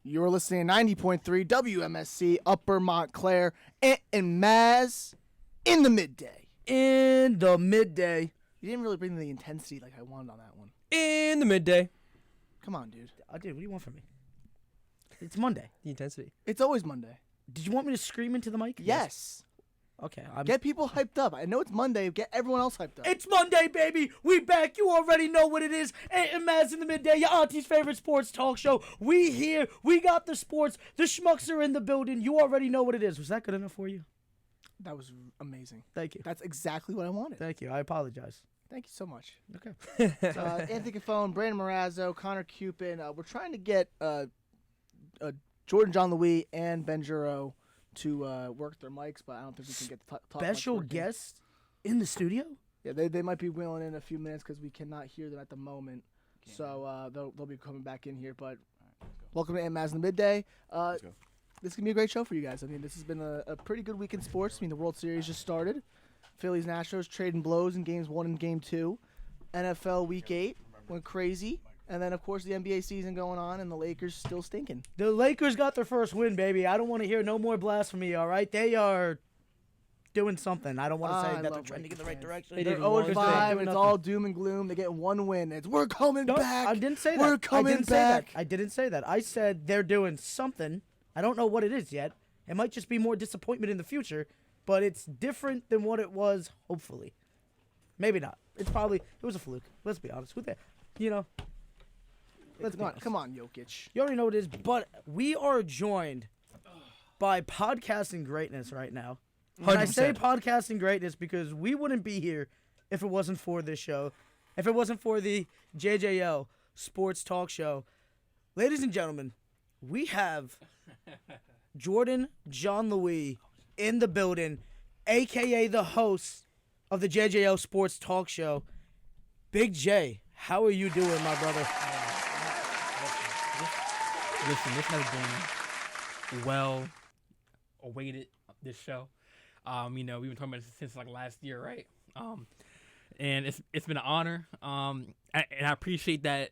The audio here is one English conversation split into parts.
You're listening to 90.3 WMSC, Upper Montclair, and Mazz in the midday. In the midday. You didn't really bring the intensity like I wanted on that one. In the midday. Come on, dude. Dude, what do you want from me? It's Monday. The intensity. It's always Monday. Did you want me to scream into the mic? Yes. Okay. Get people hyped up. I know it's Monday. Get everyone else hyped up. It's Monday, baby. We back. You already know what it is. And Mazz in the midday, your auntie's favorite sports talk show. We here. We got the sports. The schmucks are in the building. You already know what it is. Was that good enough for you? That was amazing. Thank you. That's exactly what I wanted. Thank you. I apologize. Thank you so much. Okay. Anthony Cafone, Brandon Morazzo, Connor Cupin. We're trying to get Jordan John Louis and Ben Juro to work their mics, but I don't think we can get the talk Special guest in the studio? Yeah, they might be wheeling in a few minutes because we cannot hear them at the moment. So they'll be coming back in here. But welcome to Mazz in the midday. Let's go. This is going to be a great show for you guys. I mean, this has been a pretty good week in sports. I mean, the World Series just started. Phillies and Astros trading blows in games 1 and game 2. NFL week 8 went crazy. And then, of course, the NBA season going on, and the Lakers still stinking. The Lakers got their first win, baby. I don't want to hear no more blasphemy, all right? They are doing something. I don't want to say that they're trending in the right direction. They're 0-5, and it's all doom and gloom. They get one win. It's, we're coming back. I didn't say that. We're coming back. I didn't say that. I said they're doing something. I don't know what it is yet. It might just be more disappointment in the future, but it's different than what it was, hopefully. Maybe not. It was a fluke. Let's be honest. Come on, Jokic. You already know what it is, but we are joined by podcasting greatness right now. When I say podcasting greatness because we wouldn't be here if it wasn't for this show, if it wasn't for the JJL Sports Talk Show. Ladies and gentlemen, we have Jordan John Louis in the building, a.k.a. the host of the JJL Sports Talk Show. Big J, how are you doing, my brother? Listen, this has been well awaited, this show. We've been talking about it since like last year, right? And it's been an honor. And I appreciate that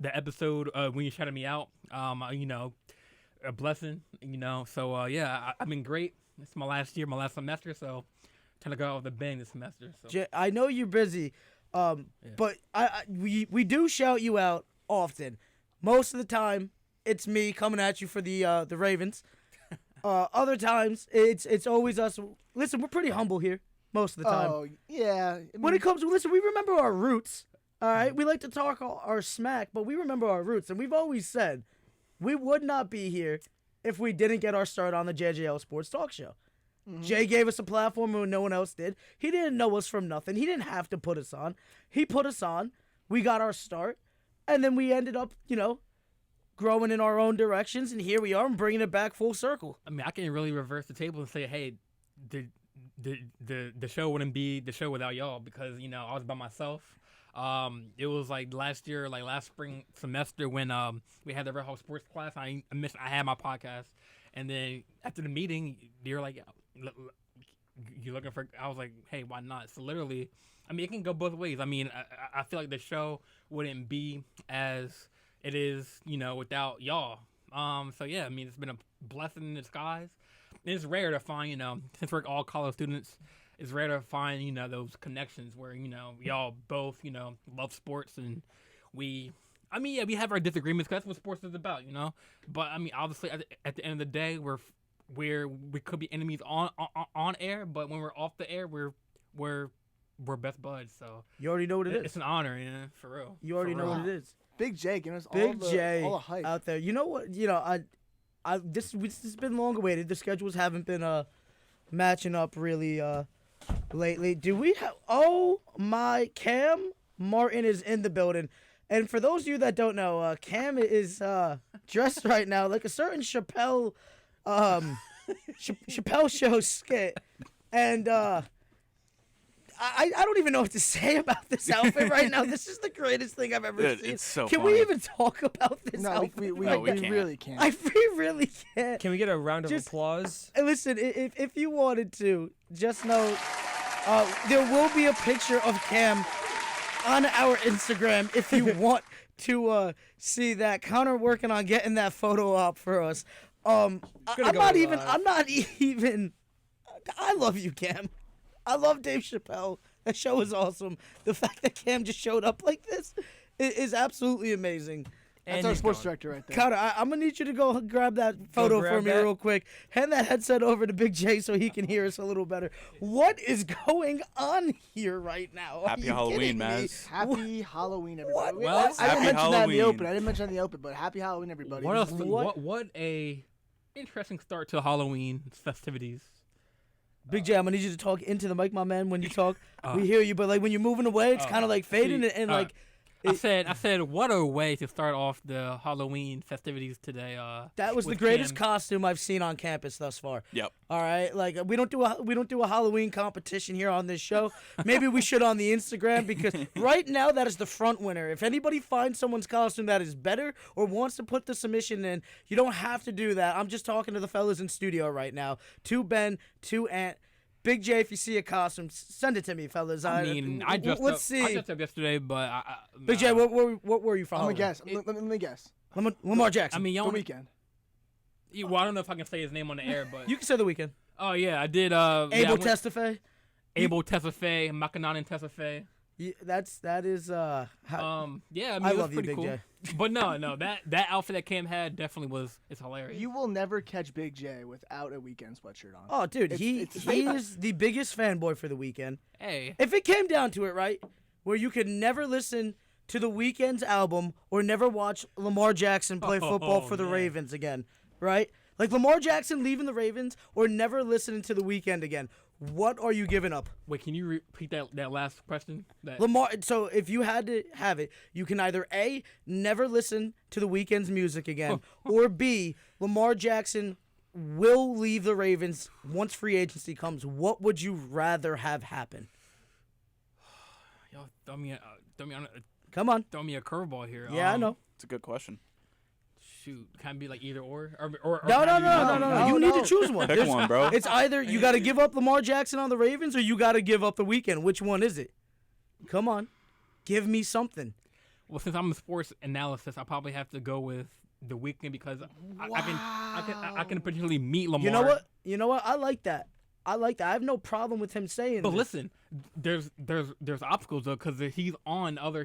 the episode when you shouted me out. A blessing, So I've been great. It's my last year, my last semester, so trying to go out with a bang this semester. So I know you're busy, but we do shout you out often. Most of the time, it's me coming at you for the Ravens. Other times, it's always us. Listen, we're pretty humble here most of the time. Oh, yeah. When it comes to, listen, we remember our roots, all right? We like to talk our smack, but we remember our roots. And we've always said we would not be here if we didn't get our start on the JJL Sports Talk Show. Mm-hmm. Jay gave us a platform when no one else did. He didn't know us from nothing. He didn't have to put us on. He put us on. We got our start. And then we ended up, growing in our own directions, and here we are, and bringing it back full circle. I mean, I can really reverse the table and say, hey, the show wouldn't be the show without y'all because I was by myself. It was like last year, like last spring semester when we had the Red Hawk Sports class. I had my podcast, and then after the meeting, you're like, you looking for? I was like, hey, why not? So literally, I mean, it can go both ways. I mean, I feel like the show wouldn't be as it is, without y'all. So yeah, I mean, it's been a blessing in disguise. And it's rare to find, since we're all college students, it's rare to find, those connections where, y'all both, love sports and we have our disagreements because that's what sports is about, But I mean, obviously, at the end of the day, we could be enemies on air, but when we're off the air, we're best buds. So you already know what it is. It's an honor, for real. You already know what it is. Big J giving us all the hype out there. You know what? This has been long awaited. The schedules haven't been matching up really lately. Do we have? Oh my! Cam Martin is in the building, and for those of you that don't know, Cam is dressed right now like a certain Chappelle show skit, and I don't even know what to say about this outfit right now. This is the greatest thing I've ever seen. It's so Can funny. we even talk about this outfit? We can't. really can't. We really can't. Can we get a round of applause? And listen, if you wanted to, just know there will be a picture of Cam on our Instagram if you want to see that Connor working on getting that photo up for us. I'm not even. I love you, Cam. I love Dave Chappelle. That show is awesome. The fact that Cam just showed up like this is absolutely amazing. That's our sports director right there. Connor, I'm going to need you to go grab that photo for me real quick. Hand that headset over to Big J so he can hear us a little better. What is going on here right now? Happy Halloween, Mazz. Happy Halloween, everybody. Well, I didn't mention that in the Halloween. open. I didn't mention that in the open, but happy Halloween, everybody. What else? What a interesting start to Halloween festivities. Big J, I'm going to need you to talk into the mic, my man. When you talk, we hear you. But like when you're moving away, it's kind of like fading and like... I said, what a way to start off the Halloween festivities today. That was the greatest costume I've seen on campus thus far. Yep. All right, like we don't do a Halloween competition here on this show. Maybe we should on the Instagram because right now that is the front winner. If anybody finds someone's costume that is better or wants to put the submission in, you don't have to do that. I'm just talking to the fellas in studio right now. To Ben, to Ant. Big J, if you see a costume, send it to me, fellas. I dressed up yesterday, but Big J, what were you following? Let me guess. Lamar Jackson. I mean, The Weeknd. Well, I don't know if I can say his name on the air, but You can say The Weeknd. oh yeah, I did. Abel Tesfaye. Abel Tesfaye, Makanan Tesfaye. Yeah, that is Yeah, I mean, I it was love you, pretty Big cool. J. But no, that outfit that Cam had definitely it's hilarious. You will never catch Big J without a Weeknd sweatshirt on. Oh, dude, he it's is the biggest fanboy for The Weeknd. Hey, If it came down to it, right, where you could never listen to The Weeknd's album or never watch Lamar Jackson play football for the man. Ravens again, right? Like Lamar Jackson leaving the Ravens or never listening to The Weeknd again. What are you giving up? wait, can you repeat that last question? Lamar, so if you had to have it, you can either A, never listen to The Weeknd's music again, or B, Lamar Jackson will leave the Ravens once free agency comes. What would you rather have happen? Yo, throw me Come on. a curveball here. Yeah, I know. It's a good question. Shoot, can it be like either or No. can it be- You need to choose one. Pick one, bro. It's either you got to give up Lamar Jackson on the Ravens or you got to give up The Weeknd. Which one is it? Come on. Give me something. Well, since I'm a sports analysis, I probably have to go with The Weeknd because I can potentially meet Lamar. You know what? I like that. I have no problem with him saying But this. listen, there's obstacles though because he's on other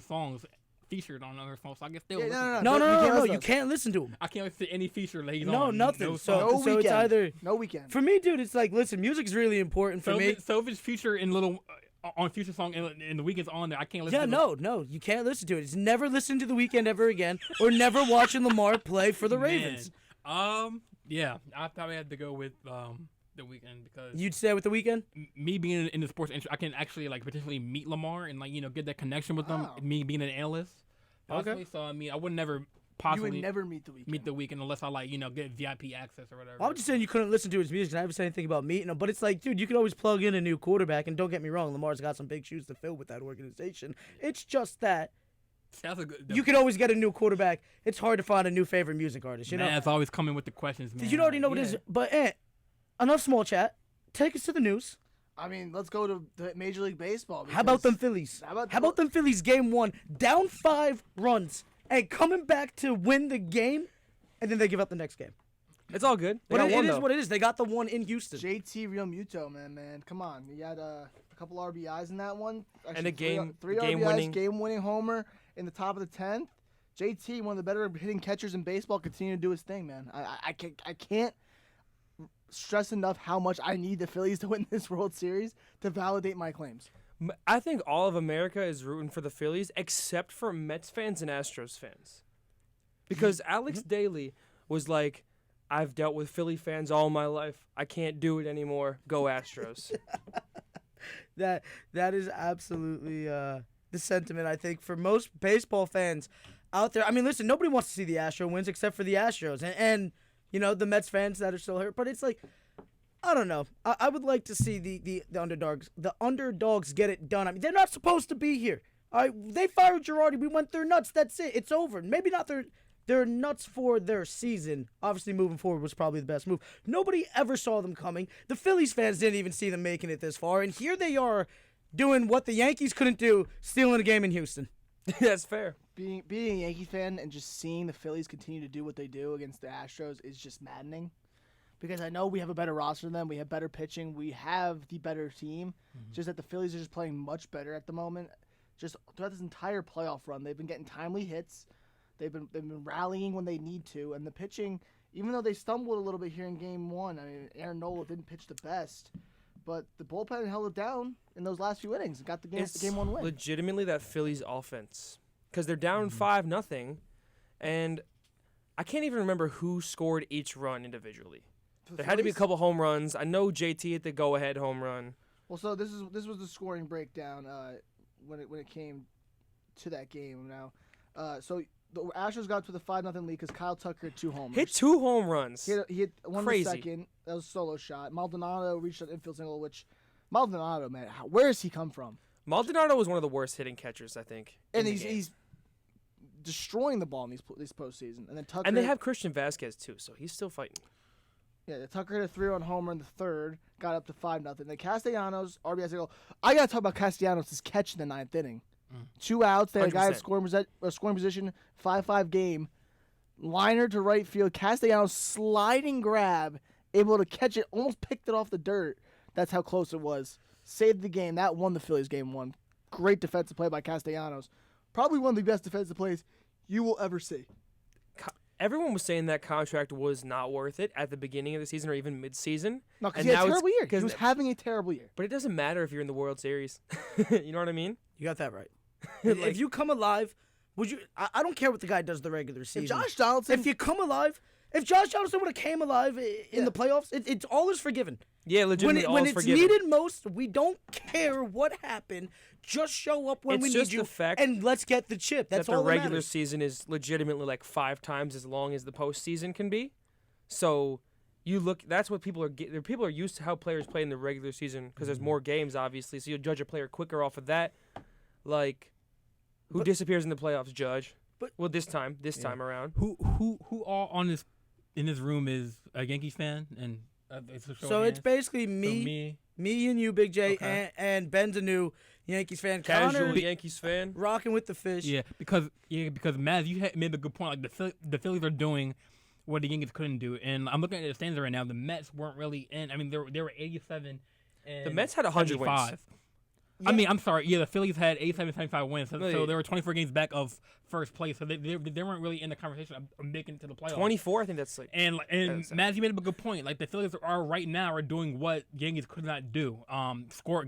songs, featured on other songs. So I guess still listen. No. You can't listen to him. I can't listen to any feature that he's No, on. nothing. No So- songs. No Weeknd. it's either- No Weeknd. For me, dude, it's like, listen, music's really important for me. So if it's feature in little on future song and The Weeknd's on there, I can't listen. Yeah, to no, you can't listen to it. It's never listen to The Weeknd ever again, or never watching Lamar play for the Ravens. Yeah, I probably have to go with The Weeknd because You'd stay with The Weeknd? me being in the sports industry, I can actually like potentially meet Lamar and like get that connection with them. Wow. Me being an analyst, possibly. So I mean, I would never You possibly would never meet The Weeknd. meet The Weeknd unless I get VIP access or whatever. Well, I'm just saying you couldn't listen to his music, and I haven't said anything about meeting him. But it's like, dude, you could always plug in a new quarterback, and don't get me wrong, Lamar's got some big shoes to fill with that organization. It's just that That's a good. you can always get a new quarterback. It's hard to find a new favorite music artist, you know? Man's always coming with the questions, man. Did you already know what it is? But, enough small chat. Take us to the news. I mean, let's go to the Major League Baseball. How about because- them Phillies? How about- How about them Phillies game one, down 5 runs, and coming back to win the game, and then they give up the next game. It's all good. They But got it one, is though. what it is. They got the one in Houston. JT Real Muto, man. Come on. He had a couple RBIs in that one. Actually, And a game- three game-winning- RBIs, game-winning homer in the top of the 10th. JT, one of the better hitting catchers in baseball, continue to do his thing, man. I can't stress enough how much I need the Phillies to win this World Series to validate my claims. I think all of America is rooting for the Phillies except for Mets fans and Astros fans. Because Alex Daly was like, I've dealt with Philly fans all my life. I can't do it anymore. Go Astros. That is absolutely the sentiment, I think, for most baseball fans out there. I mean, listen, nobody wants to see the Astros wins except for the Astros and the Mets fans that are still hurt. But it's like, I don't know. I would like to see the underdogs get it done. I mean, they're not supposed to be here. All right, they fired Girardi. We went through nuts. That's it. It's over. Maybe not they're nuts for their season. Obviously, moving forward was probably the best move. Nobody ever saw them coming. The Phillies fans didn't even see them making it this far. And here they are doing what the Yankees couldn't do, stealing a game in Houston. That's fair. Being a Yankee fan and just seeing the Phillies continue to do what they do against the Astros is just maddening. Because I know we have a better roster than them, we have better pitching, we have the better team. Just that the Phillies are just playing much better at the moment. Just throughout this entire playoff run, they've been getting timely hits. They've been rallying when they need to, and the pitching, even though they stumbled a little bit here in Game 1, I mean, Aaron Nola didn't pitch the best, but the bullpen held it down in those last few innings and got the Game 1 win. Legitimately that Phillies offense, because they're down 5-0, and I can't even remember who scored each run individually. There had to be a couple home runs. I know JT hit the go-ahead home run. Well, so this was the scoring breakdown when it came to that game. Now, so the Astros got to the 5-0 lead because Kyle Tucker hit 2 homers. Hit 2 home runs. He hit one in Crazy. the second. That was a solo shot. Maldonado reached an infield single, which Maldonado, man, where has he come from? Maldonado was one of the worst hitting catchers, I think. And in the game. he's destroying the ball in this postseason. And then Tucker. And they have Christian Vasquez too, so he's still fighting. Yeah, Tucker hit a 3-run homer in the third, got up to 5-0. Then Castellanos, RBI single. I gotta talk about Castellanos' catch in the 9th inning. 2 outs. They had a guy at 100%. scoring position, 5-5 game. Liner to right field. Castellanos sliding grab, able to catch it, almost picked it off the dirt. That's how close it was. Saved the game. That won the Phillies Game 1. Great defensive play by Castellanos. Probably one of the best defensive plays you will ever see. Everyone was saying that contract was not worth it at the beginning of the season or even mid-season. No, because he had a terrible year. He was Because having a terrible year. But it doesn't matter if you're in the World Series. You know what I mean? You got that right. Like- if you come alive, would you? I don't care what the guy does the regular season. If Josh Donaldson, If you come alive, if Josh Donaldson would have came alive in the playoffs, it's all is forgiven. Yeah, legitimately all When is it's forgiven. needed most, we don't care what happened. Just show up when It's we just need you, the fact and let's get the chip. That's that all the that regular matters. season is legitimately like 5 times as long as the postseason can be. So you look, that's what people are people are used to how players play in the regular season because there's more games, obviously. So you judge a player quicker off of that. Like, who disappears in the playoffs, Judge? Well, this time around. Who all in this room is a Yankees fan and it's a show So of it's hands? basically So me and you, Big J, Okay. and Ben's a new Yankees fan. Casual Connor, Yankees fan. rocking with the fish. Yeah, because Mazz, you made a good point. Like the Phillies are doing what the Yankees couldn't do, and I'm looking at the standings right now. The Mets weren't really in. I mean, they were 87. And The Mets had 100 wins. 75. I mean, I'm sorry. Yeah, the Phillies had 87, 75 wins, so No, they were 24 games back of first place. So they weren't really in the conversation of making it to the playoffs. 24, I think that's like. And That's Mazz, you made a good point. Like the Phillies are right now are doing what Yankees could not do.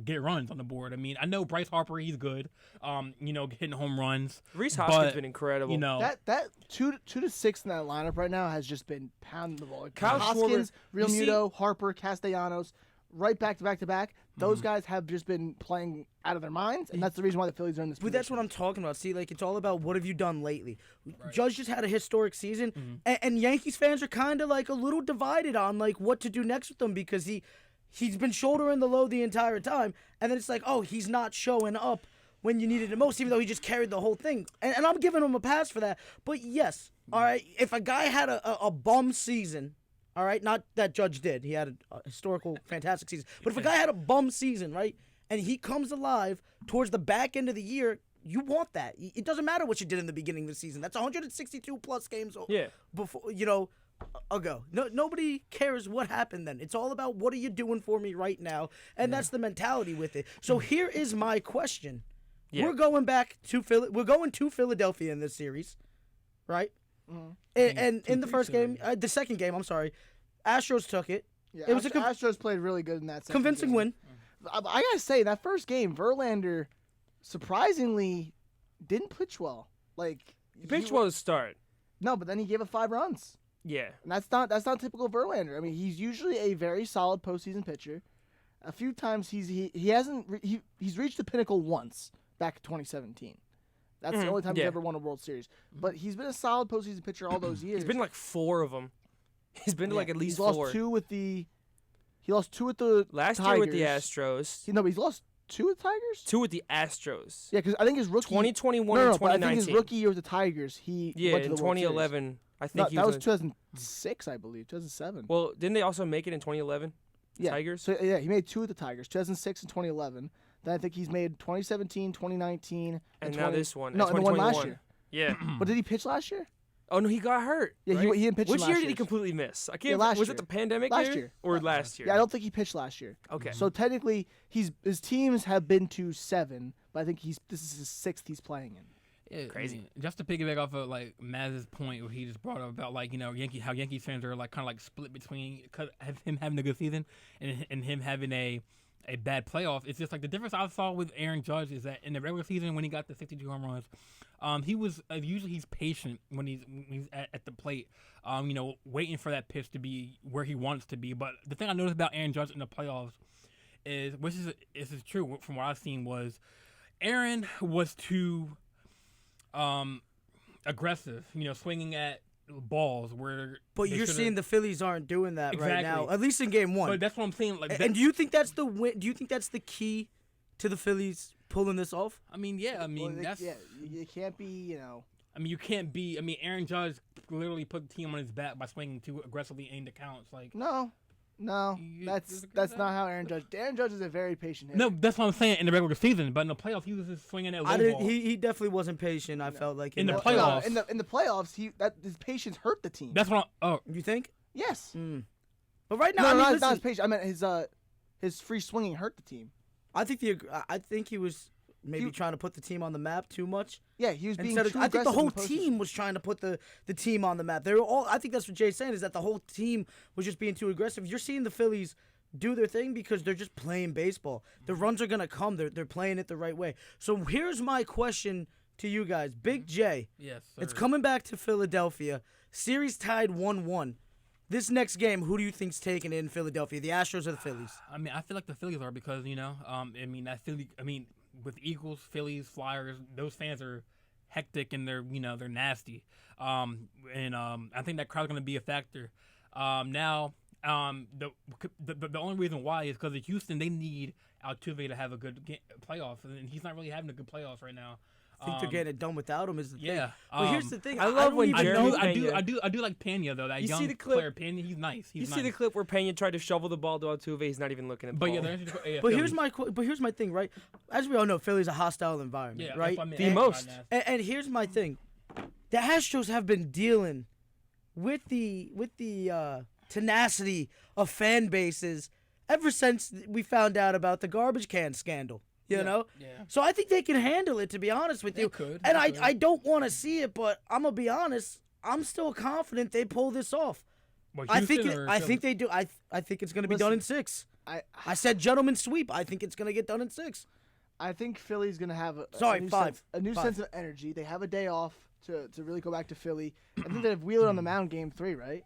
Get runs on the board. I mean, I know Bryce Harper, he's good. Hitting home runs. Reese Hoskins but, been incredible. You know, that 2 to 6 in that lineup right now has just been pounding the ball. Kyle Hoskins, Schwarber, Real you see- Muto, Harper, Castellanos, right back to back to back. Those guys have just been playing out of their minds, and that's the reason why the Phillies are in this But that's position. what I'm talking about. See, like, it's all about what have you done lately. Judge just had a historic season, and Yankees fans are kind of like a little divided on like what to do next with him because he's been shouldering the load the entire time, and then it's like, oh, he's not showing up when you needed him most, even though he just carried the whole thing. And I'm giving him a pass for that. But yes, all right, if a guy had a bum season. All right, not that Judge did. He had a historical, fantastic season. But if a guy had a bum season, right, and he comes alive towards the back end of the year, you want that. It doesn't matter what you did in the beginning of the season. That's 162 plus games. Yeah. Before ago. Nobody cares what happened then. It's all about what are you doing for me right now, and that's the mentality with it. So here is my question. Yeah. We're going back to We're going to Philadelphia in this series, right? And in the first game, the second game, I'm sorry, Astros took it. Yeah, it was Astros played really good in that second convincing game. win. I gotta say, that first game, Verlander surprisingly didn't pitch well. Like He pitched well to start. No, but then he gave up 5 runs. Yeah. And that's not typical Verlander. I mean, he's usually a very solid postseason pitcher. A few times he's reached the pinnacle once back in 2017. That's the only time he's ever won a World Series. But he's been a solid postseason pitcher all those years. He's been like 4 of them. He's been to like at least he's lost 4. 2 with the. He lost 2 with the Last Tigers. year with the Astros. No, but he's lost 2 with the Tigers. 2 with the Astros. Yeah, because I think his rookie 2021 no, and but I 2019. think his rookie year with the Tigers, he Yeah, went to in the World Series. 2011, I No, think he that was was. 2006, I believe. 2007. Well, didn't they also make it in 2011? Yeah. Tigers. So yeah, he made 2 with the Tigers, 2006 and 2011. Then I think he's made 2017, 2019, And now this one. No, and the one last 2021. year. Yeah. But did he pitch last year? Oh no, he got hurt. Yeah, right? he didn't pitch Which last year did year. he completely miss? I Yeah, can't. last Was year. it the pandemic Last year. or last year? Yeah, I don't think he pitched last year. Okay. So technically, his teams have been to 7, but I think this is his 6th he's playing in. Yeah, Crazy. I mean, just to piggyback off of like Mazz's point, where he just brought up about like how Yankees fans are like kind of like split between him having a good season and him having a bad playoff. It's just like the difference I saw with Aaron Judge is that in the regular season when he got the 62 home runs, he was usually he's patient when he's at the plate, waiting for that pitch to be where he wants to be. But the thing I noticed about Aaron Judge in the playoffs is, which is true from what I've seen, was Aaron was too aggressive, swinging at balls where. But you're seeing the Phillies aren't doing that right now, Exactly. at least in Game 1. But that's what I'm saying. Like, And do you think that's the win? Do you think that's the key to the Phillies pulling this off? I mean, yeah. I mean, Well, that's. yeah, you can't be, I mean, you can't be. I mean, Aaron Judge literally put the team on his back by swinging too aggressively in the counts. Like, No, that's not how Aaron Judge. Aaron Judge is a very patient hitter. no, that's what I'm saying in the regular season. But in the playoffs, he was just swinging at low ball. He definitely wasn't patient. I felt like In the that. playoffs. In the playoffs, his patience hurt the team. That's what. You think? Yes. But right now, No, I mean, not listen, his patience. I meant his free swinging hurt the team. I think he was maybe trying to put the team on the map too much. Yeah, he was being Instead of, too I think the aggressive whole in the postseason. team was trying to put the team on the map. They were all. I think that's what Jay's saying, is that the whole team was just being too aggressive. You're seeing the Phillies do their thing because they're just playing baseball. The runs are gonna come. They're playing it the right way. So here's my question to you guys, Big J. Yes, sir. It's coming back to Philadelphia. Series tied 1-1. This next game, who do you think's taking it in Philadelphia? The Astros or the Phillies? I mean, I feel like the Phillies are because with Eagles, Phillies, Flyers, those fans are hectic and they're nasty. I think that crowd's gonna be a factor. The only reason why is because of Houston, they need Altuve to have a good playoff, and he's not really having a good playoff right now. I think they're getting it done without him. Is the Yeah. thing. But here's the thing. I love don't when even Jeremy know- Pena- I do like Pena though. That You see young the clip? player Pena, he's nice. You see the clip where Pena tried to shovel the ball to Altuve. He's not even looking at the But ball. yeah, they're actually, But here's my thing, right? As we all know, Philly's a hostile environment, yeah, right? that's what I mean. The And- most. And here's my thing: the Astros have been dealing with the tenacity of fan bases ever since we found out about the garbage can scandal. You know, Yeah. so I think they can handle it. To be honest with They you, could, and they could. I don't want to see it, but I'm gonna be honest. I'm still confident they pull this off. What, I think Houston or I Philly? think they do. I think it's gonna be done in 6. I said gentleman sweep. I think it's gonna get done in 6. I think Philly's gonna have a new 5. a new Five. sense of energy. They have a day off to really go back to Philly. I think they have Wheeler on the mound Game 3, right?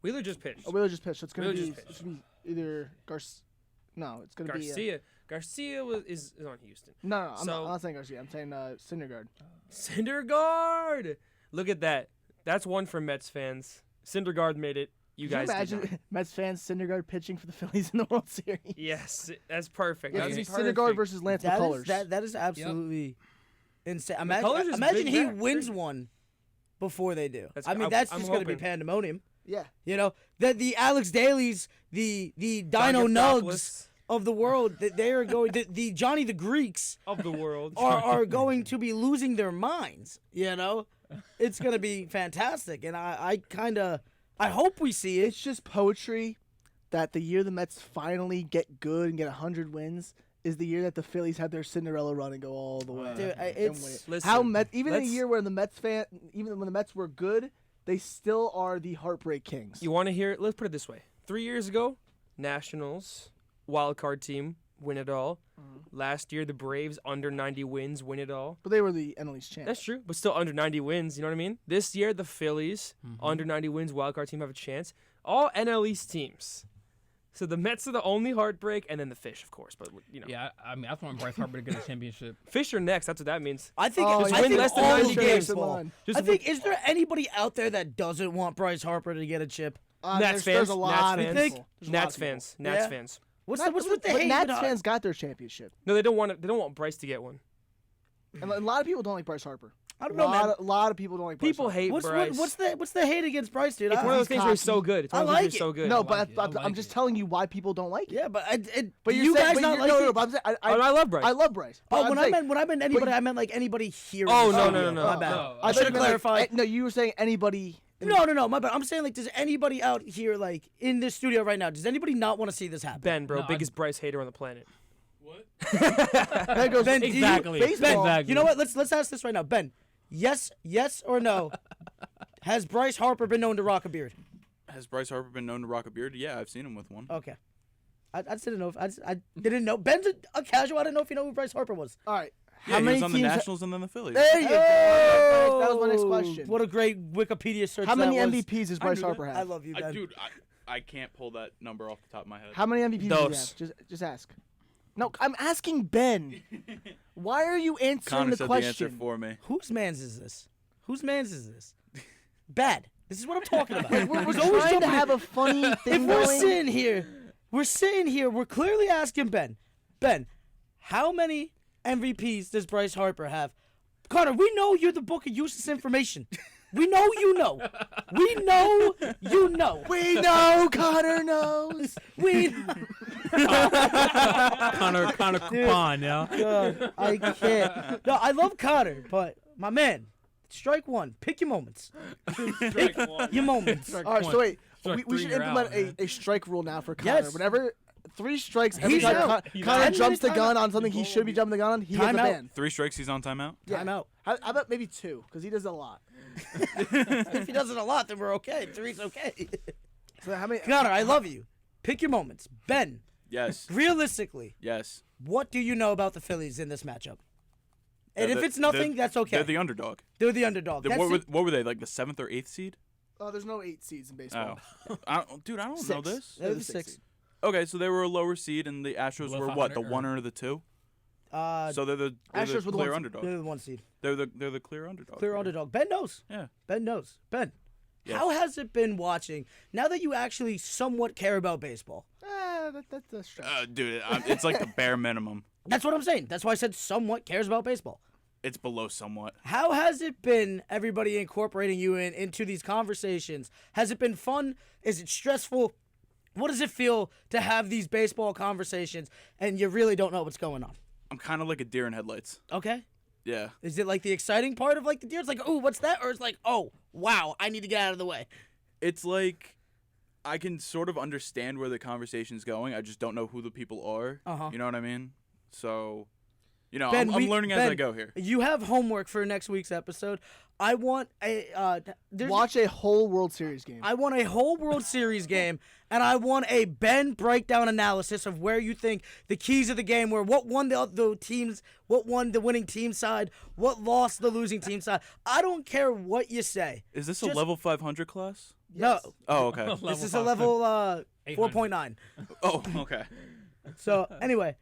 Wheeler just pitched. Oh, Wheeler just pitched. So it's gonna Wheeler be just pitched. it's gonna be either Garcia. No, it's gonna be Garcia is on Houston. No, I'm So- not saying Garcia. I'm saying Syndergaard. Syndergaard. Look at that. That's one for Mets fans. Syndergaard made it. You Can guys you did not. imagine Mets fans Syndergaard pitching for the Phillies in the World Series? Yes, that's perfect. Yeah, That's it's perfect. Syndergaard versus Lance McCullers. That is absolutely insane. McCullers is Imagine big he back. wins one before they do. That's- I mean, I'm- that's I'm just going to be hoping. pandemonium. Yeah. You know, the Alex Dailies, the Dino Nugs of the world, that they are going, the Johnny the Greeks of the world are going to be losing their minds. You know, it's going to be fantastic, and I hope we see it. It's just poetry that the year the Mets finally get good and get 100 wins is the year that the Phillies have their Cinderella run and go all the way. Dude, and it's- win it. Listen, How even in a let's- year where even when the Mets were good, they still are the heartbreak kings. You want to hear it? Let's put it this way. 3 years ago, Nationals, wild card team, win it all. Last year, the Braves, under 90 wins, win it all. But they were the NL East champs. That's true, but still under 90 wins, you know what I mean? This year, the Phillies, under 90 wins, wild card team have a chance. All NL East teams. So the Mets are the only heartbreak, and then the Fish, of course. But, you know. Yeah, I mean, I just want Bryce Harper to get a championship. Fish are next. That's what that means. I think Oh, I yeah. think Win less than all 90 of games. baseball. Just I think, is there anybody out there that doesn't want Bryce Harper to get a chip? Nats There's fans. a lot Nats of fans. people. There's a lot Nats of people. fans. Nats Yeah. fans. What's Nats- with the but hate? Nats fans got their championship, No, they don't want Bryce to get one. and a lot of people don't like Bryce Harper. I don't know, man. A lot of people don't like Bryce People Harper. hate Bryce. What's the hate against Bryce, dude? It's one of those He's things where he's cocky. so good. It's one I of those like things he's so it. good. No, I like but it. I I'm like just it. telling you why people don't like it. Yeah, but But do you're you saying, guys but not you're- like no, it? no, but I'm saying, I love Bryce. I love Bryce. Oh, I'm when saying- I meant anybody, but- I meant like anybody here. Oh, in the no, studio. no. My bad. No. I should have clarified. No, you were saying anybody. No, my bad. I'm saying like, does anybody out here like in this studio right now? Does anybody not want to see this happen? Ben, bro, No, biggest Bryce hater on the planet. What? Ben goes, Ben, "Do you- Exactly. baseball." Ben, Exactly. you know what? Let's ask this right now, Ben. Yes or no? Has Bryce Harper been known to rock a beard? Has Bryce Harper been known to rock a beard? Yeah, I've seen him with one. Okay. I just didn't know. I didn't know. Ben's a casual. I didn't know if you know who Bryce Harper was. All right. Yeah, How he many was on the teams? Nationals and then the Phillies. There you go. That was my next question. What a great Wikipedia search. How many that was. MVPs does I Bryce knew Harper that. have? I love you, Ben. Dude, I can't pull that number off the top of my head. How many MVPs does Dos. he have? Just ask. No, I'm asking Ben. Why are you answering Connor the said question? the answer for me. Whose man's is this? Whose man's is this? Bad. This is what I'm talking about. We're He's always trying to jumping in. have a funny If thing we're going. sitting here, we're clearly asking Ben, how many MVPs does Bryce Harper have? Connor, we know you're the book of useless information. We know you know. We know you know. We know Connor knows. We Connor Coupon, yeah. God, I can't. No, I love Connor, but my man, strike one. Pick your moments. Pick your moments. All right, so wait. Strike We three, should you're implement out, man. a strike rule now for Connor. Yes. Whenever 3 strikes every He's time out. He's Connor out. jumps the 10 minute gun timeout. on something he should be jumping the gun on, he gets a Timeout. ban. 3 strikes, he's on timeout? Yeah. Timeout. How about maybe 2? Because he does it a lot. If he does it a lot, then we're okay. 3's okay. So how many? Connor, I love you. Pick your moments. Ben, Yes. realistically, Yes. what do you know about the Phillies in this matchup? And They're if the- it's nothing, they're- that's okay. They're the underdog. They're the underdog. That's What it. were they, like the 7th or 8th seed? Oh, there's no 8 seeds in baseball. Dude, I don't know 6. this. They're the the 6. seed. Okay, so they were a lower seed, and the Astros Below were what, the 500 or- 1 or the 2? So So they're the Astros were the clear one- underdog. they're the 1 seed. They're the clear underdog. Clear underdog. Ben knows. Yeah. Ben knows. Ben, Yes. how has it been watching, now that you actually somewhat care about baseball? That's a stretch. Dude, it's like the bare minimum. That's what I'm saying. That's why I said somewhat cares about baseball. It's below somewhat. How has it been, everybody incorporating you into these conversations? Has it been fun? Is it stressful? What does it feel to have these baseball conversations and you really don't know what's going on? I'm kind of like a deer in headlights. Okay. Yeah. Is it like the exciting part of like the deer? It's like, oh, what's that? Or it's like, oh, wow, I need to get out of the way. It's like I can sort of understand where the conversation's going. I just don't know who the people are. Uh-huh. You know what I mean? So, I'm Ben, learning as Ben, I go here. You have homework for next week's episode. I want a Watch a whole World Series game. I want a whole World Series game, and I want a Ben breakdown analysis of where you think the keys of the game were. What won the teams? What won the winning team side? What lost the losing team side? I don't care what you say. Is this just- a level 500 class? No, Oh, okay. this is a level 800. 4.9. Oh, okay. So anyway,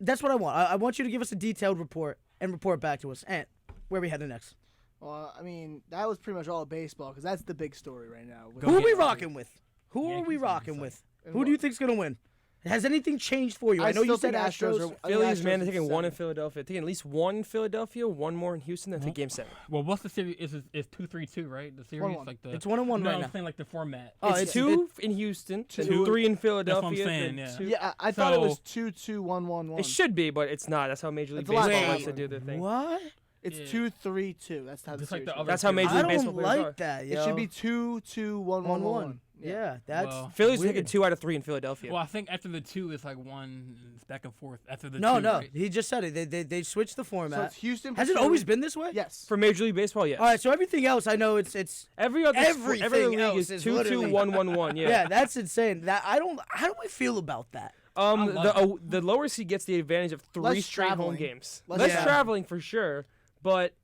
that's what I want. I want you to give us a detailed report and report back to us. And where we headed next? Well, I mean, that was pretty much all of baseball because that's the big story right now. Who are we Yankees. rocking with? Who are we Yankees rocking are with? And Who do you what? think's gonna win? Has anything changed for you? I know still you said think Astros. I think Phillies, Astros man, in they're taking 1 in 7. Philadelphia. Taking at least 1 in Philadelphia, 1 more in Houston, then take Game 7. Well, what's the series? It's 2-3-2, right? The series, 1-1. like the. It's 1-1 no, right I'm now. saying like the format. Oh, It's it's 2 in Houston, then 3 in Philadelphia. saying, then yeah. 2. Yeah, I thought it was So- 2-2-1-1-1. It should be, but it's not. That's how Major League It's a lot Baseball longer. likes to do their thing. What? It's Yeah. 2-3-2. That's how the Just like series the works. other That's how Major I League Baseball don't players like are. that, yo. It should be 2-2-1-1-1. Yeah, that's Well- Phillies are weird. taking 2 out of 3 in Philadelphia. Well, I think after the 2, it's like 1 it's back and forth. After the No, 2, no. right? He just said it. They switched the So format. it's Houston. Has it for always two. been this way? Yes. For Major League Baseball, yes. All right. So everything else, I know it's Every other Everything every other league else is is 2-2, literally- 1-1-1. Yeah. yeah. That's insane. That I don't. How do we feel about that? I love The lower seed gets the advantage of 3 Less straight home traveling. games. Less Less traveling. traveling for sure, but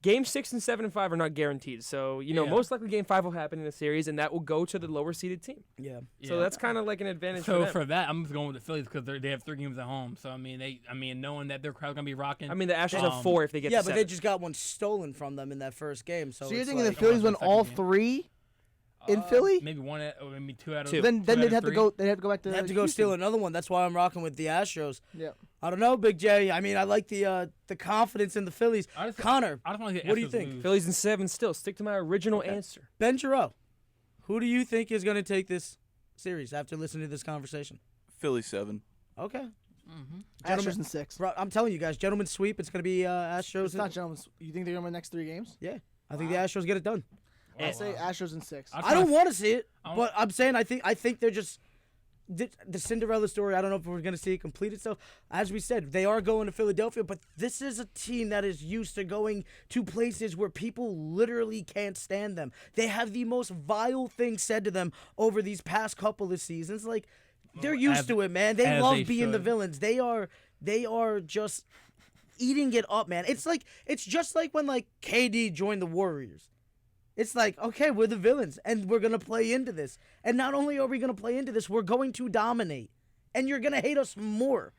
Game 6 and 7 and 5 are not guaranteed. So Yeah. most likely Game 5 will happen in the series, and that will go to the lower seeded team. Yeah. So Yeah. that's kind of like an advantage So for them. for that, I'm just going with the Phillies because they have 3 games at home. So I mean, knowing that their crowd's gonna be rocking. I mean, the Astros have 4 if they get Yeah, to but 7. they just got one stolen from them in that first game. So So you're it's thinking like, the Phillies win second all game. 3 in Philly? maybe 1 or maybe 2 out of Two. Then two out they'd of have to 3. go. They'd have to go back to. they have to go Houston. steal another one. That's why I'm rocking with the Astros. Yeah. I don't know, Big J. I mean, I like the confidence in the Phillies. Connor, I just want to hear what do you Astros think? lose. Phillies in 7 still. Stick to my original answer. Ben Giroux, who do you think is going to take this series after listening to this conversation? Philly 7. Okay. Astros in 6. Bro, I'm telling you guys, gentlemen sweep. It's going to be Astros. It's not gentlemen. You think they're going to win the next 3 games? Yeah. I think the Astros get it done. I say Astros in 6. I don't want to see it, but I'm saying I think they're just the Cinderella story. I don't know if we're going to see it complete itself. As we said, they are going to Philadelphia, but this is a team that is used to going to places where people literally can't stand them. They have the most vile things said to them over these past couple of seasons. Like, they're used to it, man. They love being the villains. They are just eating it up, man. It's just like when like KD joined the Warriors. It's like, okay, we're the villains, and we're going to play into this. And not only are we going to play into this, we're going to dominate. And you're going to hate us more.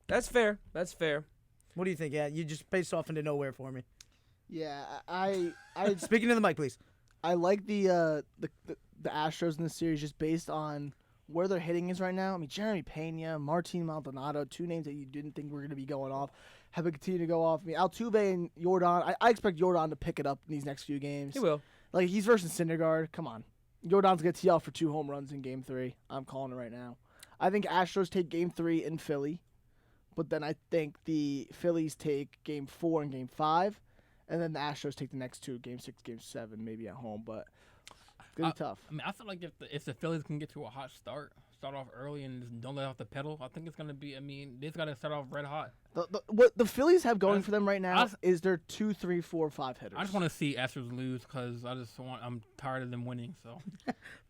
That's fair. That's fair. What do you think? Yeah, you just paced off into nowhere for me. Yeah, I Speaking to the mic, please. I like the Astros in this series just based on where their hitting is right now. I mean, Jeremy Pena, Martin Maldonado, 2 names that you didn't think were going to be going off, have been continued to go off. I mean, Altuve and Jordan, I expect Jordan to pick it up in these next few games. He will. Like, he's versus Syndergaard. Come on. Jordan's going to tee off for 2 home runs in Game 3. I'm calling it right now. I think Astros take Game 3 in Philly, but then I think the Phillies take Game 4 and Game 5, and then the Astros take the next 2, Game 6, Game 7, maybe at home, but it's going to be tough. I mean, I feel like if the Phillies can get to a hot start off early and just don't let off the pedal, I think it's going to be, I mean, they just got to start off red hot. What the Phillies have going for them right now is their 2, 3, 4, 5 hitters. I just want to see Astros lose because I'm tired of them winning. So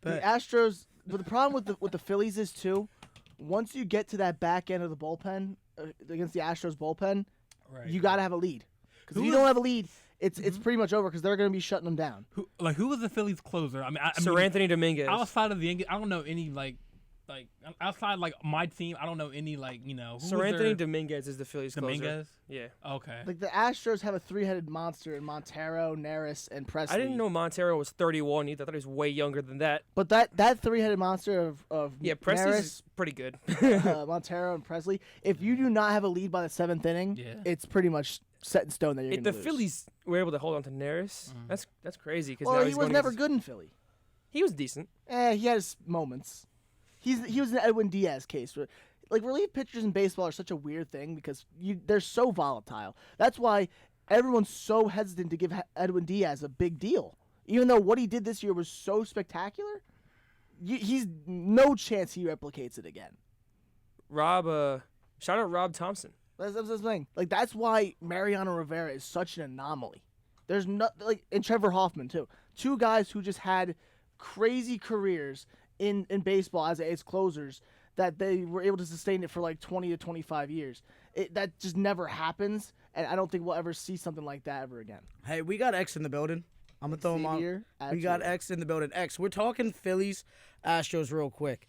the Astros, but the problem with the Phillies is too, once you get to that back end of the bullpen against the Astros bullpen, you got to have a lead. Because if you don't have a lead, it's pretty much over because they're going to be shutting them down. Who was the Phillies closer? I mean, Sir Anthony Dominguez. Outside of the Yankees, I don't know any like outside like my team. I don't know any Sir Anthony Dominguez is the Phillies closer. Dominguez. Yeah. Okay. Like the Astros have a 3-headed monster in Montero, Neris, and Presley. I didn't know Montero was 31 either. I thought he was way younger than that. But that 3-headed monster of Presley's pretty good. Montero and Presley. If you do not have a lead by the 7th inning, it's pretty much set in stone that you're going to lose. If the Phillies were able to hold on to Neris, that's crazy. Well, now he was never good in Philly. He was decent. He had his moments. He was an Edwin Diaz case. Like, relief pitchers in baseball are such a weird thing because they're so volatile. That's why everyone's so hesitant to give Edwin Diaz a big deal. Even though what he did this year was so spectacular, he's no chance he replicates it again. Shout out Rob Thompson. That's the thing. Like, that's why Mariano Rivera is such an anomaly. There's and Trevor Hoffman too. 2 guys who just had crazy careers in baseball as closers that they were able to sustain it for like 20 to 25 years. That just never happens, and I don't think we'll ever see something like that ever again. Hey, we got X in the building. I'm going to throw him on. We got X in the building. X, we're talking Phillies, Astros real quick.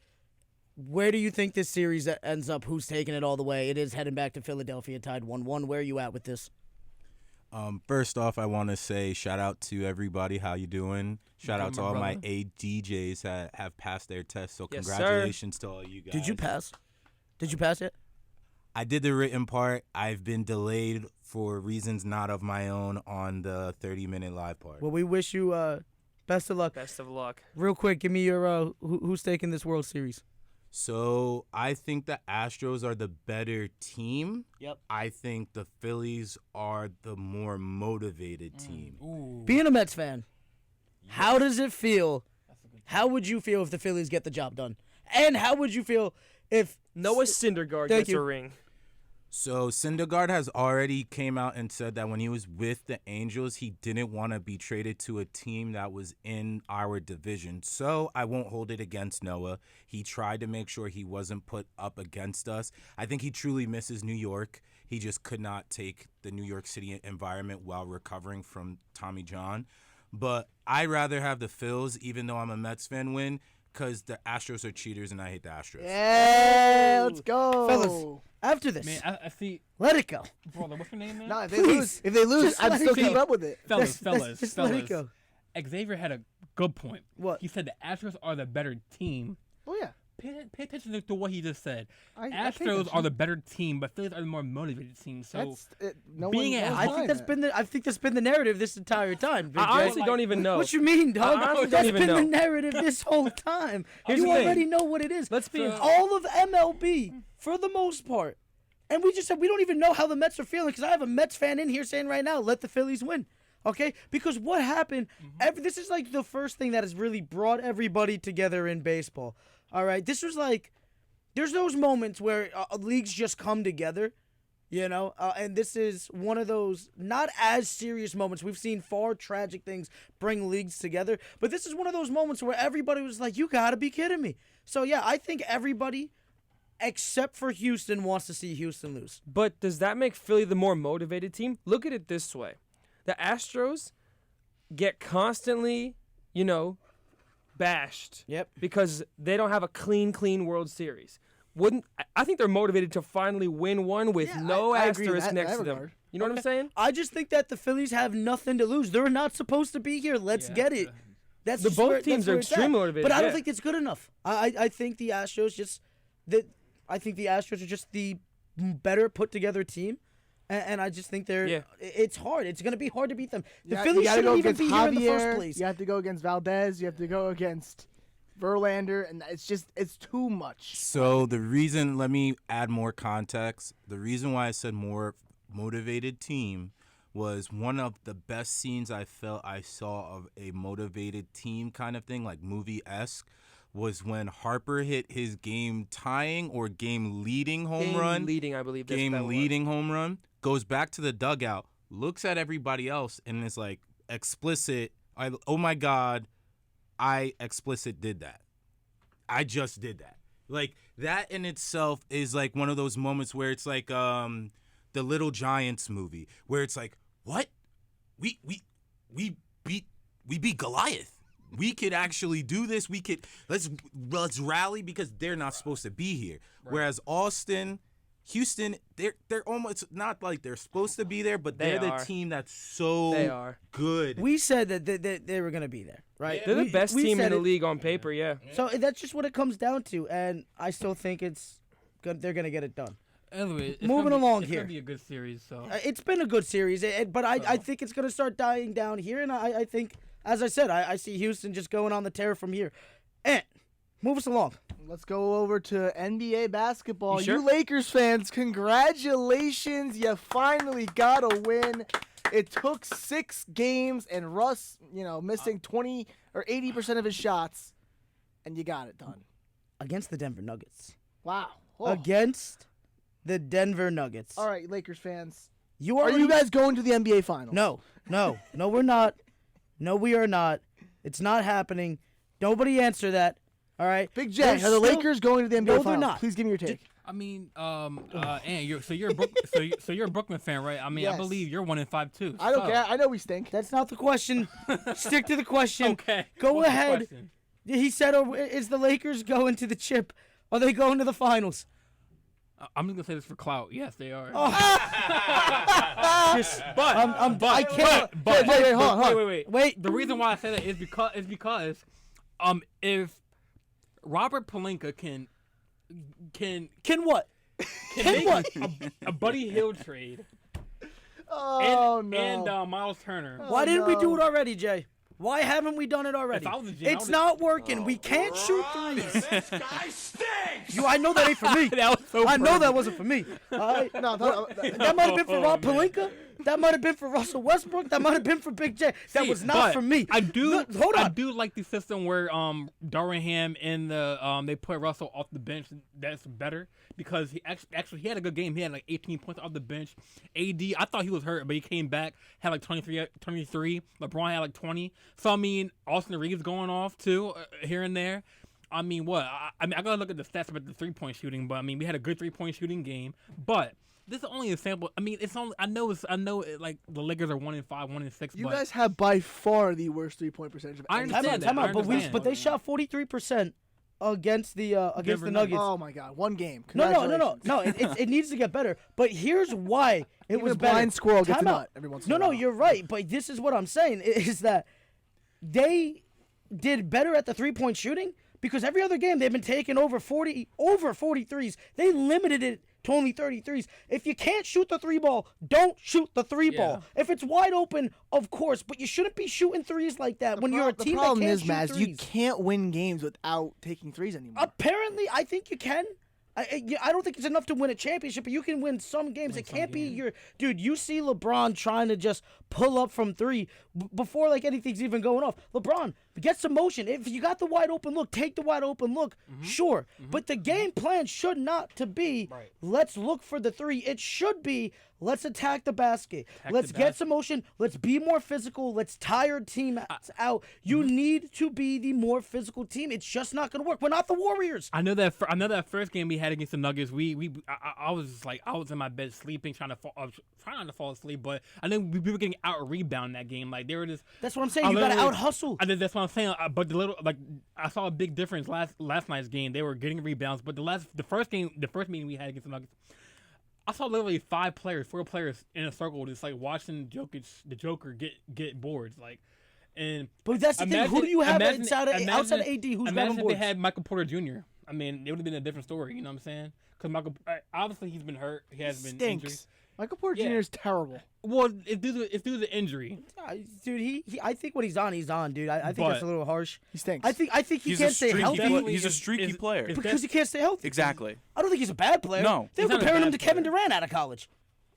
Where do you think this series ends up? Who's taking it all the way? It is heading back to Philadelphia, tied 1-1. Where are you at with this? First off, I want to say shout out to everybody. How you doing? Shout out to all my ADJs that have passed their test. So congratulations to all you guys. Did you pass? Did you pass it? I did the written part. I've been delayed for reasons not of my own on the 30-minute live part. Well, we wish you best of luck. Best of luck. Real quick, give me your who's taking this World Series. So I think the Astros are the better team. Yep. I think the Phillies are the more motivated team. Ooh. Being a Mets fan, how does it feel? How would you feel if the Phillies get the job done? And how would you feel if Noah Syndergaard gets a ring? So Syndergaard has already came out and said that when he was with the Angels, he didn't want to be traded to a team that was in our division. So I won't hold it against Noah. He tried to make sure he wasn't put up against us. I think he truly misses New York. He just could not take the New York City environment while recovering from Tommy John. But I'd rather have the Phils, even though I'm a Mets fan, win, because the Astros are cheaters and I hate the Astros. Yeah, let's go. Fellas, after this, Man, I see. let it go. Brother, what's your name, man? No, if Please. they lose, Just I'm let still it keeping go. up with it. Fellas, Just let it go. Xavier had a good point. What? He said the Astros are the better team. Oh yeah. pay attention to what he just said. I pay Astros attention. are the better team, but Phillies are the more motivated team. So That's no being one. at no home- one's I think that's been the narrative this entire time. Big I J. honestly don't even know. What you mean, dog? I honestly That's don't even been the know. narrative this whole time. Here's You the thing. already know what it is. Let's be. All of MLB, for the most part. And we just said we don't even know how the Mets are feeling because I have a Mets fan in here saying right now, let the Phillies win. Okay? Because what happened, this is like the first thing that has really brought everybody together in baseball. All right? This was like, there's those moments where leagues just come together, you know? And this is one of those not as serious moments. We've seen far tragic things bring leagues together. But this is one of those moments where everybody was like, you got to be kidding me. So, yeah, I think everybody except for Houston wants to see Houston lose. But does that make Philly the more motivated team? Look at it this way. The Astros get constantly, bashed. Yep. Because they don't have a clean World Series. I think they're motivated to finally win one with Yeah, no I agree in asterisk that next to them. regard. You know what I'm saying? I just think that the Phillies have nothing to lose. They're not supposed to be here. Let's get it. That's The just both where- teams that's where are it's at. extremely motivated, But I don't yeah. think it's good enough. I think the Astros I think the Astros are just the better put together team. And I just think it's hard. It's going to be hard to beat them. The Phillies shouldn't even be here in the first place. You have to go against Valdez. You have to go against Verlander, and it's too much. So let me add more context. The reason why I said more motivated team was one of the best scenes I felt I saw of a motivated team kind of thing, like movie-esque, was when Harper hit his game-tying or game-leading home run. Leading, I believe. That's what that was. Game-leading home run. Goes back to the dugout, looks at everybody else, and is like, explicit, oh my God, I explicit did that. I just did that. Like, that in itself is like one of those moments where it's like the Little Giants movie, where it's like, what? We beat Goliath. We could actually do this. We could let's rally because they're not supposed to be here. Right. Whereas Houston, they're almost not like they're supposed to be there, but they're the team that's so good. We said that they were going to be there, right? They're the best team in the league on paper, yeah. So that's just what it comes down to, and I still think they're going to get it done. Anyway, Moving along it's here. gonna be a good series. So It's been a good series, but I think it's going to start dying down here, and I think, as I said, I see Houston just going on the tear from here. And move us along. Let's go over to NBA basketball. You sure? You Lakers fans, congratulations. You finally got a win. It took 6 games and Russ, missing 20 or 80% of his shots, and you got it done. Against the Denver Nuggets. Wow. Against the Denver Nuggets. All right, Lakers fans. Are you guys going to the NBA Finals? No, we're not. No, we are not. It's not happening. Nobody answer that. All right. Big J, are the Lakers going to the NBA Finals? they're not. Please give me your take. I mean, and you're a Brooklyn fan, right? I mean, Yes. I believe you're 1-5 too. I don't care. I know we stink. That's not the question. Stick to the question. Okay. Go What's the ahead. question? He said, is the Lakers going to the chip? Are they going to the finals? I'm just gonna say this for clout. Yes, they are. I can't. Wait. The reason why I say that is because if Robert Pelinka can what? make what? a Buddy Hield trade Oh, no. and Miles Turner. Why didn't we do it already, Jay? Why haven't we done it already? If I was a GM, It's not working. We can't shoot threes. This guy stinks. I know that ain't for me. That was so I know perfect. that wasn't for me. All right? No, That might have been for Rob Pelinka. That might have been for Russell Westbrook. That might have been for Big J. That See, was not but for me. I do. Look, hold on. I do like the system where Durham and they put Russell off the bench. That's better because he actually he had a good game. He had like 18 points off the bench. AD, I thought he was hurt, but he came back, had like 23. LeBron had like 20. So I mean, Austin Reeves going off too here and there. I mean, what? I gotta look at the stats about the 3-point shooting, but I mean, we had a good 3-point shooting game, but. This is only a sample. I mean, it's only. I know. Like the Lakers are 1-5, 1-6. You but guys have by far the worst 3-point percentage of I any understand team. that. But they shot 43% against the Nuggets. Oh my God, one game. No. Congratulations. It needs to get better. But here's why it Even was a blind better. squirrel gets a Time out. nut every once in a No, while. you're right. But this is what I'm saying is that they did better at the 3-point shooting because every other game they've been taking over 40 threes. They limited it to only 30 threes. If you can't shoot the 3-ball, don't shoot the 3-ball. If it's wide open, of course, but you shouldn't be shooting threes like that when you're a team that can't shoot threes. The problem is, Mazz, you can't win games without taking threes anymore. Apparently, I think you can. I don't think it's enough to win a championship, but you can win some games. It can't be your... Dude, you see LeBron trying to just pull up from 3 before like anything's even going off. LeBron, get some motion. If you got the wide open look, take the wide open look, sure. But the game plan should not to be, let's look for the 3. It should be, let's attack the basket. Let's get some motion. Let's be more physical. Let's tire team out. You need to be the more physical team. It's just not going to work. We're not the Warriors. I know that first game we had against the Nuggets. I was in my bed sleeping, trying to fall asleep. But I know we were getting out rebound that game. Like they were just. That's what I'm saying. You got to out hustle. That's what I'm saying. But I saw a big difference last night's game. They were getting rebounds, but the first meeting we had against the Nuggets, I saw literally 4 players in a circle, just like watching the Joker get boards, like. But that's the thing. Who do you have outside of AD? Who's imagine grabbing if boards? they had Michael Porter Jr. I mean, it would have been a different story. You know what I'm saying? Because Michael, obviously, he's been hurt. He has been injured. Michael Porter Jr. is terrible. Well, it's due to the injury. Dude, I think when he's on, dude. I think that's a little harsh. He stinks. I think he can't stay healthy. He's a streaky player. Because he can't stay healthy. Exactly. I don't think he's a bad player. No. They were comparing him to Kevin Durant out of college.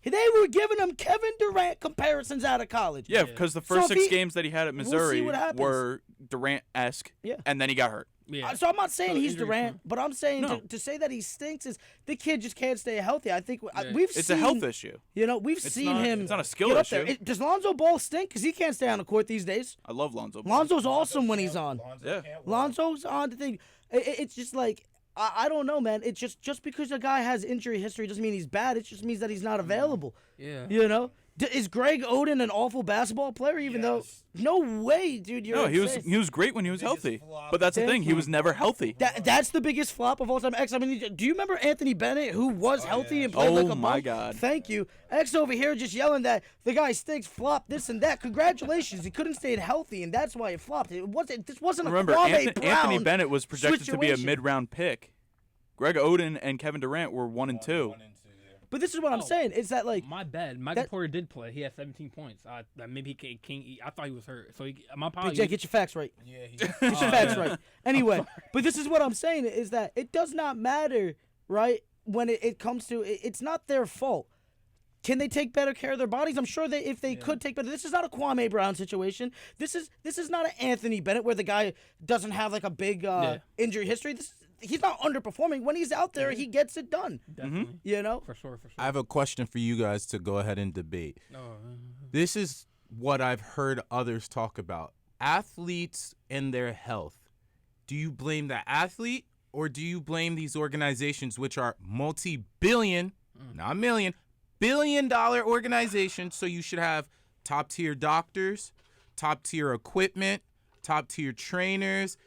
They were giving him Kevin Durant comparisons out of college. Yeah, because the first 6 games that he had at Missouri were Durant-esque, and then he got hurt. Yeah. So I'm not saying he's Durant, but I'm saying to say that he stinks is the kid just can't stay healthy. I think we've seen... It's a health issue. You know, we've seen him... It's not a skill issue. Does Lonzo Ball stink? Because he can't stay on the court these days. I love Lonzo Ball. Lonzo's awesome when he's on. Yeah. Lonzo's on the thing. It's just like... I don't know, man. It's just because a guy has injury history doesn't mean he's bad. It just means that he's not available. Yeah. You know? Is Greg Oden an awful basketball player? Even though, no way, dude. He was great when he was healthy. But that's the thing, he was never healthy. That's the biggest flop of all time. X, I mean, do you remember Anthony Bennett, who was healthy and played like a bum? Oh my God! Thank you. X over here just yelling that the guy stinks, flop this and that. Congratulations, he couldn't stay healthy, and that's why it flopped. This wasn't Remember, a Kwame Brown Anthony Bennett was projected to be a situation. mid-round pick. Greg Oden and Kevin Durant were 1 and 2. But this is what I'm saying. It's that like my bad. Michael Porter did play. He had 17 points. Maybe he can't. I thought he was hurt. So my apologies. Big J, get your facts right. Yeah, Get your facts right. Anyway, but this is what I'm saying is that it does not matter, right? When it comes to it's not their fault. Can they take better care of their bodies? I'm sure if they could take better. This is not a Kwame Brown situation. This is not an Anthony Bennett where the guy doesn't have like a big injury history. He's not underperforming. When he's out there, he gets it done. Definitely. You know? For sure. I have a question for you guys to go ahead and debate. This is what I've heard others talk about. Athletes and their health. Do you blame the athlete or do you blame these organizations which are multi-billion, not million, billion-dollar organizations? So you should have top-tier doctors, top-tier equipment, top-tier trainers,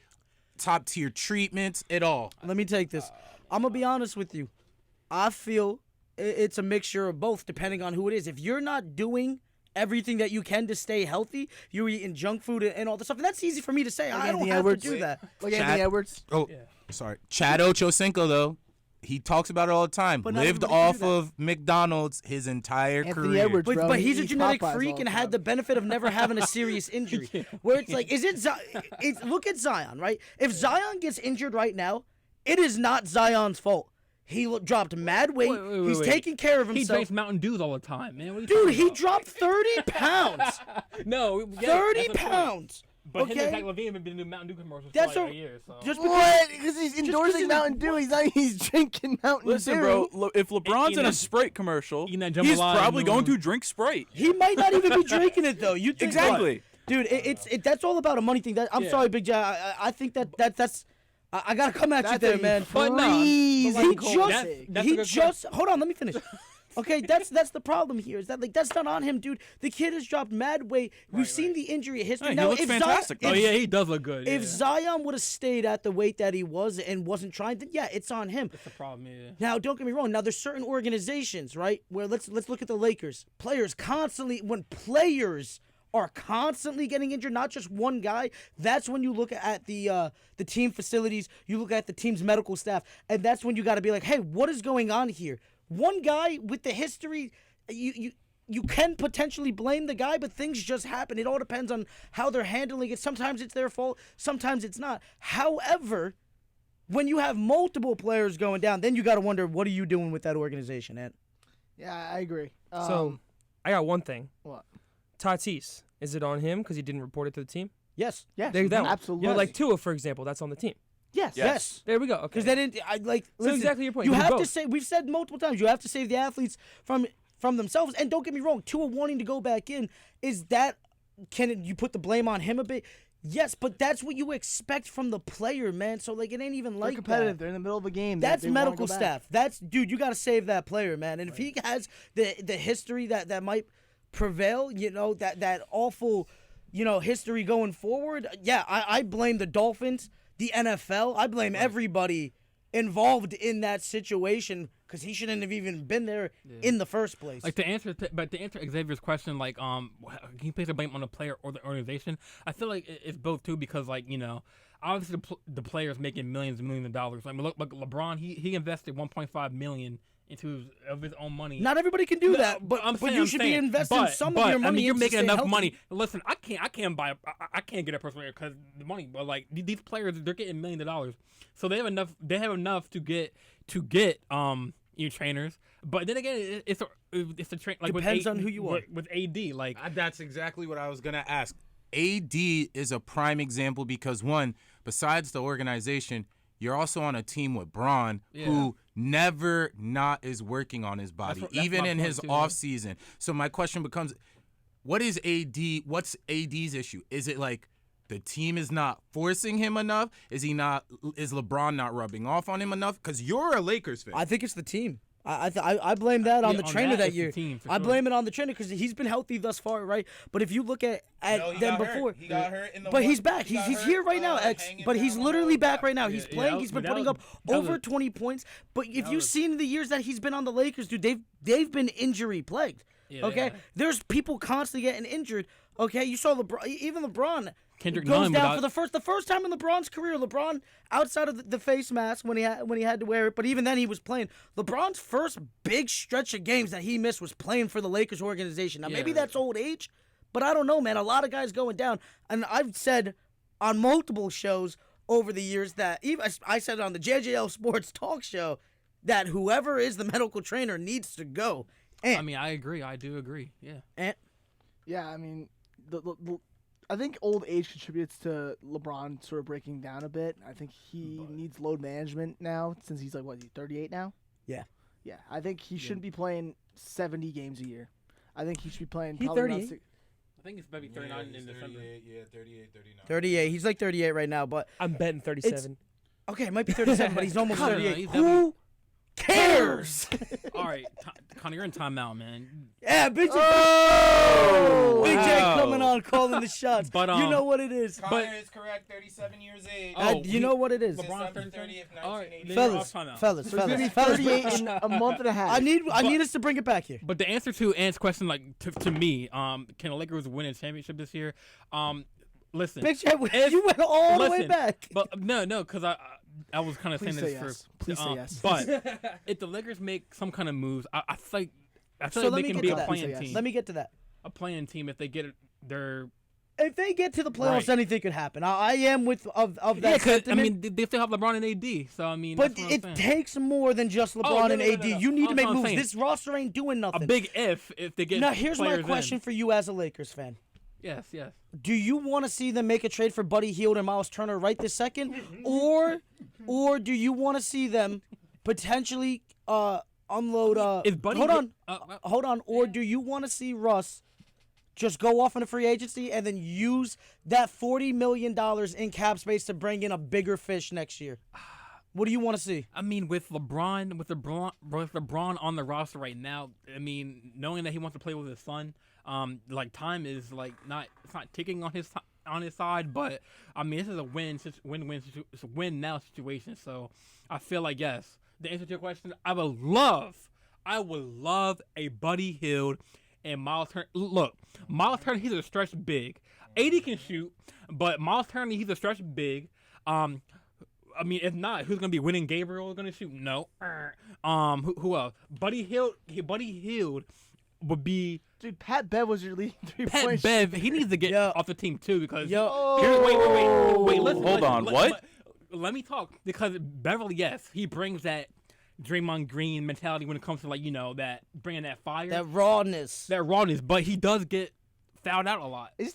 top-tier treatments, it all. Let me take this. I'm going to be honest with you. I feel it's a mixture of both depending on who it is. If you're not doing everything that you can to stay healthy, you're eating junk food and all this stuff, and that's easy for me to say. I don't have to do that. Like Anthony Edwards. Oh, sorry. Chad Ochocinco, though, he talks about it all the time. But not lived everybody off can do that. of McDonald's his entire Anthony career. Edwards, bro. But He he's a eats genetic Popeyes all freak the and time. had the benefit of never having a serious injury. Where it's like, look at Zion, right? If Zion gets injured right now, it is not Zion's fault. He dropped mad weight. He's taking care of He himself. drinks Mountain Dews all the time, man. What are you Dude, talking he about? dropped 30 pounds. No, 30 pounds. But him and Okay? Zach Levine have been doing Mountain Dew commercials That's for like a- a year. So. Just because What? Because he's endorsing Mountain Dew. He's drinking Mountain Listen, Dew. bro, if LeBron's in a Sprite commercial, Eating that he's jambalaya probably and going doing- to drink Sprite. he might not even be drinking it though. You think Exactly. Dude, that's all about a money thing. I'm sorry, Big J. I think that's. I gotta come at you there, man. But no, Freezing but He like, just, that's a he good just. Hold on, let me finish. Okay, that's the problem here. Is that like that's not on him, dude? The kid has dropped mad weight. We've seen the injury history. Yeah, he now, looks if fantastic, Zion, though. Oh yeah, he does look good. if yeah. Zion would have stayed at the weight that he was and wasn't trying, then yeah, it's on him. That's the problem. Yeah. Now, don't get me wrong. Now, there's certain organizations, right, where let's look at the Lakers. Players constantly, when players are constantly getting injured, not just one guy, that's when you look at the team facilities, you look at the team's medical staff, and that's when you got to be like, hey, what is going on here? One guy with the history, you can potentially blame the guy, but things just happen. It all depends on how they're handling it. Sometimes it's their fault, sometimes it's not. However, when you have multiple players going down, then you got to wonder, what are you doing with that organization, Ant? Yeah, I agree. So, I got one thing. What? Tatis, is it on him because he didn't report it to the team? Yes. Yes, There, that one. absolutely. But like Tua, for example, that's on the team. Yes. Yes. There we go. Okay. Because they didn't. Listen, exactly your point. You You do have to both. say. We've said multiple times. You have to save the athletes from themselves. And don't get me wrong. Tua wanting to go back in, is that, can you put the blame on him a bit? Yes, but that's what you expect from the player, man. So like, it ain't even They're like competitive. that. They're in the middle of a game. That's they wanna medical go back. staff. That's, dude, you got to save that player, man. And if he has the history that might prevail, that awful, history going forward, yeah, I blame the Dolphins, the NFL. I blame everybody involved in that situation because he shouldn't have even been there in the first place. Like to answer Xavier's question, like can you place the blame on the player or the organization? I feel like it's both too, because obviously the player's making millions and millions of dollars. I mean, look LeBron, he invested $1.5 million into of his own money. Not everybody can do that, but you should be investing some of your money. I mean, you're into making staying enough healthy. money. Listen, I can't get a personal because the money. But like these players, they're getting millions of dollars, so they have enough. They have enough to get your trainers. But then again, it's a train. Like Depends on who you are. With AD, like That's exactly what I was gonna ask. AD is a prime example because one, besides the organization, you're also on a team with Braun, who never not is working on his body, that's even my in point his too, off season. So my question becomes, what is AD? What's AD's issue? Is it like the team is not forcing him enough? Is LeBron not rubbing off on him enough? Because you're a Lakers fan. I think it's the team. I blame that on the on trainer that, that it's the year. team, for I sure. blame it on the trainer because he's been healthy thus far, right? But if you look at them before, He got hurt in the but he's back. He's here right now. But he's literally back right now. He's yeah, playing. that He's was- been that putting was- up that over was- 20 points. But if you've seen the years that he's been on the Lakers, dude, they've been injury plagued. Yeah, Okay, yeah. there's people constantly getting injured. Okay, you saw LeBron, even LeBron. Kendrick goes Nunn down without- for the first time in LeBron's career. LeBron, outside of the face mask when he had to wear it, but even then he was playing. LeBron's first big stretch of games that he missed was playing for the Lakers organization. Now maybe that's old age, but I don't know, man. A lot of guys going down, and I've said on multiple shows over the years that even I said it on the JJL Sports Talk Show that whoever is the medical trainer needs to go. And I mean, I agree. I do agree. Yeah. and Yeah, I mean, I think old age contributes to LeBron sort of breaking down a bit. I think he needs load management now since he's like, what, he's 38 now? Yeah. Yeah, I think he shouldn't be playing 70 games a year. I think he should be playing He's probably around 38. I think it's maybe 39 in December. 38, 39. 38. He's like 38 right now, but I'm betting 37. okay, it might be 37, but he's almost Connor, 38. he's Who cares? All right, Connor, you're in timeout, man. Yeah, Big J. Big J coming on, calling the shots. But, you know what it is. Connor is correct, 37 years age. You know what it is. LeBron December 30th, All right, 1980. then you're Fellas, off timeout. fellas, So he's going to be fellas. 38 in a month and a half. I need us to bring it back here. But the answer to Ant's question, like to me, can the Lakers win a championship this year? Listen, Big J, you went all the way listen, back. But no, because I was kind of saying Please this say yes. first. Please say yes. But if the Lakers make some kind of moves, I feel So like let they me can get be to a that. playing Yes. team. Let me get to that. A playing team if they get their If they get to the playoffs, Right. anything could happen. I am of that yeah. 'Cause, I sentiment. mean, they still have LeBron and AD, so I mean, But that's what it I'm saying. takes more than just LeBron no, and no, AD. no, no. You need to That's make what I'm moves. saying. This roster ain't doing a nothing. big if they get. Now, here's my players question in. for you as a Lakers fan. Yes, yes. Do you want to see them make a trade for Buddy Hield and Miles Turner right this second, or do you want to see them potentially unload? Is Buddy hold on, Hield- hold on. Or do you want to see Russ just go off in a free agency and then use that $40 million in cap space to bring in a bigger fish next year? What do you want to see? I mean, with LeBron on the roster right now, I mean, knowing that he wants to play with his son, like time is like it's not ticking on his side, but I mean, this is a win now situation. So I feel like yes, the answer to your question, I would love a Buddy Hield and Miles Turner. Look, Miles Turner, he's a stretch big. AD can shoot, but Miles Turner, he's a stretch big. I mean, if not, who's gonna be winning? Gabriel gonna shoot? No. Who else? Buddy Hield would be. Dude, Pat Bev was your leading Pat three-point Bev, he needs to get off the team too because. Wait. Listen, Hold on, what? Let me talk because Beverly, yes, he brings that Draymond Green mentality when it comes to that bringing that fire, That rawness. but he does get fouled out a lot. Is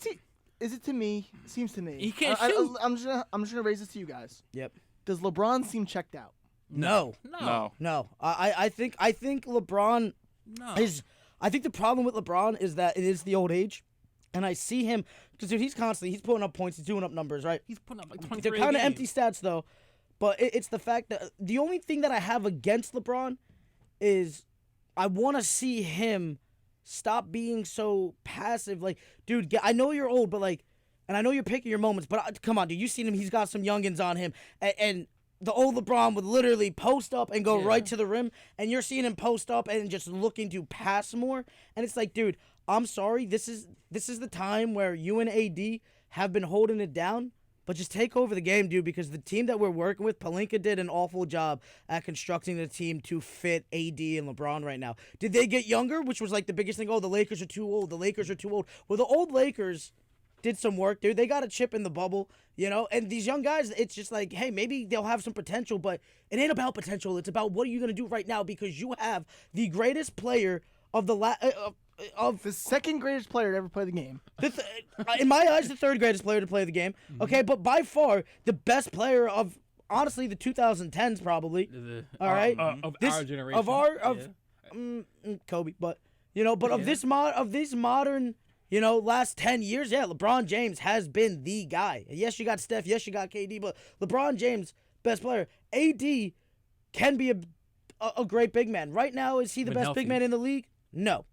it to me? Seems to me. He can't shoot. I'm just gonna raise this to you guys. Yep. Does LeBron seem checked out? No. I think LeBron is. I think the problem with LeBron is that it is the old age, and I see him because dude, he's putting up points, he's doing up numbers, right? He's putting up like 23. They're kind of empty stats though, but it's the fact that the only thing that I have against LeBron is I want to see him stop being so passive. Like, dude, I know you're old, but and I know you're picking your moments, but come on, dude, you seen him? He's got some youngins on him, and the old LeBron would literally post up and go right to the rim, and you're seeing him post up and just looking to pass more. And it's like, dude, I'm sorry, this is the time where you and AD have been holding it down, but just take over the game, dude, because the team that we're working with, Pelinka did an awful job at constructing the team to fit AD and LeBron right now. Did they get younger, which was like the biggest thing? Oh, the Lakers are too old. Well, the old Lakers did some work, dude. They got a chip in the bubble, and these young guys, it's just like, hey, maybe they'll have some potential, but it ain't about potential. It's about what are you going to do right now, because you have the greatest player of the second greatest player to ever play the game. In my eyes, the third greatest player to play the game. Okay, but by far the best player of honestly the 2010s probably. All right, of our generation, Kobe, but of these modern. Last 10 years, LeBron James has been the guy. Yes, you got Steph. Yes, you got KD. But LeBron James, best player. AD can be a great big man. Right now, is he the best big man in the league? No.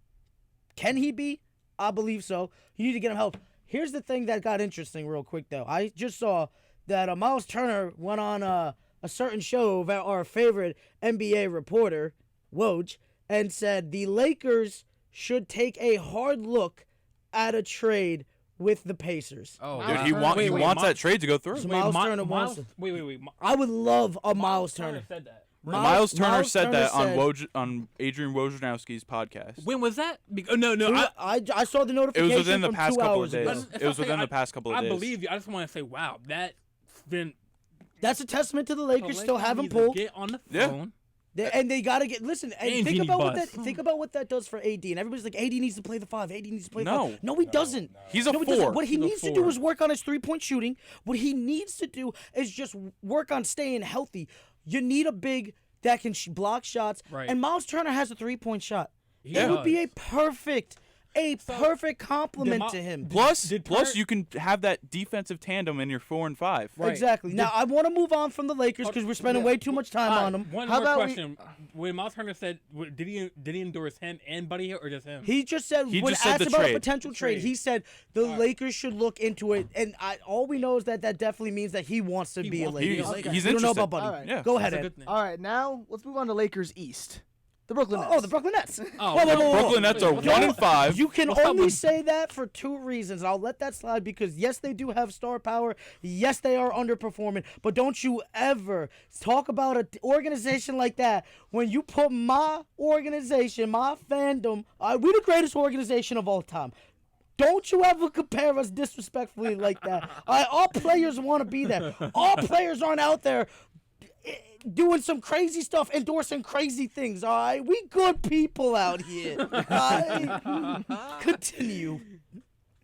Can he be? I believe so. You need to get him help. Here's the thing that got interesting real quick, though. I just saw that Miles Turner went on a certain show of our favorite NBA reporter, Woj, and said the Lakers should take a hard look at a trade with the Pacers. Oh, dude, he wants that trade to go through. Miles Turner wants it. Wait. I would love a Miles Turner. Said that. Miles Turner said that on Adrian Wojnarowski's podcast. When was that? No. I saw the notification. It was within the past couple of days. Ago. It was within the past couple of days. I believe you. I just want to say, wow, that's a testament to the Lakers still having pulled. Get on the phone. And they gotta get and think about what that does for AD. And everybody's like, AD needs to play the 5. AD needs to play the 5. No, he doesn't. He's a 4. What he needs to do is work on his 3-point shooting. What he needs to do is just work on staying healthy. You need a big that can block shots. Right. And Miles Turner has a 3-point shot. It would be a perfect compliment to him. Plus, you can have that defensive tandem in your 4 and 5. Right. Exactly. Now, I want to move on from the Lakers because we're spending way too much time on them. One more question. When Miles Turner said, did he endorse him and Buddy Hield or just him? He just said, when asked about a potential trade, he said the Lakers should look into it. And all we know is that definitely means that he wants to be a Laker. He's we don't interested. know about Buddy. Right. Yeah. Go ahead, Ed. All right, now let's move on to Lakers East. The Brooklyn Nets. Oh, the Brooklyn Nets. Whoa. Brooklyn Nets are 1 and 5. You can only say that for 2 reasons. I'll let that slide because, yes, they do have star power. Yes, they are underperforming. But don't you ever talk about an organization like that when you put my organization, my fandom, we're the greatest organization of all time. Don't you ever compare us disrespectfully like that. All players want to be there. All players aren't out there doing some crazy stuff, endorsing crazy things, all right? We good people out here. All right? Continue.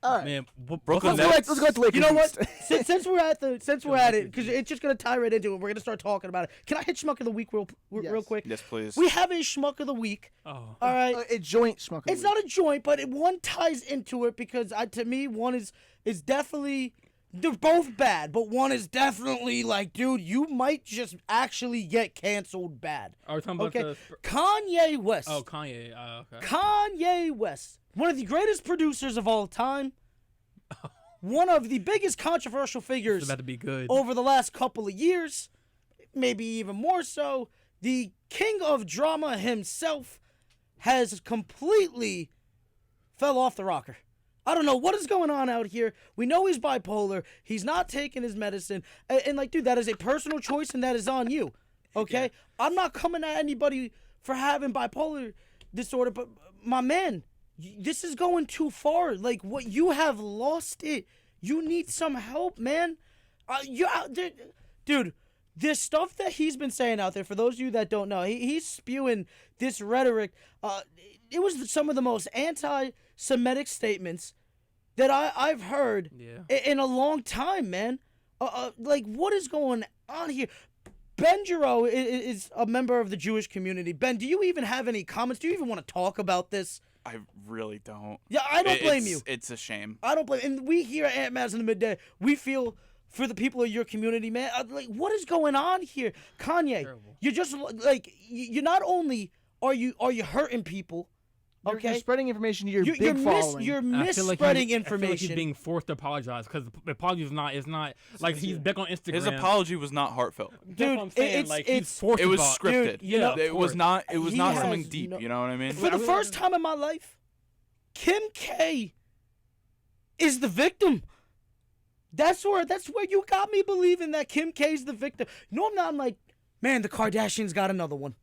All right. Man, Brooklyn Let's go to Lakers. You know what? East. since we're at it, because it's just gonna tie right into it. We're gonna start talking about it. Can I hit Schmuck of the Week real quick? Yes, please. We have a Schmuck of the Week. Oh. All right. A joint schmuck. It's not a joint, but one ties into it because to me, one is definitely. They're both bad, but one is definitely like, dude, you might just actually get canceled bad. Are we talking about the... Kanye West. Oh, Kanye. Okay. Kanye West. One of the greatest producers of all time. One of the biggest controversial figures It's about to be good. over the last couple of years. Maybe even more so. The king of drama himself has completely fell off the rocker. I don't know what is going on out here. We know he's bipolar. He's not taking his medicine. And like, dude, that is a personal choice, and that is on you. Okay? Yeah. I'm not coming at anybody for having bipolar disorder, but my man, this is going too far. Like, what you have lost it. You need some help, man. You're out there. Dude, this stuff that he's been saying out there, for those of you that don't know, he's spewing this rhetoric. It was some of the most anti-Semitic statements that I've heard in a long time, man. Like, what is going on here? Ben Giro is a member of the Jewish community. Ben, do you even have any comments? Do you even want to talk about this? I really don't. Yeah, I don't blame you. It's a shame. I don't blame. And we here at Mazz in the Midday, we feel for the people of your community, man. Like, what is going on here, Kanye? Terrible. You're just like you. Not only are you hurting people, okay, you're spreading information to your big following. You're misspreading information. I feel like he's being forced to apologize because the apology is not. It's not like he's back on Instagram. His apology was not heartfelt. Dude, it's forced. It was scripted. Dude, it was not. It was not something deep. You know what I mean? For the first time in my life, Kim K is the victim. That's where you got me believing that Kim K's the victim. You know, I'm like, man, the Kardashians got another one.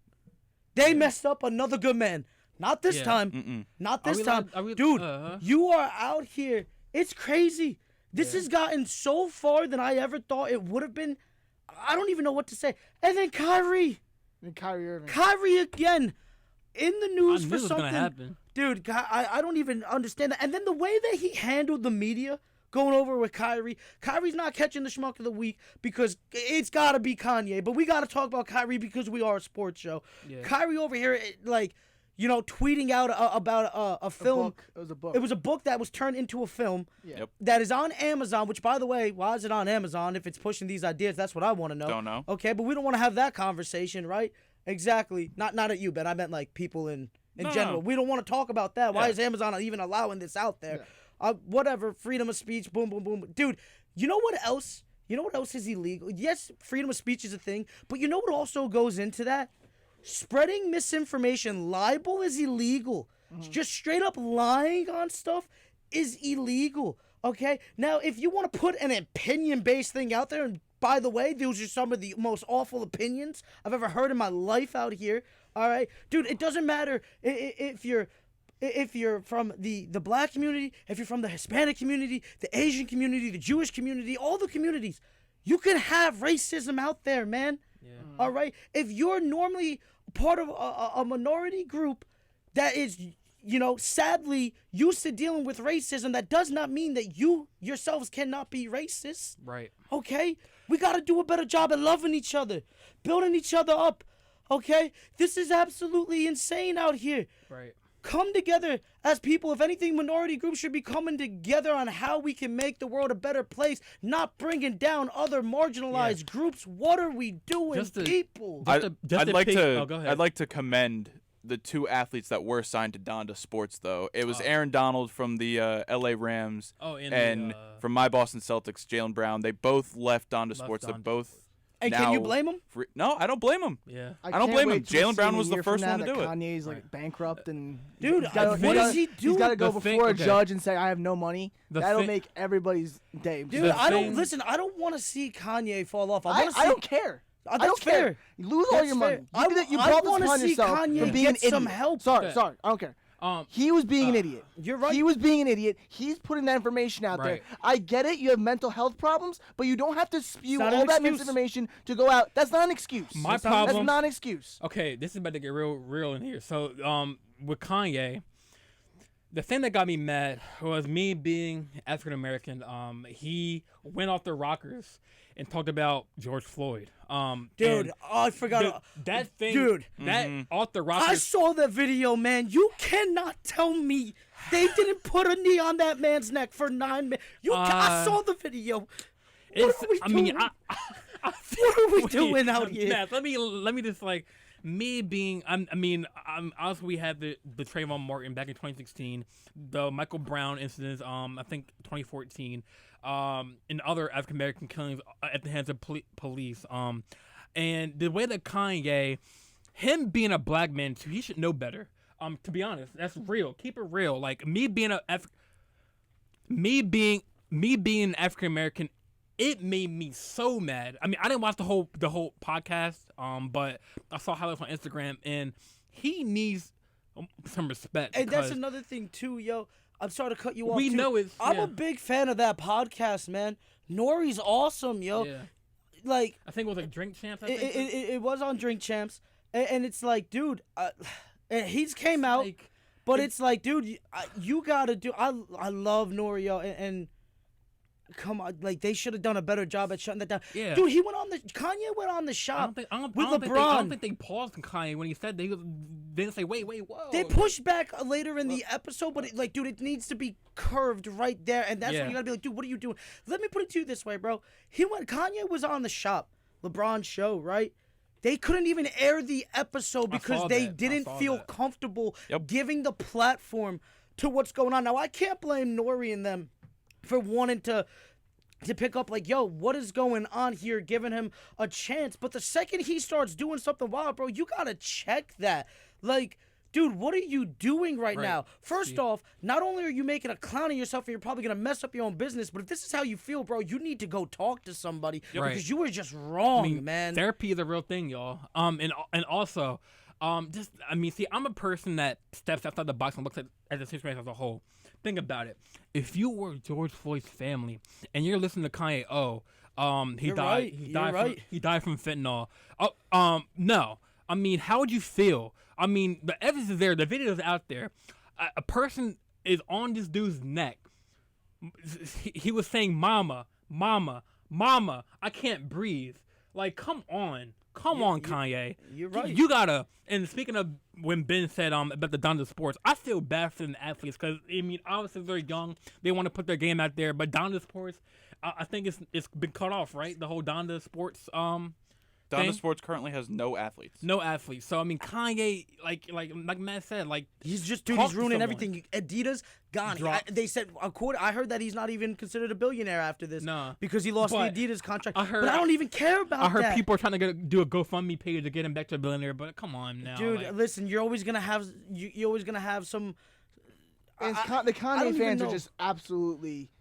They messed up another good man. Not this time. Mm-mm. Not this time. Dude, you are out here. It's crazy. This has gotten so far than I ever thought it would have been. I don't even know what to say. And then Kyrie. And Kyrie Irving. Kyrie again. In the news for something. Gonna happen. Dude, I don't even understand that. And then the way that he handled the media going over with Kyrie. Kyrie's not catching the schmuck of the week because it's got to be Kanye. But we got to talk about Kyrie because we are a sports show. Yeah. Kyrie over here, like, you know, tweeting out about a film. It was a book. It was a book that was turned into a film. Yeah. Yep. That is on Amazon, which, by the way, why is it on Amazon if it's pushing these ideas? That's what I want to know. Don't know. Okay, but we don't want to have that conversation, right? Exactly. Not at you, Ben. I meant, like, people in general. We don't want to talk about that. Why is Amazon even allowing this out there? Yeah. Whatever, freedom of speech, boom, boom, boom. Dude, you know what else? You know what else is illegal? Yes, freedom of speech is a thing, but you know what also goes into that? Spreading misinformation. Libel is illegal. Just straight up lying on stuff is illegal, okay? Now, if you want to put an opinion-based thing out there, and by the way, those are some of the most awful opinions I've ever heard in my life out here, all right? Dude, it doesn't matter if you're from the black community, if you're from the Hispanic community, the Asian community, the Jewish community, all the communities. You can have racism out there, man. Yeah. All right? If you're normally part of a minority group that is, you know, sadly used to dealing with racism, that does not mean that you yourselves cannot be racist. Right. Okay? We got to do a better job at loving each other, building each other up. Okay? This is absolutely insane out here. Right. Come together as people. If anything, minority groups should be coming together on how we can make the world a better place, not bringing down other marginalized groups. What are we doing, people? I'd like to commend the two athletes that were signed to Donda Sports, though. It was Aaron Donald from the LA Rams and from my Boston Celtics, Jaylen Brown. They both left Donda Sports. They're both. And can you blame him? No, I don't blame him. Yeah, I don't blame him. Jaylen Brown was the first one to do it. Kanye's like bankrupt and dude, what is he doing? He's got to go before a judge and say I have no money. That'll make everybody's day. Dude, I don't want to see Kanye fall off. I don't care. I don't care. You lose all your money. You brought this upon yourself Kanye for being an idiot. some help. Sorry, I don't care. He was being an idiot. You're right. He was being an idiot. He's putting that information out there. I get it. You have mental health problems, but you don't have to spew all that misinformation to go out. That's not an excuse. That's not an excuse. Okay, this is about to get real in here. So, with Kanye, the thing that got me mad was me being African American. He went off the rockers and talked about George Floyd. Dude, I forgot that thing. Dude, that off the rockers. I saw that video, man. You cannot tell me they didn't put a knee on that man's neck for 9 minutes. I saw the video. What are we doing? What are we doing out here? Matt, let me just like me being. Obviously we had the Trayvon Martin back in 2016, the Michael Brown incidents. I think 2014. And other African American killings at the hands of police. And the way that Kanye, him being a black man too, he should know better. To be honest, that's real. Keep it real. Like me being an African American, it made me so mad. I mean, I didn't watch the whole podcast, but I saw highlights on Instagram, and he needs some respect. And that's another thing too, yo. I'm sorry to cut you off. I'm a big fan of that podcast, man. Nori's awesome, yo. Yeah. Like I think it was like Drink Champs. It was on Drink Champs, and it's like, dude, he's came out, but it's like, dude, you gotta do. I love Nori, yo, and come on, like they should have done a better job at shutting that down. Yeah. Dude, Kanye went on the shop with LeBron. I don't think they paused Kanye when he said they didn't say wait, whoa. They pushed back later in the episode, but dude, it needs to be curved right there, and that's when you gotta be like, dude, what are you doing? Let me put it to you this way, bro. Kanye was on the shop, LeBron's show, right? They couldn't even air the episode because they didn't feel comfortable giving the platform to what's going on. Now, I can't blame Nori and them for wanting to pick up, like, yo, what is going on here, giving him a chance. But the second he starts doing something wild, bro, you got to check that. Like, dude, what are you doing right now? First off, not only are you making a clown of yourself and you're probably going to mess up your own business, but if this is how you feel, bro, you need to go talk to somebody because you were just wrong, man. Therapy is a real thing, y'all. And also, I'm a person that steps outside the box and looks at the situation as a whole. Think about it. If you were George Floyd's family and you're listening to Kanye, he died from fentanyl. No. I mean, how would you feel? I mean, the evidence is there. The video is out there. A person is on this dude's neck. He was saying, "Mama, mama, mama, I can't breathe." Like, come on, Kanye. You're right. You gotta. And speaking of when Ben said about the Donda Sports, I feel bad for the athletes because I mean, obviously they're young. They want to put their game out there, but Donda Sports, I think it's been cut off, right? The whole Donda Sports Donda Sports currently has no athletes. No athletes. So I mean, Kanye, like Matt said, like he's ruining everything. Adidas gone. They said a quote. I heard that he's not even considered a billionaire after this. Nah, because he lost the Adidas contract. But I don't even care about that. I heard people are trying to do a GoFundMe page to get him back to a billionaire. But come on now, dude. Listen, you're always gonna have some. The Kanye fans are just absolutely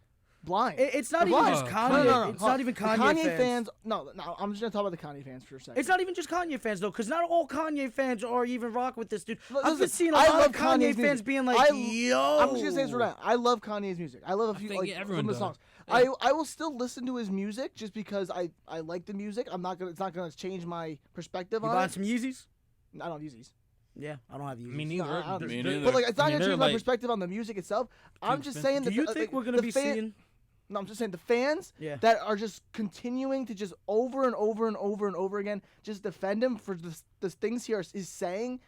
blind. It's not even just Kanye. No. It's not even Kanye, Kanye fans. No, I'm just gonna talk about the Kanye fans for a second. It's not even just Kanye fans though, because not all Kanye fans are even rock with this dude. Listen, I've been seeing a lot of Kanye fans being like, "Yo." I'm just gonna say this right now. I love Kanye's music. I love a few some of the songs. Yeah. I will still listen to his music just because I like the music. It's not gonna change my perspective on it. You buying some Yeezys? I don't use Yeezys. Yeah, I don't have Yeezys. Me neither. Me neither. But it's not gonna change my perspective on the music itself. I'm just saying that. Do you think we're gonna be seeing? No, I'm just saying the fans that are just continuing to just over and over and over and over again just defend him for the things he is saying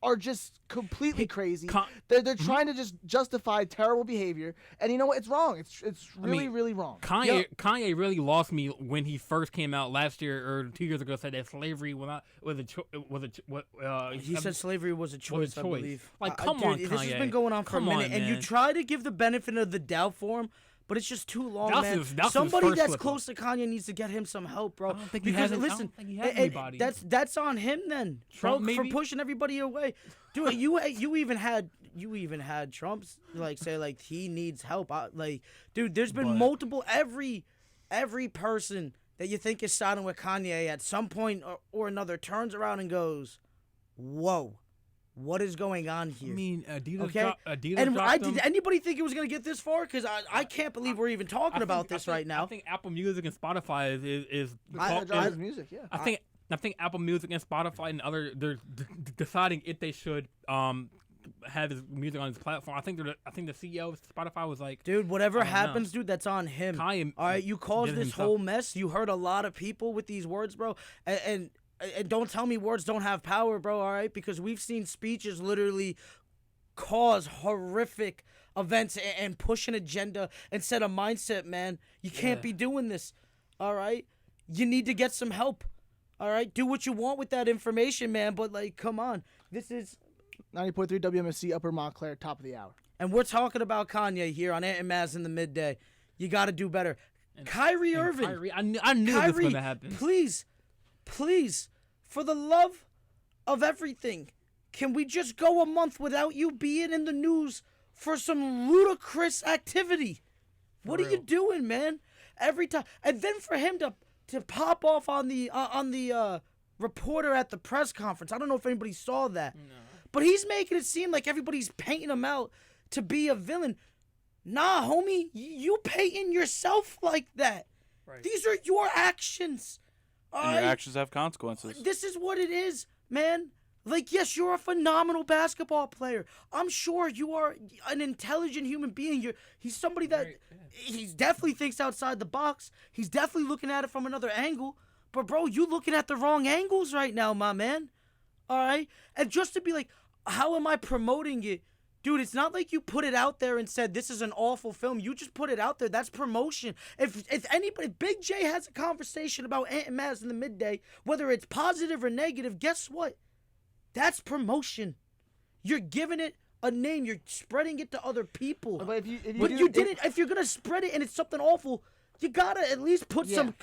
are just completely crazy. They're trying to just justify terrible behavior, and you know what? It's wrong. It's really wrong. Kanye really lost me when he first came out last year or 2 years ago. Said that slavery he said slavery was a choice. I believe. Like, come on, dude, Kanye. This has been going on for a minute, and you try to give the benefit of the doubt for him. But it's just too long, man. Somebody that's close to Kanye needs to get him some help, bro. I don't think he has anybody. That's on him then, bro, for pushing everybody away. Dude, you even had Trump's say he needs help. Dude, there's been multiple every person that you think is siding with Kanye at some point or another turns around and goes, "Whoa. What is going on here?" I mean, Adidas did anybody think it was going to get this far? Because I can't believe we're even talking about this right now. I think Apple Music and Spotify is music, yeah. I think Apple Music and Spotify and they're deciding if they should have his music on his platform. I think the CEO of Spotify was like, dude, whatever happens, dude, that's on him. All right, you caused this whole mess. You hurt a lot of people with these words, bro, and don't tell me words don't have power, bro, all right? Because we've seen speeches literally cause horrific events and push an agenda and set a mindset, man. You can't be doing this, all right? You need to get some help, all right? Do what you want with that information, man, but, come on. This is 90.3 WMSC, Upper Montclair, top of the hour. And we're talking about Kanye here on Ant and Mazz in the Midday. You got to do better. Kyrie Irving. I knew this was going to happen. Please, for the love of everything, can we just go a month without you being in the news for some ludicrous activity? What are you doing, man? Every time, and then for him to pop off on the reporter at the press conference. I don't know if anybody saw that, but he's making it seem like everybody's painting him out to be a villain. Nah, homie, you painting yourself like that. Right. These are your actions. And your actions have consequences. This is what it is, man. Like, yes, you're a phenomenal basketball player. I'm sure you are an intelligent human being. He's somebody that he definitely thinks outside the box. He's definitely looking at it from another angle. But, bro, you looking at the wrong angles right now, my man. All right? And just to be like, how am I promoting it? Dude, it's not like you put it out there and said this is an awful film. You just put it out there. That's promotion. If anybody, Big J has a conversation about Ant and Mazz in the Midday, whether it's positive or negative, guess what? That's promotion. You're giving it a name. You're spreading it to other people. But if you're gonna spread it and it's something awful, you gotta at least put some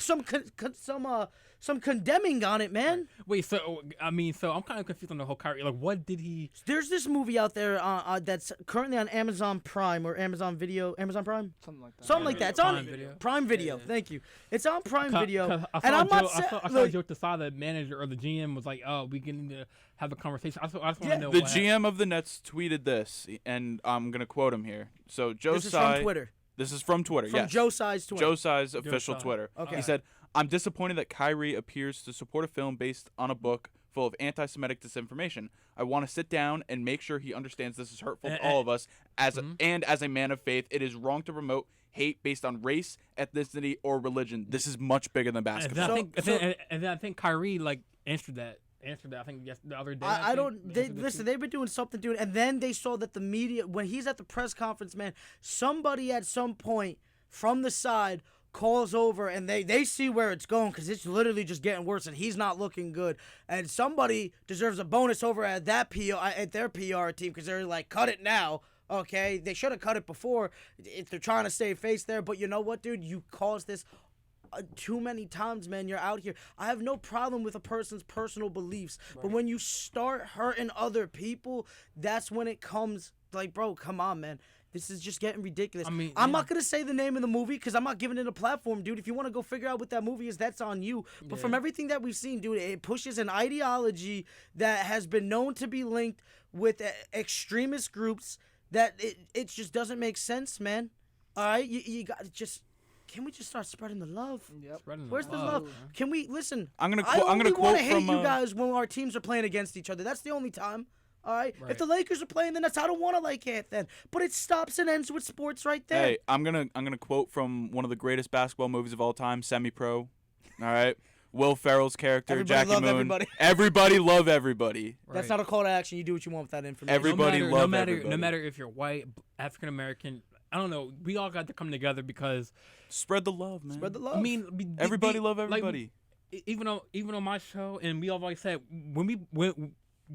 condemning on it, man. Wait, so I'm kind of confused on the whole Kyrie. Like, what did he? There's this movie out there that's currently on Amazon Prime or Amazon Video, Amazon Prime, something like that. Something like that. It's on Prime Video. Yeah. Thank you. It's on Prime Video. I saw a joke to saw the manager or the GM was like, "Oh, we need to have a conversation." I just want to know. The GM of the Nets tweeted this, and I'm gonna quote him here. So Joe This is from Twitter. This is from Twitter. From Joe Tsai's Twitter. Joe Tsai's official Twitter. Okay. He said, "I'm disappointed that Kyrie appears to support a film based on a book full of anti-Semitic disinformation. I want to sit down and make sure he understands this is hurtful to all of us. As a man of faith, it is wrong to promote hate based on race, ethnicity, or religion. This is much bigger than basketball." And I think Kyrie answered that. I think the other day. They've been doing something, dude. And then they saw that the media, when he's at the press conference, man, somebody at some point from the side calls over and they see where it's going because it's literally just getting worse and he's not looking good. And somebody deserves a bonus over at their PR team because they're like, cut it now. Okay, they should have cut it before if they're trying to save face there. But you know what, dude? You caused this too many times, man. You're out here. I have no problem with a person's personal beliefs, but when you start hurting other people, that's when it comes like, bro, come on, man. This is just getting ridiculous. I'm not going to say the name of the movie because I'm not giving it a platform, dude. If you want to go figure out what that movie is, that's on you. But from everything that we've seen, dude, it pushes an ideology that has been known to be linked with extremist groups that it just doesn't make sense, man. All right? You got to just... Can we just start spreading the love? Yep. Where's the love? Can we listen? I'm gonna I only quote hate from you guys when our teams are playing against each other. That's the only time. All right. If the Lakers are playing the Nets, I don't want to like it then. But it stops and ends with sports right there. Hey, I'm gonna quote from one of the greatest basketball movies of all time, Semi-Pro. All right. Will Ferrell's character, Everybody Jackie love Moon. everybody. Everybody love everybody. That's not a call to action. You do what you want with that information. Everybody love everybody. No matter if you're white, African American, I don't know. We all got to come together because spread the love, man. Spread the love. I mean, everybody love everybody. Like, even on my show, and we always said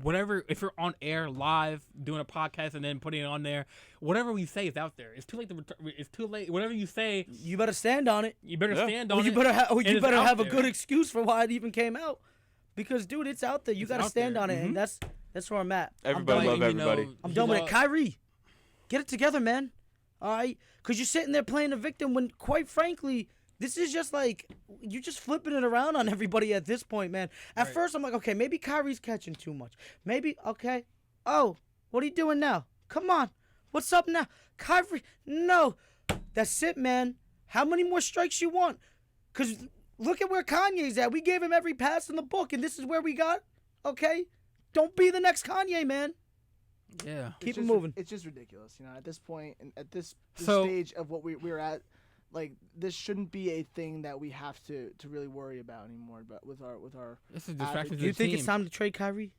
whatever, if you're on air live doing a podcast and then putting it on there, whatever we say is out there. It's too late it's too late. Whatever you say, you better stand on it. You better stand on it. You better have a good excuse for why it even came out. Because, dude, it's out there. You got to stand on it, and that's where I'm at. Everybody love everybody. I'm done with it. Kyrie, get it together, man. All right? Because you're sitting there playing a victim when, quite frankly, this is just like, you're just flipping it around on everybody at this point, man. At first, I'm like, okay, maybe Kyrie's catching too much. Maybe, okay. Oh, what are you doing now? Come on. What's up now? Kyrie, no. That's it, man. How many more strikes you want? Because look at where Kanye's at. We gave him every pass in the book, and this is where we got, okay? Don't be the next Kanye, man. Yeah. Keep it moving. It's just ridiculous, at this point, and at this stage of what we're at. Like, this shouldn't be a thing that we have to really worry about anymore. But with our this is distraction. Do you think it's time to trade Kyrie?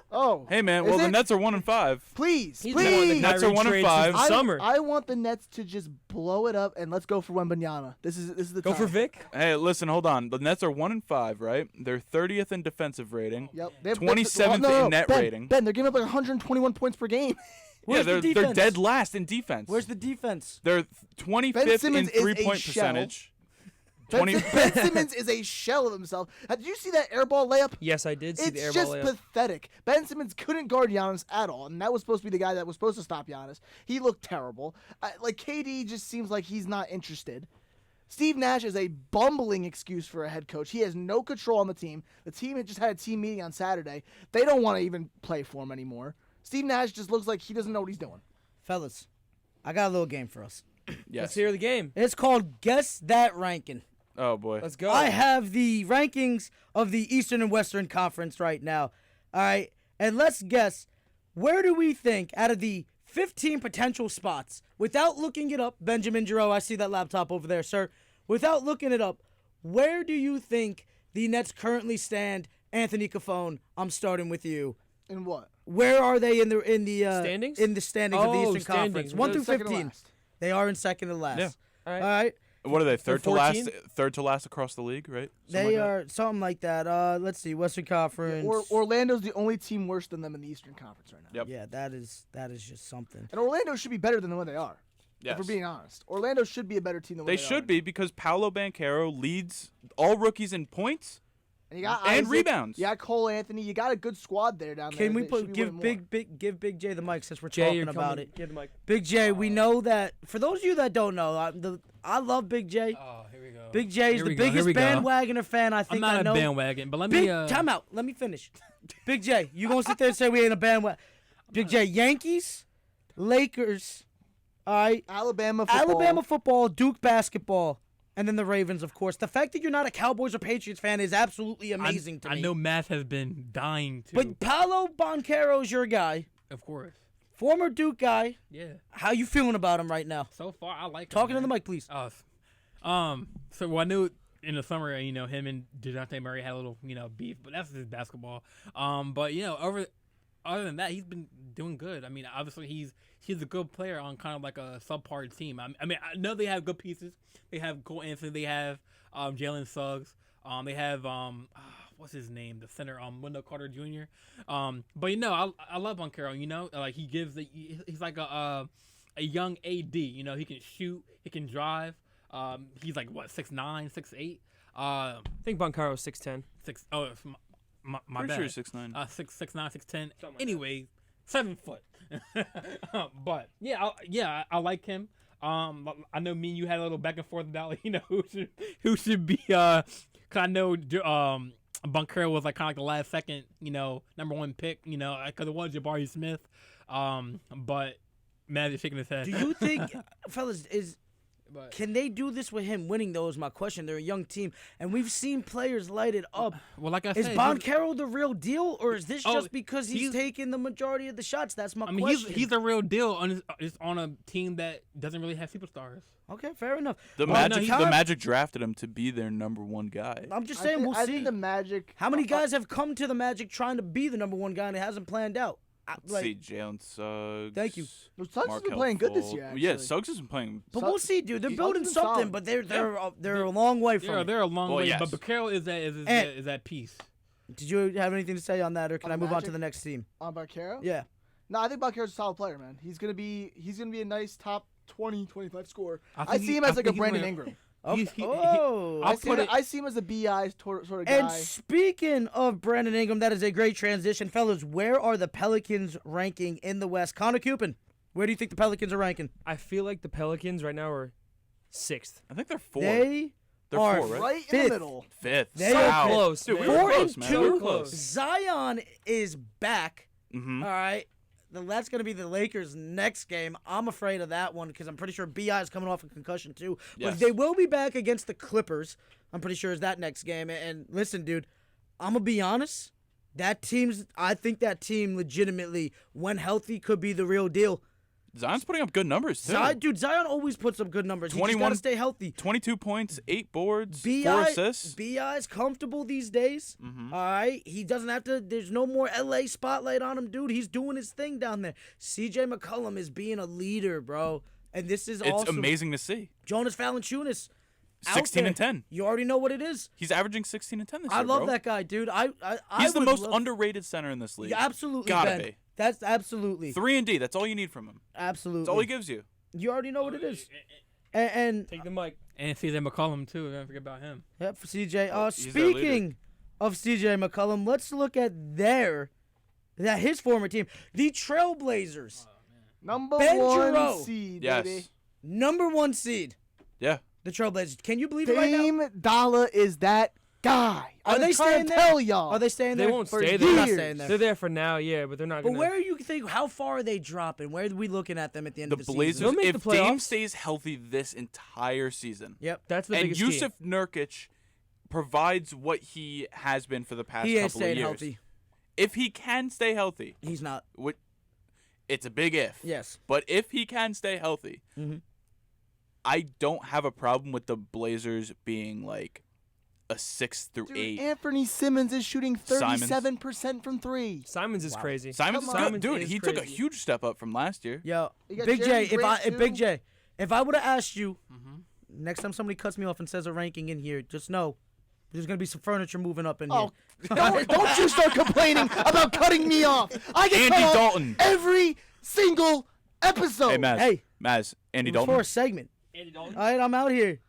Oh, hey man, well the Nets are 1-5. Please. The Nets are 1-5. Summer. I want the Nets to just blow it up and let's go for Wembanyama. This is the go time. for Vic. Hey, listen, hold on. The Nets are 1-5, right? They're 30th in defensive rating. Yep. 27th in net rating. Ben, they're giving up like 121 points per game. Where's they're dead last in defense. Where's the defense? They're 25th in 3-point shell. percentage. Ben Simmons is a shell of himself. Did you see that airball layup? Yes, I did see the airball It's layup. just pathetic. Ben Simmons couldn't guard Giannis at all, and that was supposed to be the guy that was supposed to stop Giannis. He looked terrible. KD just seems like he's not interested. Steve Nash is a bumbling excuse for a head coach. He has no control on the team. The team had just had a team meeting on Saturday. They don't want to even play for him anymore. Steve Nash just looks like he doesn't know what he's doing. Fellas, I got a little game for us. Yes. Let's hear the game. It's called Guess That Ranking. Oh, boy. Let's go. I have the rankings of the Eastern and Western Conference right now. All right, and let's guess, where do we think out of the 15 potential spots, without looking it up, Benjamin Giroux, I see that laptop over there, sir. Without looking it up, where do you think the Nets currently stand? Anthony Cafone, I'm starting with you. In what? Where are they in the standings? In the standings of the Eastern standings. Conference, 1 through Second to 15. last. They are in second to last. Yeah. All All right. What are they? Third to 14? last. Third to last across the league, right? They are something like that. Let's see, Western Conference. Orlando's the only team worse than them in the Eastern Conference right now. Yep. Yeah, that is just something. And Orlando should be better than what they are. Yes. If we're being honest. Orlando should be a better team than what they are. They should be because Paolo Banchero leads all rookies in points And you got and Isaac, rebounds. You got Cole Anthony. You got a good squad there down there. Can we They should be give winning more. give Big J the mic since we're Jay, talking you're about coming. it? Give the mic. Big J, we know that. For those of you that don't know, I love Big J. Oh, here we go. Big J is Here the we go, here biggest we go. bandwagoner fan I I'm think not I know. a bandwagon, but let Big me. time out. Let me finish. Big J, you gonna sit there and say we ain't a bandwagon? Big J, Yankees, Lakers, all right, Alabama football, Duke basketball, and then the Ravens, of course. The fact that you're not a Cowboys or Patriots fan is absolutely amazing to me. I know Mazz has been dying to. But Paolo Banchero's your guy, of course. former Duke guy. Yeah. How you feeling about him right now? So far, I like. Talking him, to the man. mic, please. So I knew in the summer, him and DeJounte Murray had a little, beef, but that's just basketball. But other than that, he's been doing good. I mean, obviously he's a good player on kind of like a subpar team. I mean, I know they have good pieces. They have Cole Anthony. They have Jalen Suggs. They have what's his name? The center, Wendell Carter Jr. But I love Banchero. Like he's like a young AD. He can shoot. He can drive. He's like what 6'9", 6'8". I think Banchero's 6'10". My Pretty bad. sure you're 6'9". 6'9", 6'10". like Anyway, 7 foot. But I like him. I know me and you had a little back and forth about who should be. Cause I know Banchero was like kind of like the last second number one pick. Because it was Jabari Smith. But Matt is shaking his head. Do you think, fellas, can they do this with him winning, though, is my question. They're a young team, and we've seen players light it up. Well, like I is said, Banchero the real deal, or is this just because he's taking the majority of the shots? That's my question. He's a real deal on a team that doesn't really have superstars. Okay, fair enough. The Magic drafted him to be their number one guy. I'm just saying, we'll see. I think the Magic. How many guys have come to the Magic trying to be the number one guy and it hasn't planned out? Let's see, Jalen Suggs. Thank you. Suggs has been playing good this year, actually. Yeah, Suggs has been playing. But we'll see, dude. They're building been something, solid. but they're a long way from it. They're a long way. yes. But Banchero is that piece. Did you have anything to say on that, or can I move on to the next team? On Banchero? Yeah. No, I think Banchero's a solid player, man. He's gonna be a nice top 20, 25 scorer. I I see him as like a Brandon Ingram. I see him as a BI sort of guy. And speaking of Brandon Ingram, that is a great transition. Fellas, where are the Pelicans ranking in the West? Connor Cupin, where do you think the Pelicans are ranking? I feel like the Pelicans right now are 6th. I think they're 4. They They're are 4, right? right in fifth. the middle. 5th. They So are close. Dude, man. we were 4 close, and man. 2. We were close. Zion is back. Mm-hmm. All right. That's going to be the Lakers' next game. I'm afraid of that one because I'm pretty sure B.I. is coming off a concussion too. But Yes. they will be back against the Clippers. I'm pretty sure is that next game. And listen, dude, I'm going to be honest. I think that team legitimately, when healthy, could be the real deal. Zion's putting up good numbers, too. Zion always puts up good numbers. He just got to stay healthy. 22 points, 8 boards, 4 B.I. assists. B.I.'s comfortable these days. Mhm. All right? He doesn't have to. There's no more L.A. spotlight on him, dude. He's doing his thing down there. C.J. McCollum is being a leader, bro. And this is It's awesome. amazing to see. Jonas Valanciunas. 16 out and there. 10. You already know what it is. He's averaging 16 and 10 this year, I love bro. that guy, dude. He's the would most love- underrated center in this league. Yeah, absolutely, Gotta Ben. be. That's absolutely. 3 and D. That's all you need from him. Absolutely. That's all he gives you. You already know what it is. And take the mic. And CJ McCollum too. Don't forget about him. Yep, for CJ. He's their leader. Speaking of CJ McCollum, let's look at his former team, the Trailblazers. Number Ben one Giroux. seed, Yes. baby. Number 1 seed. Yeah. The Trailblazers. Can you believe it right now? Dame Dollar is that guy. Are they trying staying to there? tell y'all? Are they staying there? They won't for stay years. there. They're not staying there. They're there for now, yeah, but they're not But gonna. where are you think? How far are they dropping? Where are we looking at them at the end The of the Blazers, season? They'll make if the Dame playoffs. stays healthy this entire season, Yep. That's the and biggest Yusuf Nurkic provides what he has been for the past He ain't couple of staying years. healthy. If he can stay healthy, He's not. it's a big if. Yes. But if he can stay healthy, Mhm. I don't have a problem with the Blazers being like a 6 through Dude, 8. Anthony Simmons is shooting 37% from three. Simons is crazy. Simons is Come on. good, dude. Is He took a crazy. huge step up from last year. Yo, You got Big Jeremy J. Grant, Big too. J, if I would have asked you next time somebody cuts me off and says a ranking in here, just know there's gonna be some furniture moving up in Oh, here. don't you start complaining about cutting me off. I get Andy cut off Dalton. every single episode. Hey, Mazz. Hey. Mazz. Andy It was Dalton. for a segment. Andy Dalton. All right, I'm out here.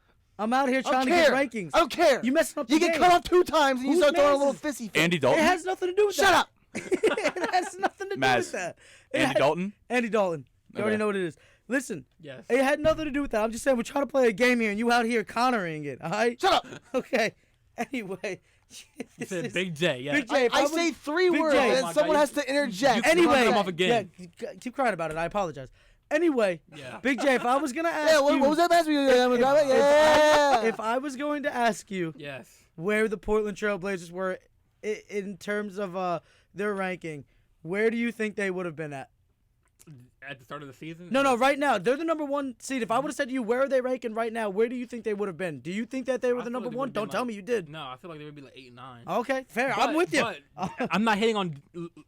I'm out here I trying don't to get care. rankings. I don't care. You messing up You the get game. cut off 2 times and you Who's start throwing a little Mazz? fissy fit. Andy It Dalton. has nothing to do with Shut that. up. It has nothing to do Mazz. with that. It Andy had- Dalton. Andy Dalton. You already Okay. know what it is. Listen, Yes. it had nothing to do with that. I'm just saying we're trying to play a game here, and you out here cornering it. All right. Shut up. Okay. Anyway. You this said is- Big J. Yeah. Big J. if I was- say 3 Big words J. and Oh my someone God, has to interject. you Anyway, cut him off again. yeah, keep crying about it. I apologize. Anyway, Yeah. Big J, if I was gonna ask Yeah, what you, was that match? Yeah. if I was going to ask you Yes. where the Portland Trailblazers were in terms of their ranking, where do you think they would have been at? At the start of the season. No, right now they're the number 1 seed. If I would have said to you, where are they ranking right now? Where do you think they would have been? Do you think that they were I the feel number like they 1? would've been Don't tell like- me you did. No, I feel like they would be like 8 and 9. Okay, fair. I'm with you. But I'm not hitting on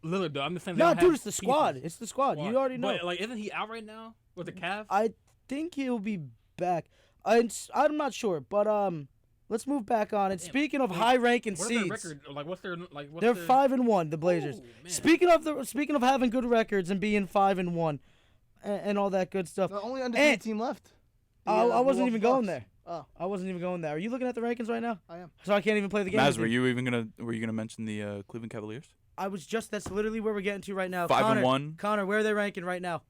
Lillard though. I'm just saying. they No, don't dude, have it's the squad. pieces. It's the squad. You already know. But like, isn't he out right now with the calf? I think he'll be back. I'm not sure, but let's move back on. And speaking of high-ranking What are their seeds, record? Like, what's their like? What's they're their... 5-1. The Blazers. Ooh, man. Speaking of having good records and being 5-1, and all that good stuff. The only undefeated And- team left. I wasn't Milwaukee even going Bucks. there. Oh, I wasn't even going there. Are you looking at the rankings right now? I am. So I can't even play the game. Mazz, with were you. you gonna mention the Cleveland Cavaliers? I was just. That's literally where we're getting to right now. 5-1. Connor, where are they ranking right now?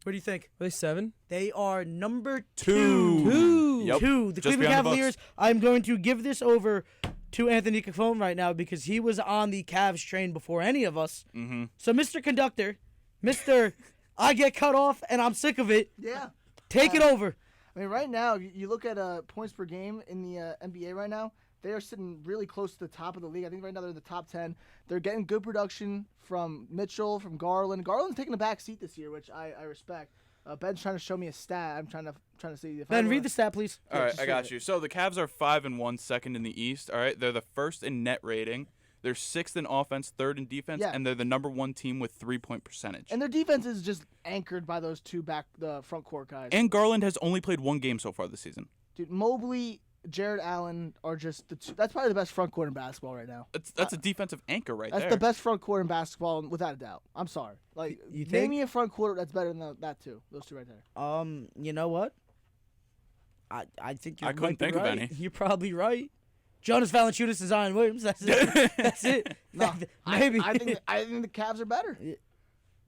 Where do you think? Are they 7? They are number 2. 2. Yep. 2. The Just Cleveland behind the Bucks. Cavaliers. I'm going to give this over to Anthony Capone right now because he was on the Cavs train before any of us. Mm-hmm. So, Mr. Conductor, Mr. I get cut off and I'm sick of it. Yeah. Take it over. I mean, right now, you look at points per game in the NBA right now, they are sitting really close to the top of the league. I think right now they're in the top 10. They're getting good production from Mitchell, from Garland. Garland's taking a back seat this year, which I respect. Ben's trying to show me a stat. I'm trying to see if Ben, read the stat, please. All right, just I say got it. you. So the Cavs are 5-1, second in the East. All right, they're the first in net rating. They're 6th in offense, 3rd in defense, Yeah. and they're the number 1 team with 3-point percentage. And their defense is just anchored by those the front court guys. And Garland has only played 1 game so far this season. Dude, Mobley, Jared Allen are just the two. That's probably the best front court in basketball right now. That's a defensive anchor right That's there. the best front court in basketball, without a doubt. I'm sorry. Like, You name think? me a front court that's better than that two. Those two right there. You know what? I think you I couldn't might be think of right. any. You're probably right. Jonas Valanciunas and Zion Williams. That's it. That's it. No, Maybe. I think the Cavs are better. Yeah.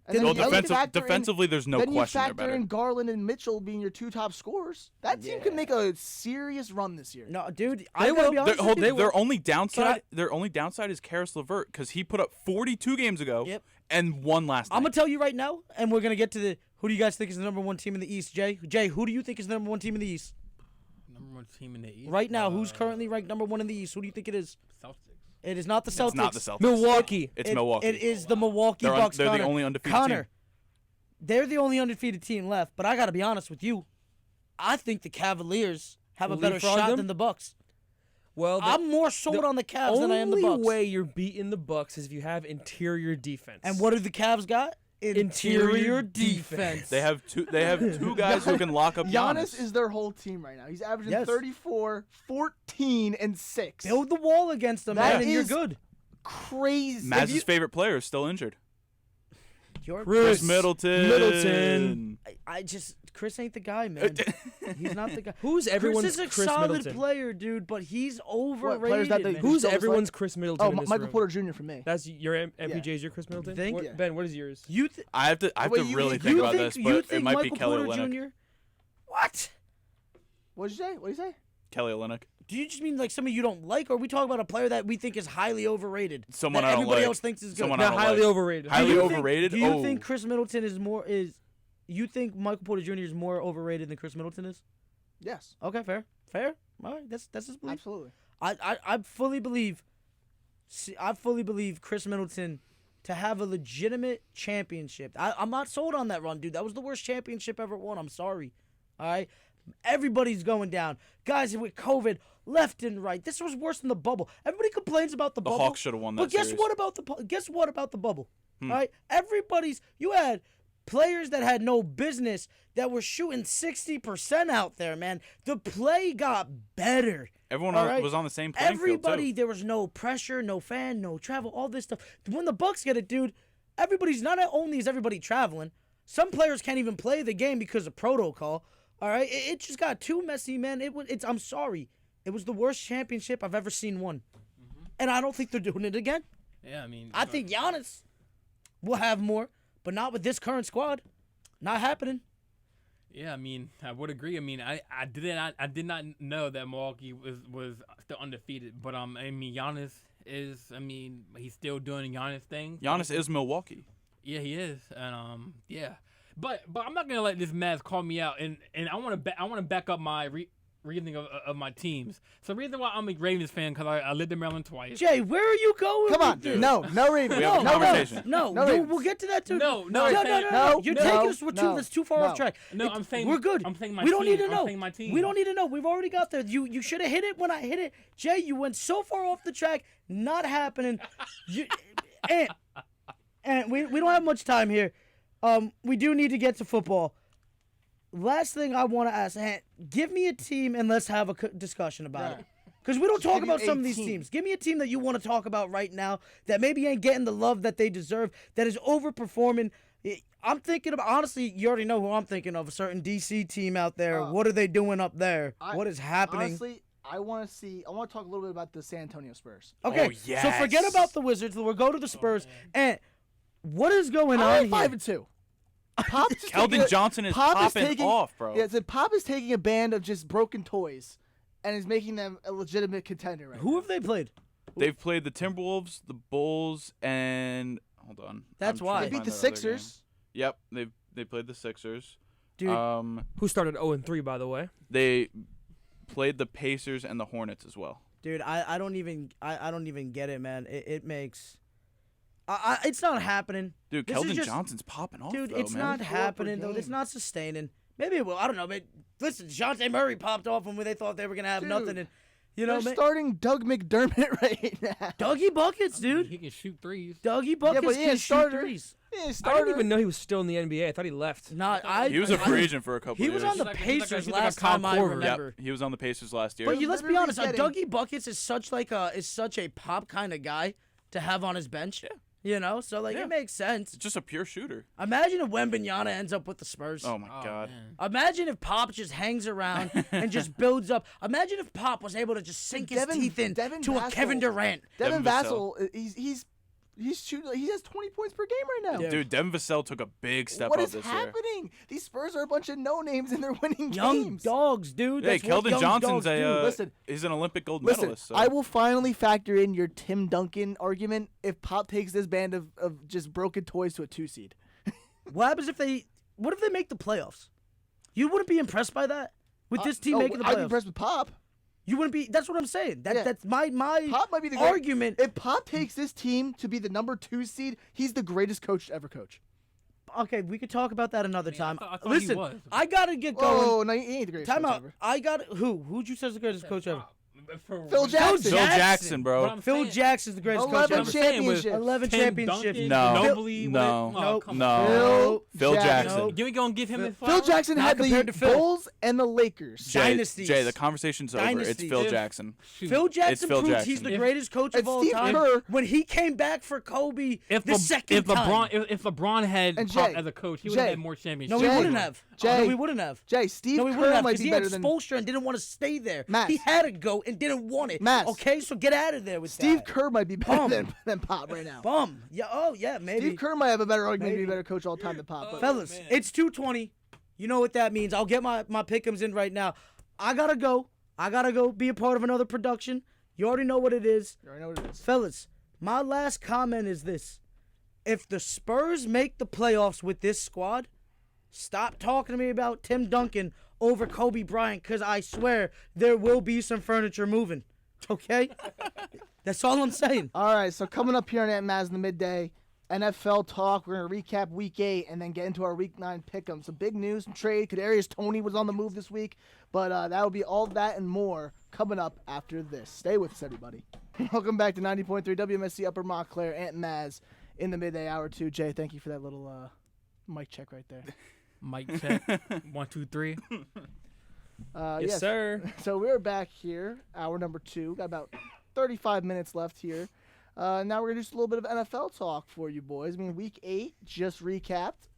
And Well, then you factor in- defensively, there's no then question you they're factor better. in Garland and Mitchell being your 2 top scorers. That team could make a serious run this year. No, dude. I gotta will. be honest with you. Their only downside, I- their only downside is Karis LeVert because he put up 42 games ago Yep. and won last I'm night. gonna tell you right now, and we're gonna get to the. Who do you guys think is the number 1 team in the East, Jay? Jay, who do you think is the number 1 team in the East Number 1 team in the East. right now? Who's currently ranked number 1 in the East? Who do you think it is? Celtics. It is not the Celtics. It's not the Celtics. Milwaukee. It's Milwaukee. It is the Milwaukee Bucks. They're the Connor. only undefeated Connor, team. they're the only undefeated team left. But I gotta be honest with you. I think the Cavaliers have a better Leapfrog shot them? than the Bucks. Well, I'm more sold on the Cavs than I am the only Bucks. way you're beating the Bucks is if you have interior defense. And what do the Cavs got? Interior defense. They have two guys who can lock up Giannis is their whole team right now. He's averaging Yes. 34, 14, and 6. Build the wall against them, That man, and you're is- good. Crazy. Mazz's favorite player is still injured. You're Chris Middleton. Middleton. I just Chris ain't the guy, man. He's not the guy. Who's everyone's Chris is a Chris solid Middleton? player, dude, but he's overrated. players that they- man. Who's Still just everyone's Chris Middleton? Oh, in this Michael room? Porter Jr. for me. That's your MPJ's your Chris Middleton. Think? Yeah. Ben, what is yours? You I have to Wait, you- really you think about think, this, you but think it might Michael be Kelly Porter Olynyk. Jr.? What? What did you say? What did you say? Kelly Olynyk. Do you just mean like somebody you don't like, or are we talking about a player that we think is highly overrated? Someone that I don't everybody like. else thinks is good. Someone They're I don't highly like. overrated. Highly Do you think- overrated? Do you Oh. think Chris Middleton is? You think Michael Porter Jr. is more overrated than Chris Middleton is? Yes. Okay, fair. All right, that's his belief. Absolutely. I fully believe. I fully believe Chris Middleton to have a legitimate championship. I'm not sold on that run, dude. That was the worst championship ever won. I'm sorry. All right, everybody's going down. Guys with COVID left and right. This was worse than the bubble. Everybody complains about the bubble. Hawks should have won that But guess series. what about the bubble? All right, you had players that had no business that were shooting 60% out there, man. The play got better. Everyone all right? was on the same playing Everybody, field, too. there was no pressure, no fan, no travel, all this stuff. When the Bucks get it, dude, everybody's not only is everybody traveling, some players can't even play the game because of protocol. All right, it just got too messy, man. I'm sorry, it was the worst championship I've ever seen won, and I don't think they're doing it again. Yeah, I mean, I think Giannis will have more, but not with this current squad. Not happening. Yeah, I mean, I would agree. I mean, I did not know that Milwaukee was still undefeated, but I mean, Giannis is. I mean, he's still doing Giannis thing. Giannis is Milwaukee. Yeah, he is, and yeah. But I'm not gonna let this Mazz call me out, and I want to back up my reasoning of my teams. So the reason why I'm a Ravens fan because I lived in Maryland twice. Jay, where are you going? Come on. with this? No Ravens. We have a conversation. No, No Ravens. we'll get to that too. No, no. You're no, taking us no, that's too far no. off track. No, I'm saying we're good. I'm saying my we don't team. need to I'm know. saying my team. We don't need to know. We've already got there. You should have hit it when I hit it. Jay, you went so far off the track. Not happening. And we don't have much time here. We do need to get to football. Last thing I want to ask, give me a team and let's have a discussion about it. Because we don't talk give you about some a of these team. teams. Give me a team that you want to talk about right now that maybe ain't getting the love that they deserve, that is overperforming. I'm thinking of, honestly, you already know who I'm thinking of, a certain DC team out there. What are they doing up there? What is happening? Honestly, I want to talk a little bit about the San Antonio Spurs. Okay, Oh, yes. so forget about the Wizards. We'll go to the Spurs. And what is going on here? 5-2. Pop is Keldon taking Johnson is Pop popping taking, off, bro. Yeah, so Pop is taking a band of just broken toys and is making them a legitimate contender right Who now. have they played? They've played the Timberwolves, the Bulls, and hold on. That's I'm why. trying They to beat find the that other game. Sixers. Yep, they played the Sixers. Dude, Who started 0-3, by the way? They played the Pacers and the Hornets as well. Dude, I don't even get it, man. It makes it's not happening. Dude, This is Keldon just- Johnson's popping off, Dude, though, it's man. not per happening though. game. It's not sustaining. Maybe it will. I don't know. But listen, DeJounte Murray popped off when they thought they were gonna have Dude, nothing, and They're starting Doug McDermott right now. Dougie buckets, dude. He can shoot threes. Dougie buckets but he can ain't shoot starter. threes. Yeah, I starter. didn't even know he was still in the NBA. I thought he left. He was a free agent for a couple He of was years. on the He's like a Pacers Kyle last time I Korver. remember. Yep, he was on the Pacers last year. But let's be literally honest, getting- Dougie buckets is such a pop kind of guy to have on his bench. Yeah. You know, so Yeah. it makes sense. It's just a pure shooter. Imagine if Wembanyama ends up with the Spurs. Oh my God. Man. Imagine if Pop just hangs around and just builds up. Imagine if Pop was able to just sink his teeth in Devin to a Vassell- Kevin Durant. Devin Devin Vassell, he's shooting. He has 20 points per game right now. Yeah. Dude, Devin Vassell took a big step What up is this year. happening? These Spurs are a bunch of no names and they're winning Young games. dogs, dude. Hey, That's what Keldon young Johnson's dogs do. Listen, he's an Olympic gold Listen, medalist. So. I will finally factor in your Tim Duncan argument if Pop takes this band of just broken toys to a 2 seed. What happens if they? What if they make the playoffs? You wouldn't be impressed by that with this team making the I'd be playoffs. impressed with Pop. You wouldn't be. That's what I'm saying. Yeah. That's my Pop might be the great- argument. If Pop takes this team to be the number 2 seed, he's the greatest coach to ever coach. Okay, we could talk about that another time. I thought he Listen, was. I gotta get going. Oh, no, he ain't the greatest Time coach out. ever. I got who'd you say is the greatest coach ever? Phil Jackson. Phil Jackson, bro. Phil Jackson's the greatest coach 11 ever. championships. 11 championships. No. Nope. Phil Jackson. Nope. You ain't gonna give him his Phil Jackson Not had compared the to Phil. Bulls and the Lakers. Dynasties. Jay, the conversation's over. It's Dynasties. Phil Jackson. Phil Jackson Phil proved Jackson. he's the greatest coach of And all Steve time. Kerr- When he came back for Kobe the second time. If LeBron had And popped Jay, as a coach, he would have Jay. had more No, championships. we Jay. wouldn't have. Jay. No, we wouldn't have. Jay, Steve No, we Kerr wouldn't have might because be he had better than Spoelstra and didn't want to stay there. Mazz. He had to go and didn't want it. Mazz. Okay, so get out of there with Steve that. Kerr might be better Bum. than Pop right now. Bum. Yeah. Oh, yeah. Maybe. Steve Kerr might have a better argument to be a Maybe. better coach all time than Pop. But Fellas, it's 2:20. You know what that means. I'll get my pick'ems in right now. I gotta go. Be a part of another production. You already know what it is. you already know what it is. Fellas, my last comment is this. If the Spurs make the playoffs with this squad, stop talking to me about Tim Duncan over Kobe Bryant, because I swear there will be some furniture moving. Okay? That's all I'm saying. All right, so coming up here on Aunt Mazz in the midday, NFL talk. We're going to recap Week 8 and then get into our Week 9 pick'em. Some big news, some trade. Kadarius Toney was on the move this week, but that will be all that and more coming up after this. Stay with us, everybody. Welcome back to 90.3 WMSC Upper Montclair. Aunt Mazz in the midday hour 2. Jay, thank you for that little mic check right there. Mic check. 1, 2, 3. Yes, sir. So we're back here, hour number 2. Got about 35 minutes left here. Now we're going to do just a little bit of NFL talk for you boys. I mean, Week 8 just recapped.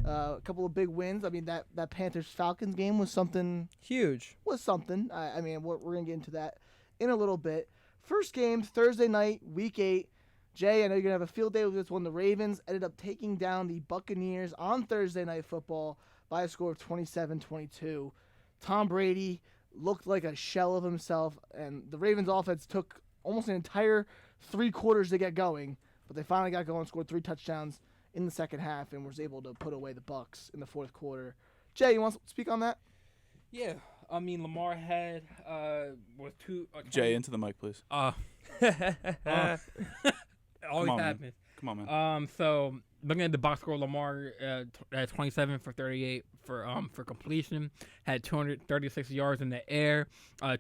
A couple of big wins. I mean, that Panthers-Falcons game was something. Huge. I mean, we're going to get into that in a little bit. First game, Thursday night, Week 8. Jay, I know you're going to have a field day with this one. The Ravens ended up taking down the Buccaneers on Thursday Night Football by a score of 27-22. Tom Brady looked like a shell of himself, and the Ravens offense took almost an entire 3 quarters to get going, but they finally got going, scored 3 touchdowns in the second half, and was able to put away the Bucs in the fourth quarter. Jay, you want to speak on that? Yeah. I mean, Lamar had was 2. Jay, into the mic, please. Always happens. Come on, man. So looking at the box score, Lamar at 27 for 38 for completion, had 236 yards in the air,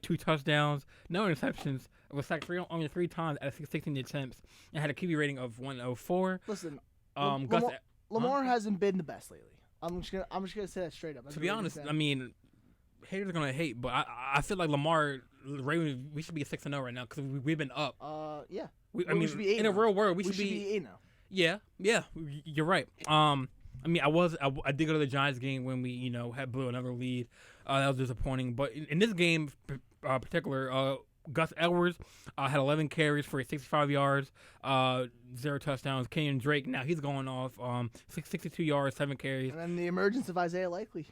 2 touchdowns, no interceptions. It was sacked only 3 times at 16 attempts, and had a QB rating of 104. Listen, Lamar hasn't been the best lately. I'm just gonna say that straight up. That's to be honest, I mean, haters are gonna hate, but I feel like Lamar, Ravens, we should be 6-0 right now because we've been up. Yeah. We should be 8 in a real world. We should be 8 now. Yeah, you're right. I mean, I did go to the Giants game when we, had blew another lead. That was disappointing. But in this game, particular, Gus Edwards had 11 carries for 65 yards, 0 touchdowns. Kenyon Drake, now he's going off 62 yards, 7 carries. And then the emergence of Isaiah Likely.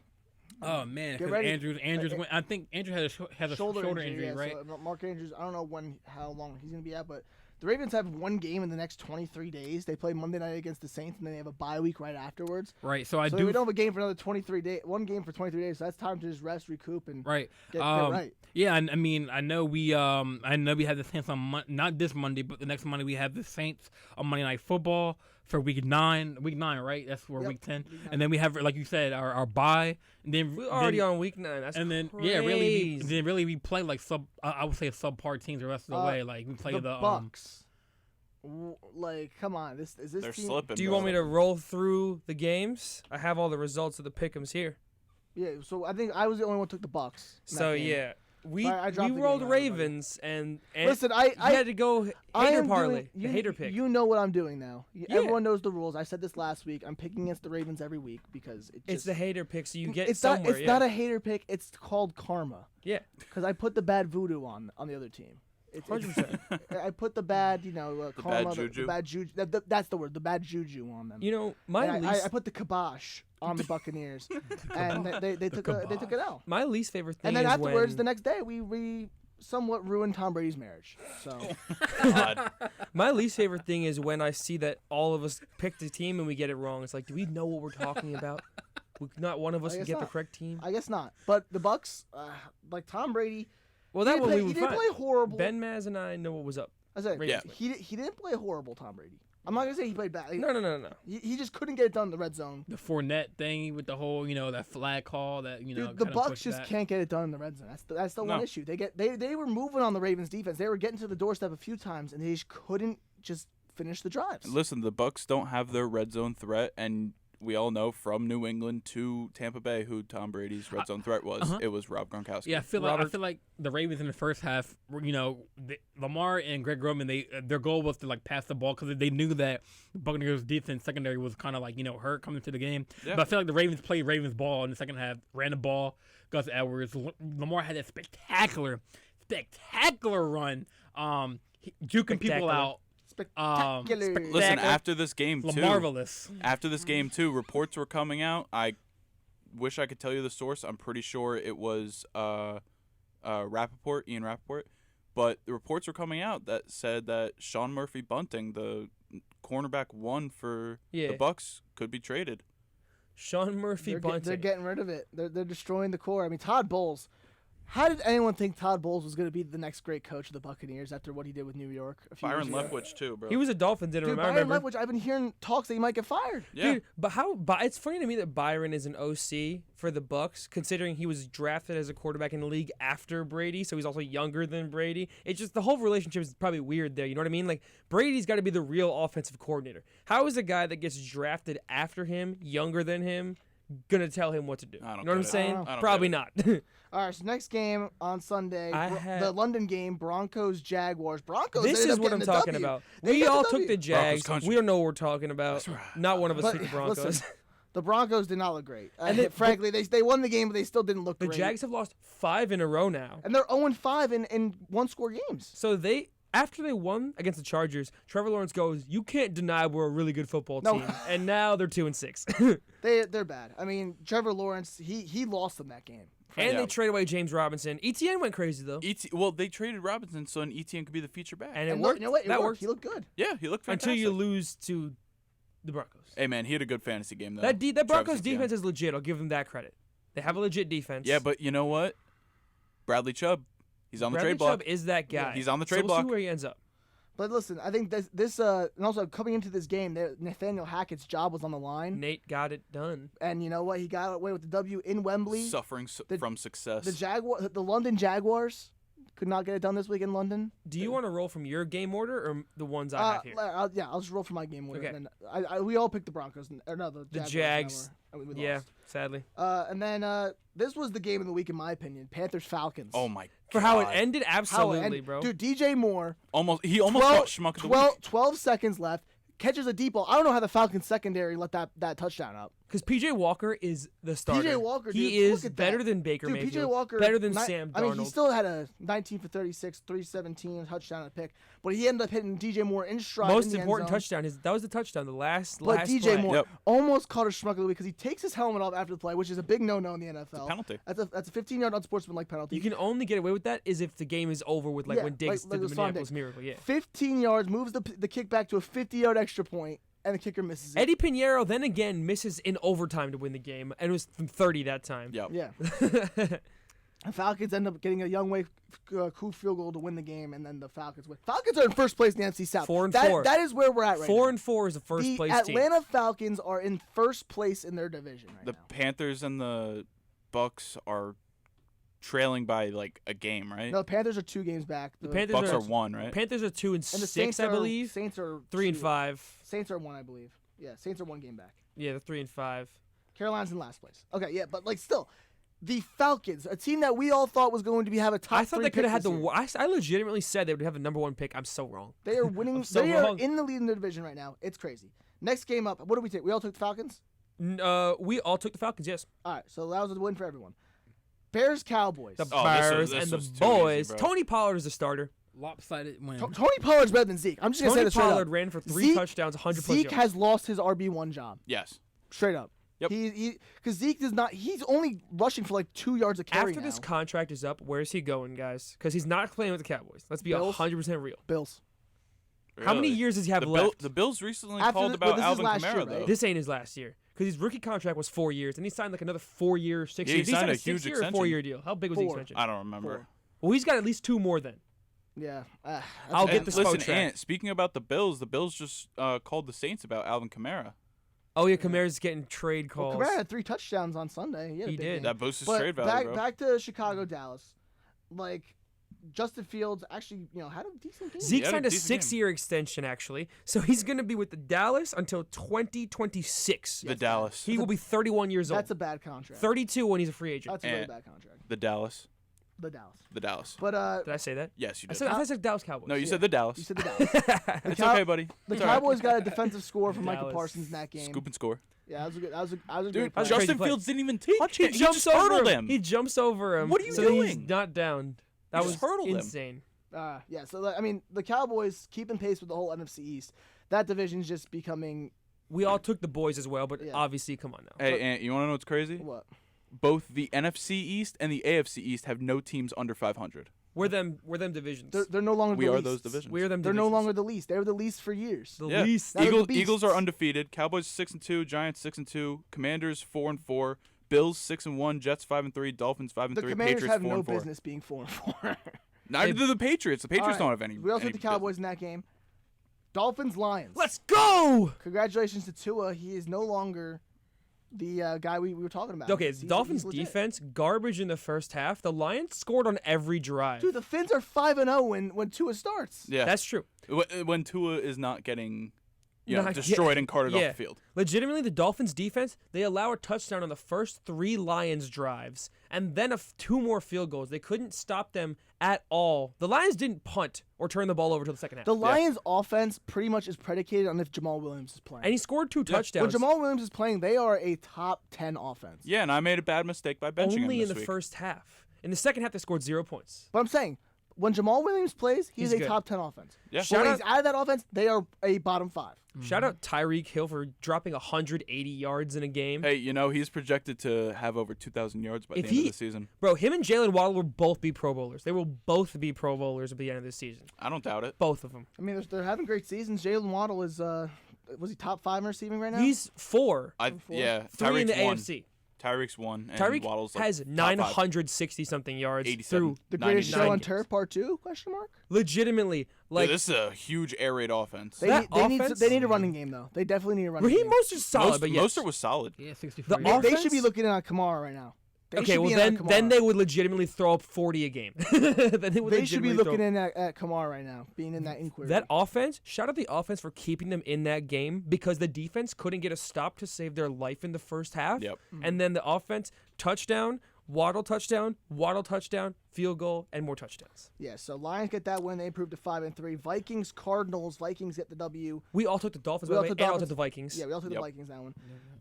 Oh man, Get ready. Andrews went. I think Andrews has a shoulder injury, yeah, right? So Mark Andrews, I don't know how long he's gonna be out, but the Ravens have one game in the next 23 days. They play Monday night against the Saints, and then they have a bye week right afterwards. Right. So we don't have a game for another 23 days. One game for 23 days. So that's time to just rest, recoup, and right. Get right. Yeah, I mean, I know we have the Saints on not this Monday, but the next Monday we have the Saints on Monday Night Football for Week 9. Week 9, right? That's for Week 10. And then we have, like you said, our bye. And then we're already on Week 9. That's and then crazy. really we play like I would say subpar teams the rest of the way. Like we play the Bucks. Like, come on, this They're team. slipping. Do you want me to roll through the games? I have all the results of the pick'ems here. Yeah, so I think I was the only one who took the Bucks. So yeah, we dropped the rolled game, Ravens and listen, I had to go hater parlay, the hater pick. You know what I'm doing now. Yeah. Everyone knows the rules. I said this last week. I'm picking against the Ravens every week because it's the hater pick, so you get it's somewhere. Not, it's not a hater pick. It's called karma. Yeah, because I put the bad voodoo on the other team. 100%. I put the bad, karma, bad juju. the bad juju. That's the word. The bad juju on them. I put the kibosh on the Buccaneers, and they took it out. My least favorite thing. And then is afterwards, the next day, we somewhat ruined Tom Brady's marriage. So, God. My least favorite thing is when I see that all of us picked a team and we get it wrong. It's like, do we know what we're talking about? Not one of us can get the correct team. I guess not. But the Bucks, like Tom Brady. Well, that one we he didn't play horrible. Ben Mazz and I know what was up. I said, yeah. he didn't play horrible, Tom Brady. I'm not gonna say he played bad. No. He just couldn't get it done in the red zone. The Fournette thing with the whole, that flag call that Dude, the Bucs just can't get it done in the red zone. That's the one issue. They were moving on the Ravens defense. They were getting to the doorstep a few times, and they just couldn't just finish the drives. Listen, the Bucs don't have their red zone threat, and we all know from New England to Tampa Bay who Tom Brady's red zone threat was. It was Rob Gronkowski. Yeah, I feel like the Ravens in the first half, Lamar and Greg Roman, their goal was to pass the ball because they knew that the Buccaneers defense secondary was kind of hurt coming into the game. Yeah. But I feel like the Ravens played Ravens ball in the second half, ran the ball. Gus Edwards, Lamar had that spectacular run, juking people out. Listen, after this game too, marvelous. After this game too, reports were coming out. I wish I could tell you the source. I'm pretty sure it was Ian Rappaport. But the reports were coming out that said that Sean Murphy-Bunting, the cornerback one for the Bucs, could be traded. Sean Murphy-Bunting. They're getting rid of it. They're destroying the core. I mean, Todd Bowles. How did anyone think Todd Bowles was going to be the next great coach of the Buccaneers after what he did with New York a few years ago? Byron Leftwich too, bro. He was a Dolphin, remember? Byron Leftwich, I've been hearing talks that he might get fired. Yeah. Dude, but it's funny to me that Byron is an OC for the Bucs, considering he was drafted as a quarterback in the league after Brady, so he's also younger than Brady. It's just the whole relationship is probably weird there. You know what I mean? Like, Brady's got to be the real offensive coordinator. How is a guy that gets drafted after him, younger than him, gonna tell him what to do? You know what I'm saying? Probably not. All right, so next game on Sunday, the London game, Broncos-Jaguars. This is what I'm talking about. We all took the Jags. We don't know what we're talking about. Right. Not one of us took the Broncos. Listen, the Broncos did not look great. And frankly, they won the game, but they still didn't look great. The Jags have lost 5 in a row now. And they're 0-5 in one-score games. So after they won against the Chargers, Trevor Lawrence goes, "You can't deny we're a really good football team." And now they're 2-6. They're bad. I mean, Trevor Lawrence, he lost them that game. And they traded away James Robinson. ETN went crazy though. Well, they traded Robinson so ETN could be the feature back. And it worked. You know what? That worked. He looked good. Yeah, he looked fantastic. Until you lose to the Broncos. Hey man, he had a good fantasy game though. That Broncos defense is legit. I'll give them that credit. They have a legit defense. Yeah, but you know what? Bradley Chubb, he's on the trade block. Bradley Chubb is that guy. Yeah, he's on the trade block. block. We'll see where he ends up. But listen, I think this and also coming into this game, Nathaniel Hackett's job was on the line. Nate got it done. And you know what? He got away with the W in Wembley. Suffering from success. The London Jaguars could not get it done this week in London. Do you want to roll from your game order or the ones I have here? I'll just roll from my game order. Okay. And then we all picked the Broncos. The Jags. We yeah, lost. sadly. And then this was the game of the week in my opinion. Panthers-Falcons. Oh my God. For how it ended, absolutely, bro. Dude, DJ Moore. He almost got schmuck of the week. 12 seconds left. Catches a deep ball. I don't know how the Falcons secondary let that touchdown up. Because P.J. Walker is the starter. P.J. Walker, dude, he is better than Baker Mayfield. P.J. Walker, better than Sam Darnold. I mean, he still had a 19 for 36, 317 touchdown and a pick, but he ended up hitting DJ Moore in stride. Most important touchdown. That was the touchdown. The last DJ play. Moore almost caught a schmuck of the week because he takes his helmet off after the play, which is a big no-no in the NFL. It's a penalty. That's a 15-yard unsportsmanlike penalty. You can only get away with that is if the game is over with, when Diggs did the Minneapolis Miracle. Yeah. 15 yards, moves the kick back to a 50-yard extra point. And the kicker misses it. Eddie Pinheiro then again misses in overtime to win the game, and it was from 30 that time. Yep. Yeah. The Falcons end up getting a young way coup field goal to win the game, and then the Falcons win. Falcons are in first place in the NFC South. 4-4. That is where we're at right now. 4-4 is the first place team. The Atlanta Falcons are in first place in their division right now. The Panthers and the Bucks are trailing by a game, right? No, the Panthers are 2 games back. The Bucks are 1, right? Panthers are 2-6, I believe. Saints are 3-5. Saints are 1, I believe. Yeah, Saints are 1 game back. Yeah, they're 3-5. Carolina's in last place. Okay, yeah, but still, the Falcons, a team that we all thought was going to have a top 3 I thought they could have had pick I legitimately said they would have the number 1 pick. I'm so wrong. They are winning. They are in the lead in the division right now. It's crazy. Next game up. What did we take? We all took the Falcons? We all took the Falcons, yes. All right, so that was a win for everyone. Bears-Cowboys. The Bears and the boys. Easy, Tony Pollard is the starter. Lopsided win. Tony Pollard's better than Zeke. I'm just going to say that straight up. Tony Pollard ran for 3 touchdowns, 100+ yards. Zeke has lost his RB1 job. Yes. Straight up. Yep. Because Zeke does not. He's only rushing for 2 yards a carry After now. this contract is up, where's he going, guys? Because he's not playing with the Cowboys. Let's be 100% real. Bills. Really? How many years does he have left? The Bills recently called about Alvin Kamara, year, though. right? This ain't his last year. Because his rookie contract was 4 years, and he signed another 4-year, 6 years. He signed a a huge 6-year or extension. 4-year deal. How big was the extension? I don't remember. 4. Well, he's got at least 2 more then. Yeah. I'll get the Listen, track. Ant, speaking about the Bills just called the Saints about Alvin Kamara. Oh, yeah, Kamara's getting trade calls. Well, Kamara had 3 touchdowns on Sunday. He He did. Game. That boosts his But trade value, bro. back to Chicago, Dallas. Like, Justin Fields actually, had a decent game. Zeke had a signed a decent 6-year extension, actually. So he's going to be with the Dallas until 2026. The Dallas. He will be 31 years old. That's a bad contract. 32 when he's a free agent. That's a really bad contract. The Dallas. The Dallas. The Dallas. But Did I say that? Yes, you I did. thought I said Dallas Cowboys. No, you said the Dallas. you said the Dallas. It's okay, buddy. The It's all right. Cowboys got a defensive score from Michael Dallas. Parsons in that game. Scoop and score. Yeah, that was a good. That was a Dude, great play. was crazy Justin play. Fields didn't even teach. He He jumps just over hurdled him. him. He jumps over him. What are you so doing? He's not down. That You was just hurdled him. insane. Yeah. So I mean, the Cowboys keeping pace with the whole NFC East. That division's just becoming We all took the boys as well, but Yeah. obviously, come on now. Hey, Ant, you want to know what's crazy? what? Both the NFC East and the AFC East have no teams under 500. We're them divisions. They're no longer. We the are least. those divisions. We're them They're divisions. no longer the least. They were the least for years. the Yeah. least. That was the Eagles are beasts. undefeated. Cowboys 6-2. Giants 6-2. Commanders 4-4. Bills 6-1. Jets 5-3. Dolphins 5-3. The Commanders Patriots have 4-4. no business being 4-4. Neither do the Patriots. The Patriots All right. don't have any. We also any hit the Cowboys in that game. Dolphins Lions. Let's go! Congratulations to Tua. He is no longer the guy we were talking about. Okay, He's Dolphins legit. defense, garbage in the first half. The Lions scored on every drive. Dude, the Finns are 5-0 when Tua starts. Yeah. That's true. When Tua is not getting Not destroyed and carted yeah. off the field. Legitimately, the Dolphins defense, they allow a touchdown on the first 3 Lions drives and then 2 more field goals. They couldn't stop them at all. The Lions didn't punt or turn the ball over till the second half. The Lions' offense pretty much is predicated on if Jamal Williams is playing. And he scored 2 when touchdowns. Jamal Williams is playing, they are a top 10 offense. Yeah, and I made a bad mistake by benching him only in this the week. first half. In the second half, they scored 0 points. But I'm saying, when Jamal Williams plays, he's a good. top 10 offense. Yeah. But Shout when out- he's out of that offense, they are a bottom 5. Shout out Tyreek Hill for dropping 180 yards in a game. Hey, he's projected to have over 2,000 yards by If the end he- of the season. Bro, him and Jalen Waddle will both be Pro Bowlers. They will both be Pro Bowlers at the end of this season. I don't doubt it. Both of them. I mean, they're having great seasons. Jalen Waddle is, was he top 5 in receiving right now? He's 4. Yeah, 3 in the Tyreek's one. AFC. Tyreek's one. And Tyreek Waddle's like has top 960-something yards 87. through the greatest show on 99 turf, part 2, question mark? legitimately. Like, This is a huge air raid offense. That Need offense- they need a running game, though. They definitely need a running Raheem game. Mostert's solid, but yes. Mostert was solid. Yeah, 64. The They offense- should be looking in on Kamara right now. They Okay, should well be in on then Kamara. they would legitimately throw up 40 a game. Then they would They should be legitimately looking throw- in at Kamara right now, being in that inquiry. That offense, shout out the offense for keeping them in that game because the defense couldn't get a stop to save their life in the first half. Yep. And then the offense, touchdown, Waddle touchdown, field goal, and more touchdowns. Yeah, so Lions get that win. They improved to 5-3. Vikings, Cardinals. Vikings get the W. We all took the Dolphins, We by all the way, took and all Dolphins. took the Vikings. Yeah, we all took Yep. the Vikings that one.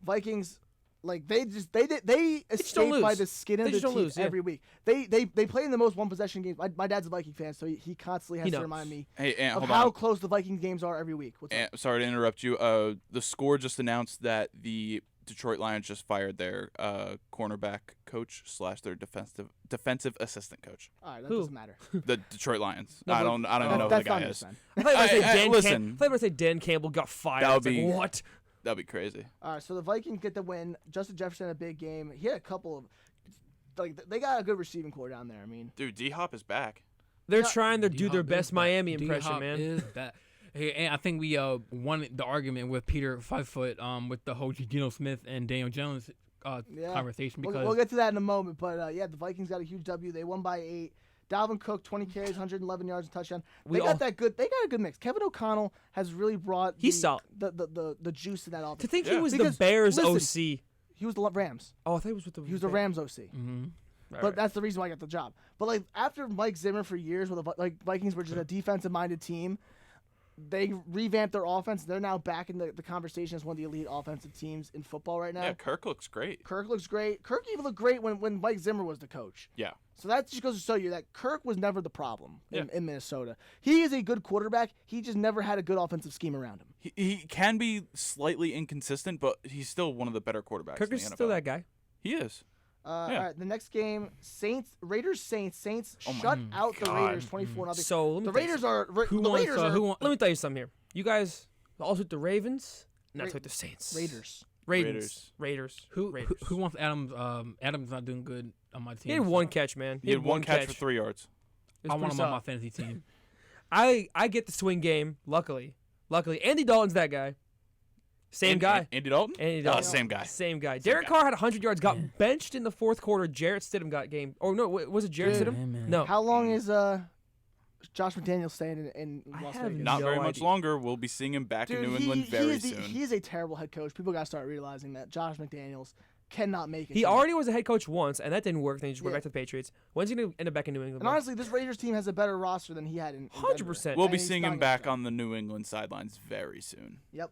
Vikings, like they just escape don't by lose. the skin They of the just don't teeth lose, yeah. every week. They play in the most one possession games. My dad's a Viking fan, so he constantly has He to knows. remind me Hey, Ant, of hold how on. close the Viking games are every week. What's up? Ant, sorry to interrupt you. The score just announced that the Detroit Lions just fired their cornerback coach / their defensive assistant coach. All right, that Who? doesn't matter. The Detroit Lions. No, I but- don't even know who the That's guy fine, is. then. I thought you were going to say listen. I thought you were gonna say Dan Campbell got fired. That would It's like, be- what? That'd be crazy. All right, so the Vikings get the win. Justin Jefferson had a big game. He had a couple of, like, they got a good receiving core down there. I mean, Dude, D-Hop is back. They're Yeah. trying to do their D-Hop best is that- Miami impression, D-Hop man. is that. Hey, and I think we won the argument with Peter 5-foot with the whole Geno Smith and Daniel Jones conversation because we'll get to that in a moment. But yeah, the Vikings got a huge W. They won by 8. Dalvin Cook, 20 carries, 111 yards, and touchdown. They got a good mix. Kevin O'Connell has really brought He's solid. the juice in that offense. To think he Yeah. was Because, the Bears listen, OC. He was the Rams. Oh, I thought he was with the. He was the Rams OC. Mhm. But that's the reason why I got the job. But like after Mike Zimmer for years, where the Vikings were just a defensive-minded team, they revamped their offense. They're now back in the conversation as one of the elite offensive teams in football right now. Yeah, Kirk looks great. Kirk looks great. Kirk even looked great when Mike Zimmer was the coach. Yeah. So that just goes to show you that Kirk was never the problem in Yeah. Minnesota. He is a good quarterback. He just never had a good offensive scheme around him. He can be slightly inconsistent, but he's still one of the better quarterbacks Kirk in is the NFL. still that guy. He is. Yeah. All right, the next game, Raiders Saints Oh my shut out the God. Raiders 24-0. So let me The tell you Raiders something. are who the wants Raiders are who want, Let me tell you something here. You guys all took the Ravens, and I Ra- took the Saints. Raiders. Raiders. who wants Adams? Adams not doing good on my team. He had one catch, man. He had one catch for 3 yards. It was I want pretty him on my solid. fantasy team. I get the swing game. Luckily, Andy Dalton's that guy. Same guy. Andy Dalton? Andy Dalton. Same guy. Same guy. Derek Carr had 100 yards, got benched in the fourth quarter. Jarrett Stidham got game. Oh, no, was it Jarrett Stidham? No. How long is Josh McDaniels staying in Las Vegas? Not very much longer. We'll be seeing him back in New England very soon. He is a terrible head coach. People got to start realizing that Josh McDaniels cannot make it. He already was a head coach once, and that didn't work. Then he just went back to the Patriots. When's he going to end up back in New England? And honestly, this Raiders team has a better roster than he had in 100%. We'll be seeing him back on the New England sidelines very soon. Yep.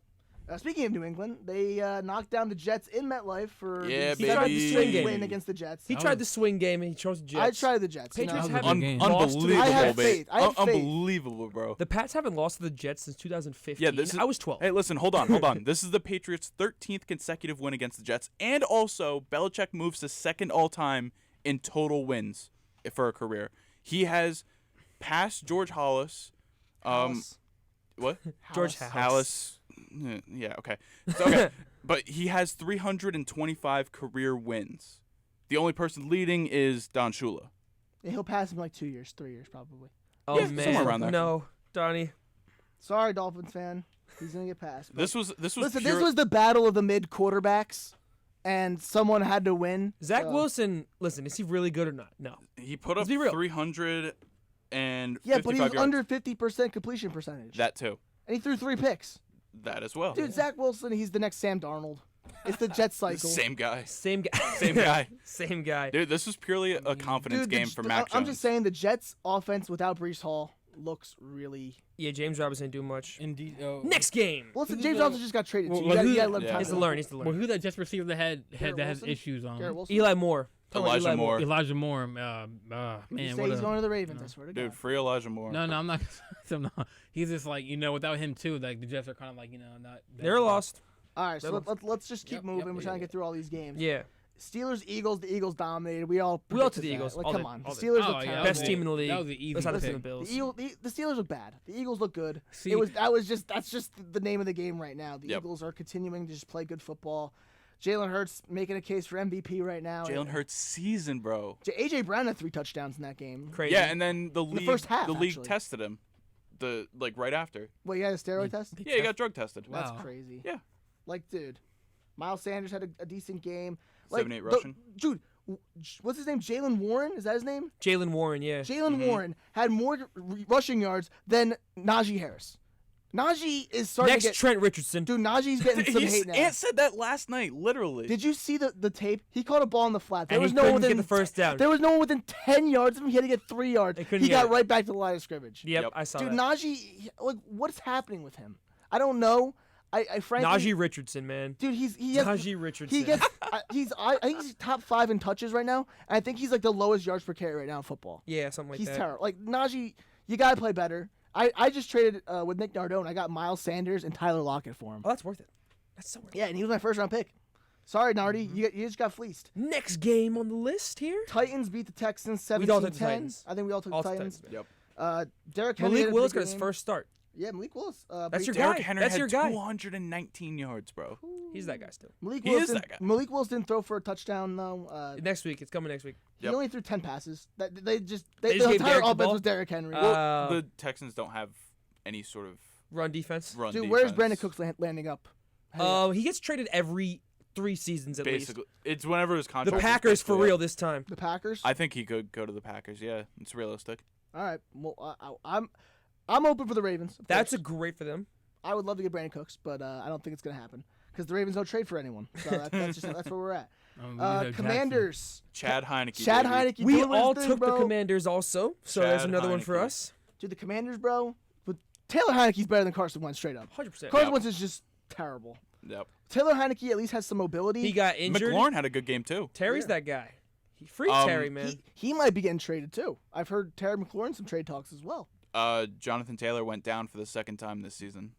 Speaking of New England, they knocked down the Jets in MetLife for the swing win against the Jets. He tried the swing game, and he chose the Jets. I tried the Jets. Patriots haven't I have faith. Unbelievable, bro. The Pats haven't lost to the Jets since 2015. Yeah, I was 12. Hey, listen, hold on. This is the Patriots' 13th consecutive win against the Jets, and also Belichick moves to second all-time in total wins for a career. He has passed George Halas. What? George Halas. Yeah, okay. Okay. But he has 325 career wins. The only person leading is Don Shula. Yeah, he'll pass him in like 2 years, 3 years probably. Oh, yeah, man. Somewhere around there. No, Donnie. Sorry, Dolphins fan. He's going to get passed. This was Listen, this was the battle of the mid quarterbacks, and someone had to win. Zach Wilson, listen, is he really good or not? No. He put up 300 and yeah, but he was yards. under 50% completion percentage. That too. And he threw 3 picks. That as well. Dude, Zach Wilson, he's the next Sam Darnold. It's the Jets cycle. Same guy. Same guy. Same guy. Same guy. Dude, this was purely a confidence game for Mac Jones. I'm just saying the Jets offense without Breece Hall looks really... Yeah, James Robinson didn't do much. Indeed. Next game. Well, listen, James Robinson just got traded. So Well, you got to let him He time needs to learn. He needs to Well, learn. who that Jets receiver that has issues on? Garrett Wilson? Eli Moore. Elijah Moore. Elijah Moore. Man, He's what going to the Ravens, I swear to God. Dude, free Elijah Moore. No, I'm not. I'm not. He's just like, without him too, like the Jets are kind of like, not. They're lost. All right, so let's just keep moving. We're trying to get through all these games. Yeah. Steelers, Eagles. The Eagles dominated. We all took the that. Eagles. Like, all come day, on. all The day. Steelers look terrible. Best team in the league. That was the easy Besides pick. the Bills. The Steelers look bad. The Eagles look good. See, That's just the name of the game right now. The Eagles are continuing to just play good football. Jalen Hurts making a case for MVP right now. Jalen Hurts season, bro. AJ Brown had 3 touchdowns in that game. Crazy. Yeah, and then the league, first half, the league actually. tested him, right after. Wait, you had a steroid test? Yeah, he got drug tested. Wow. That's crazy. Yeah. Like, dude, Miles Sanders had a decent game. Like, 7-8 rushing. Dude, what's his name? Jalen Warren? Is that his name? Jalen Warren, yeah. Jalen Warren had more rushing yards than Najee Harris. Najee is starting Next to get... Trent Richardson. Dude, Najee's getting some hate now. Ant said that last night, literally. Did you see the tape? He caught a ball in the flat. There And was he no one couldn't within get the first down. There was no one within 10 yards of him. He had to get 3 yards. They couldn't He get got it. right back to the line of scrimmage. Yep, Yep. I saw Dude, that. Najee, like, what's happening with him? I don't know. I frankly... Najee Richardson, man. Dude, he has... Najee Richardson. He gets... I think he's top 5 in touches right now. And I think he's like the lowest yards per carry right now in football. Yeah, something like He's that. terrible. Like, Najee, you got to play better. I just traded with Nick Nardone. I got Miles Sanders and Tyler Lockett for him. Oh, that's worth it. That's so worth it. Yeah, and he was my first round pick. Sorry, Nardi. You just got fleeced. Next game on the list here. Titans beat the Texans 17-10. We all took the Titans. I think we all took All the the Titans. Titans. Yep. Derrick Henry Malik had a Willis big got his game. first start. Yeah, Malik Willis. That's your Derrick guy. Henry That's had your guy. 219 yards, bro. He's that guy still. Malik He Willis is didn't- that guy. Malik Willis didn't throw for a touchdown though. Next week. It's coming next week. He Yep. only threw 10 passes. They The just entire gave Derrick the offense ball? was Derrick Henry. The Texans don't have any sort of Run defense. run Dude, defense. where's Brandon Cooks landing up? He gets traded every 3 seasons at Basically, it's whenever his least. contract. The is Packers for basically real up. this time. The Packers. I think he could go to the Packers. Yeah, it's realistic. All right. Well, I'm open for the Ravens. of That's course. a great for them. I would love to get Brandon Cooks, but I don't think it's gonna happen because the Ravens don't trade for anyone. So that's where we're at. Commanders. Chad Heineke. Chad baby. Heineke. We doing his all thing, took bro. the Commanders also, so there's Chad another one for Heineke. us. Dude, the Commanders, bro. But Taylor Heineke's better than Carson Wentz, straight up. 100%. Carson Yep. Wentz is just terrible. Yep. Taylor Heineke at least has some mobility. He got injured. McLaurin had a good game too. Terry's that guy. Free Terry, man. He might be getting traded too. I've heard Terry McLaurin some trade talks as well. Jonathan Taylor went down for the second time this season.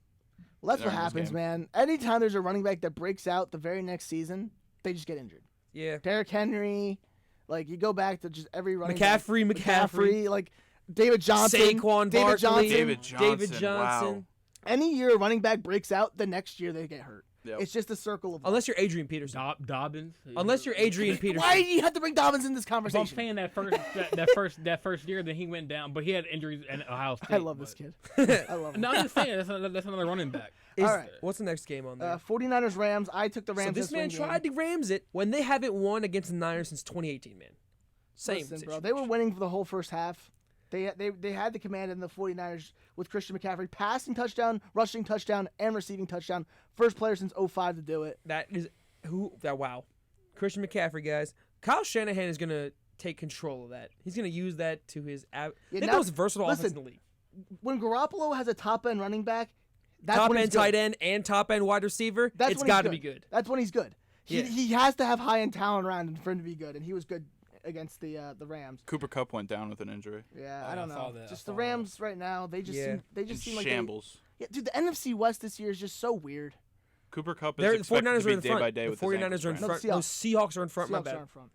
Well, that's what During this happens, game. man. Anytime there's a running back that breaks out the very next season, they just get injured. Yeah. Derrick Henry, like you go back to just every running McCaffrey, back. McCaffrey, like David Johnson, Saquon David Barkley. Johnson. David Johnson. David Johnson. Wow. Any year a running back breaks out, the next year they get hurt. Yep. It's just a circle of Unless you're Adrian Peterson. Dobbins. Unless you're Adrian Peterson. Why do you have to bring Dobbins in this But I'm conversation? saying that first year, then he went down, but he had injuries in Ohio State. I love this kid. I love him. No, I'm just saying that's another running back. All right. What's the next game on there? 49ers Rams. I took the Rams. So this man tried to Rams it when they haven't won against the Niners since 2018, man. Same Listen, bro. situation. They were winning for the whole first half. They had the command in the 49ers with Christian McCaffrey passing touchdown, rushing touchdown, and receiving touchdown. First player since 2005 to do it. Wow. Christian McCaffrey, guys. Kyle Shanahan is going to take control of that. He's going to use that to his they're the most versatile offense in the league. When Garoppolo has a top-end running back, that's Top when he's end good. tight end and top end wide receiver, That's it's when he's got to be good. That's when he's good. Yeah. He has to have high-end talent around him for him to be good, and he was good against the Rams. Cooper Kupp went down with an injury. Yeah, Oh, I don't I saw know. that. Just I the saw Rams right now, they just Yeah. seem like shambles. Yeah, dude, the NFC West this year is just so weird. Cooper Kupp is The expected 49ers to are be in day front. by day The with his 49ers are in ankle front. No, Those Seahawks are in front. My Seahawks bad. are in front.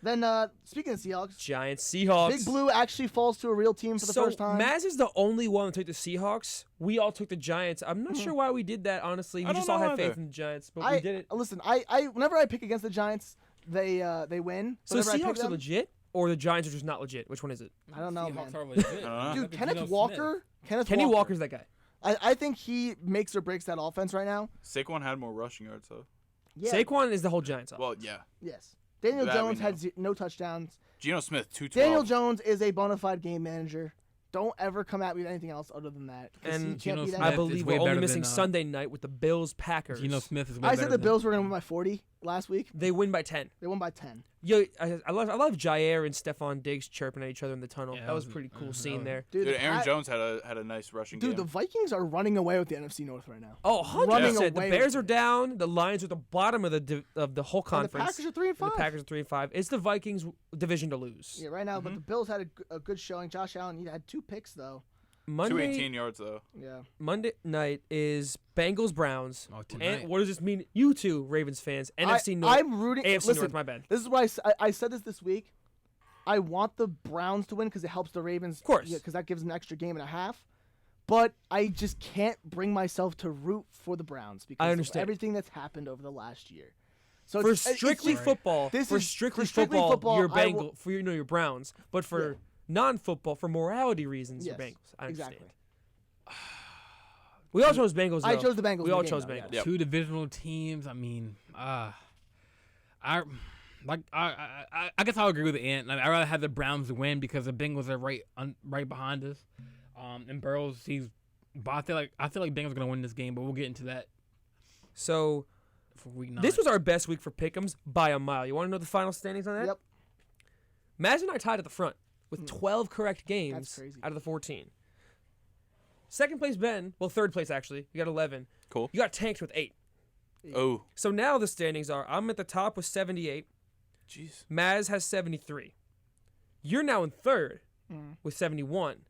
Then, speaking of Seahawks, Giants, Seahawks. Big Blue actually falls to a real team for the first time. Mazz is the only one that took the Seahawks. We all took the Giants. I'm not sure why we did that, honestly. We I just don't all know had faith either. in the Giants, but we did it. Listen, I whenever I pick against the Giants, they win. So the Whenever I pick Seahawks are them, legit, or the Giants are just not legit? Which one is it? I don't know, Seahawks man. are legit. I don't know. Dude, Look at Kenneth Geno Walker. Kenny Walker's that guy. I think he makes or breaks that offense right now. Saquon had more rushing yards, though. Yeah. Saquon is the whole Giants offense. Well, yeah. Yes. Daniel That we Jones know. had no touchdowns. Geno Smith, 212. Daniel Jones is a bona fide game manager. Don't ever come at me with anything else other than that. 'cause And he can't Geno be that Smith I guy. is believe way we're only better missing than, Sunday night with the Bills Packers. Geno Smith is way I better said the than- Bills were going to win by 40 last week. They win by 10. They won by 10. Yo, I love Jair and Stephon Diggs chirping at each other in the tunnel. Yeah, that was a pretty cool scene there. Dude, Dude, Aaron Jones had a nice rushing Dude, the game. Vikings are running away with the NFC North right now. Oh, 100%. The away Bears with are down. The Lions are at the bottom of the whole And the conference. Packers are 3 and And 5. the Packers are 3-5. It's the Vikings division to lose. Yeah, right now. But the Bills had a good showing. Josh Allen, he had 2 picks though. Monday 218 yards, though. Yeah. Monday night is Bengals Browns. Oh, tonight. And what does this mean? You two Ravens fans, NFC North, I'm rooting. AFC listen, North. My bad. This is why I said this week. I want the Browns to win because it helps the Ravens. Of course. Because that gives an extra game and a half. But I just can't bring myself to root for the Browns because I of understand. everything that's happened over the last year. So For it's strictly just- football, This for is- strictly for strictly football, football, you're I will- your Browns. But for non-football, for morality reasons, Yes, you're Bengals. I understand. exactly. We all chose Bengals. I though. chose the Bengals. We in all the game, chose though, Bengals. yeah. Yep. Two divisional teams. I mean, I guess I'll agree with Ant. I'd rather have the Browns win because the Bengals are right behind us. And Burrows, but I feel like Bengals are gonna win this game, but we'll get into that So for week 9. this was our best week for pick'ems by a mile. You want to know the final standings on that? Yep. Mazz and I tied at the front with 12 correct games That's crazy. out of the 14. Second place, Ben. Well, third place, actually. You got 11. Cool. You got tanked with 8. Oh, So now the standings are I'm at the top with 78. jeez. Maz has 73. You're now in third with 71.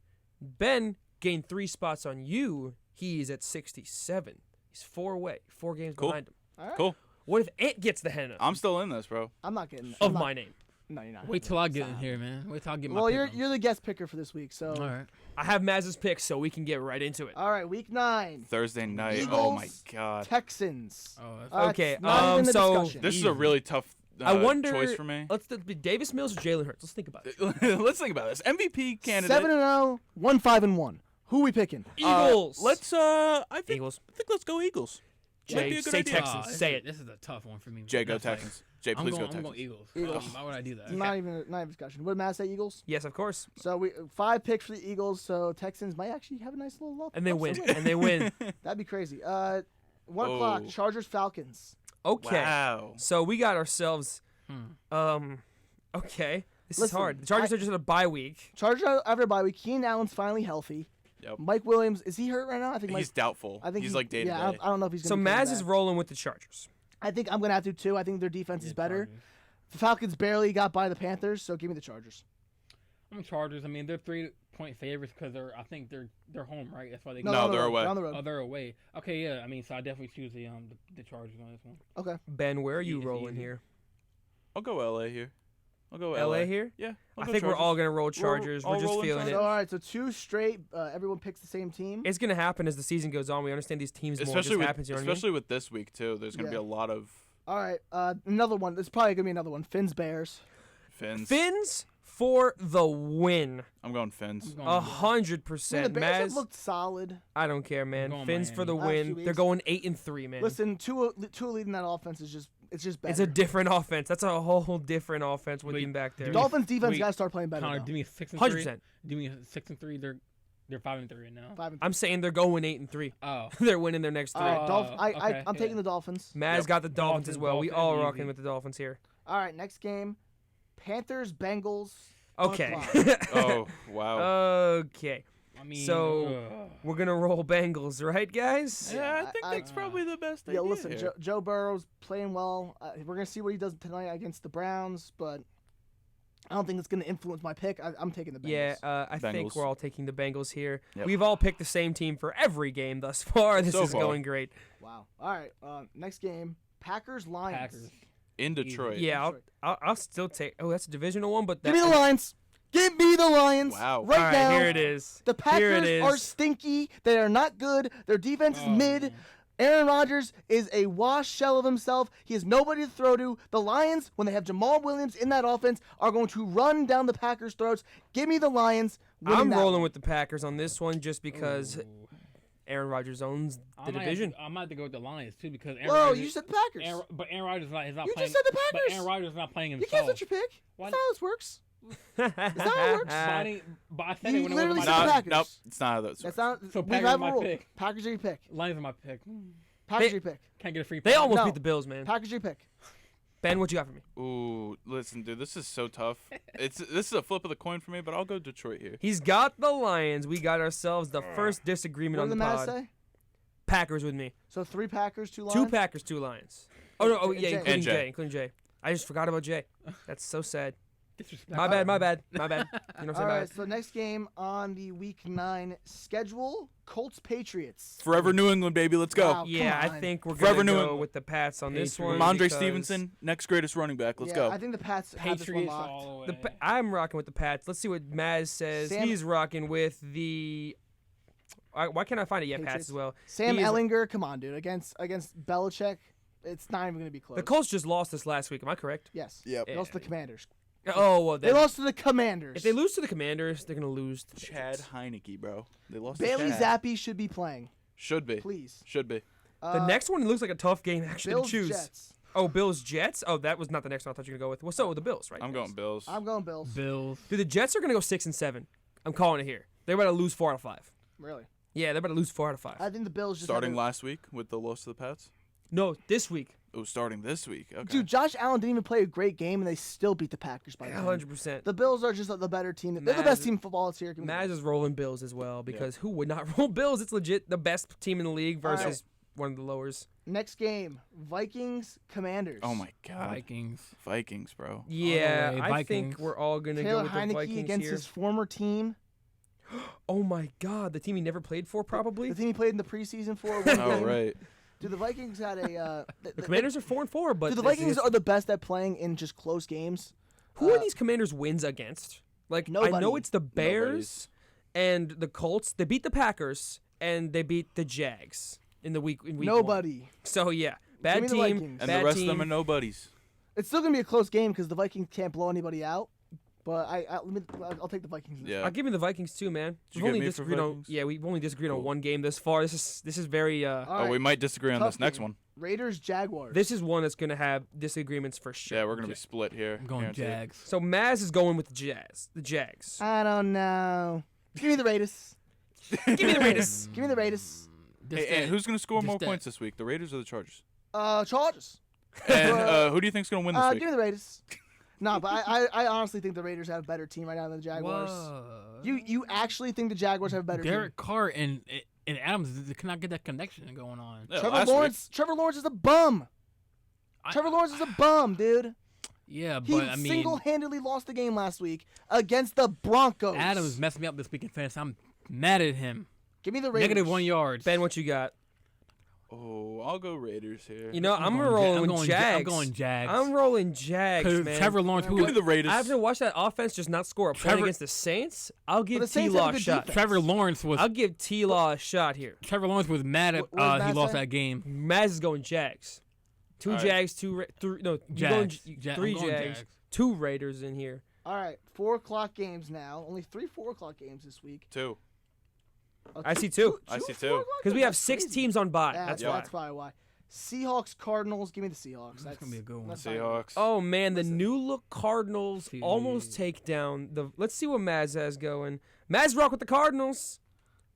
Ben gained 3 spots on you. He's at 67. He's 4 away. 4 games Cool. behind him. All right. Cool. What if Ant gets the henna I'm still in this, bro. I'm not getting of my name? No, you're not. Wait till I get in here, man. Wait till I get my. Well, pick 'em. you're the guest picker for this week. So All right. I have Maz's picks, so we can get right into it. all right, week 9. Thursday night. Eagles, oh, my God. Texans. Oh, that's- Okay, It's not even a so discussion. This is a really tough I wonder. choice for me. Let's be Davis Mills or Jalen Hurts. Let's think about it. Let's think about this. MVP candidate. 7-0, 1-5-1. Who we picking? Eagles. I think Eagles. let's go Eagles. Might Jay, be a good say idea. Texans. this say is- it. This is a tough one for me. Jay, go That's like- Texans. Jay, I'm please going, go I'm Texans. going Eagles. Eagles. Why would I do that? Not even a discussion. What did Matt say? Eagles. Yes, of course. So we 5 picks for the Eagles. So Texans might actually have a nice little luck. And they win. And they win. That'd be crazy. 1 o'clock. Oh. Chargers Falcons. Okay. Wow. So we got ourselves. Okay. This is Listen, hard. The Chargers are just at a bye week. Chargers after a bye week. Keenan Allen's finally healthy. Yep. Mike Williams, is he hurt right now? I think He's doubtful. I think he's like day to yeah, day. I don't know if he's So gonna be coming Maz is back. rolling with the Chargers. I think I'm gonna have to too. I think their defense is better. The Falcons barely got by the Panthers, so give me the Chargers. I'm Chargers. I mean, they're 3-point favorites because I think they're home, right? That's why they. No, they're away. They're on the road. Oh, they're away. Okay, yeah. I mean, so I definitely choose the Chargers on this one. Okay. Ben, where are you Easy, rolling easy. here? I'll go LA here. I'll go LA here? Yeah. I think we're all going to roll Chargers. We're just feeling it. So, all right, so 2 straight. Everyone picks the same team. It's going to happen as the season goes on. We understand these teams more. It just happens, you know what I mean? Especially with this week, too. There's going to be a lot of... All right, another one. There's probably going to be another one. Fins Bears. Fins for the win. I'm going Fins. 100%. The Bears have looked solid. I don't care, man. Fins for the win. They're going 8-3, man. Listen, Tua leading that offense is just better. It's a different offense. That's a whole different offense with him back there. Dolphins defense got to start playing better. Connor, do me 6-3. 100%. Do me 6-3. They're 5-3 now. I'm saying they're going 8-3. Oh, They're winning their next 3. I'm taking the Dolphins. Mazz got the Dolphins as well. We all rocking with the Dolphins here. All right, next game, Panthers Bengals. Okay. Oh wow. Okay. I mean, so we're gonna roll Bengals, right, guys? Yeah, I think that's probably the best idea. Yeah, listen, Joe Burrow's playing well. We're gonna see what he does tonight against the Browns, but I don't think it's gonna influence my pick. I'm taking the Bengals. Yeah, I think we're all taking the Bengals here. Yep. We've all picked the same team for every game thus far. This is going great. Wow. All right, next game, Packers Lions. Packers. In Detroit. Yeah, I'll still take. Oh, that's a divisional one, but give me the Lions. Give me the Lions. Wow. Right all right, now. Here it is. The Packers are stinky. They are not good. Their defense is mid. Man. Aaron Rodgers is a wash shell of himself. He has nobody to throw to. The Lions, when they have Jamal Williams in that offense, are going to run down the Packers' throats. Give me the Lions. I'm rolling with the Packers on this one just because Aaron Rodgers owns the division. I might have to go with the Lions too because you said the Packers. But Aaron Rodgers is not playing. You just said the Packers. But Aaron Rodgers is not playing himself. You can't switch your pick. That's not how this works. That's not how it works. But I said it when literally it was said the Packers. Nope, it's not how that works. That's not. So Packers are my pick. Packers are your pick. Lions are my pick. Packers are your pick. Can't get a free pick. They almost beat the Bills, man. Packers are your pick. Ben, what you got for me? Ooh, listen, dude, this is so tough. This is a flip of the coin for me, but I'll go Detroit here. He's got the Lions. We got ourselves the first disagreement on the pod. What did the Mazz say? Packers with me. So 3 Packers, 2 Lions? 2 Packers, 2 Lions. Oh, no. Oh, yeah, Jay. including Jay. I just forgot about Jay. That's so sad. Disrespect. My bad. You know what I'm saying? All right, so next game on the Week 9 schedule, Colts-Patriots. Forever New England, baby. Let's go. Wow. Yeah, Come on. I think we're Forever going to New go England. with the Pats on this one. Ramondre Stevenson, next greatest running back. Let's go. I think the Pats have this one Patriots locked. all the way. I'm rocking with the Pats. Let's see what Mazz says. He's rocking with the... Why can't I find it yet, Patriots. Pats as well? Sam Ellinger, come on, dude. Against Belichick, it's not even going to be close. The Colts just lost this last week. Am I correct? Yes. Yep. They lost to the Commanders. Oh, well, they lost to the Commanders. If they lose to the Commanders, they're going to lose to Chad Heineke, bro. They lost Bailey to Chad. Zappi should be playing. Should be. Please. Should be. The next one looks like a tough game, actually, Bills, to choose. Jets. Oh, Bills, Jets? Oh, that was not the next one I thought you were going to go with. Well, so the Bills, right? I'm going Bills. I'm going Bills. Bills. Dude, the Jets are going to go 6-7. I'm calling it here. They're about to lose 4 out of 5. Really? Yeah, they're about to lose 4 out of 5. I think the Bills just Starting last week with the loss to the Pats? No, this week. Oh, starting this week. Okay. Dude, Josh Allen didn't even play a great game, and they still beat the Packers by 100%. The Bills are just the better team. They're the best team in football this year. Mazz is rolling Bills as well because who would not roll Bills? It's legit the best team in the league versus one of the lowers. Next game, Vikings, Commanders. Oh, my God. Vikings, bro. Yeah, I Vikings. think we're all going to go Taylor with the Heineke Vikings against here. his former team. Oh, my God. The team he never played for, probably? The team he played in the preseason for. Oh, right. Dude, the Vikings had a... the Commanders are 4-4, but... Dude, the Vikings are the best at playing in just close games. Who are these Commanders wins against? Like, nobody. I know it's the Bears and the Colts. They beat the Packers, and they beat the Jags in week Nobody. 1. So, yeah. Bad team, Vikings. And the rest of them are nobodies. It's still going to be a close game because the Vikings can't blow anybody out. But I'll take the Vikings. Yeah. I'll give you the Vikings too, man. Did you get me for Vikings? We've only disagreed on one game thus far. This is very. Right. We might disagree on this next game. one. Raiders, Jaguars. This is one that's gonna have disagreements for sure. Yeah, we're gonna be split here. I'm going Jags. So Mazz is going with the Jags. I don't know. Give me the Raiders. Give me the Raiders. Give me the Raiders. And who's gonna score more points this week? The Raiders or the Chargers? Chargers. And who do you think's gonna win this week? Give me the Raiders. No, but I honestly think the Raiders have a better team right now than the Jaguars. Whoa. You actually think the Jaguars have a better team? Derek Carr and Adams cannot get that connection going on. Yeah, Trevor Lawrence is a bum. Trevor Lawrence is a bum, dude. Yeah, He but I mean, single-handedly lost the game last week against the Broncos. Adams messed me up this week in fantasy. I'm mad at him. Give me the Raiders. -1 yards. Ben, what you got? Oh, I'll go Raiders here. You know, I'm rolling Jags. I'm going Jags. I'm rolling Jags, man. Trevor Lawrence, Give me the Raiders. After watch that offense just not score a point against the Saints, I'll give T-Law a shot. Trevor Lawrence was. I'll give T-Law a shot here. Trevor Lawrence was mad at he lost that game. Mazz is going Jags. Two Jags, three Jags. 2 Raiders in here. All right, 4 o'clock games now. Only 3 4 o'clock games this week. 2. I see 2. I see 2. Because we have 6 teams on bye. That's probably why. Seahawks, Cardinals. Give me the Seahawks. That's gonna be a good one. Seahawks. Oh man, the new look Cardinals almost take down the. Let's see what Mazz has going. Mazz rock with the Cardinals.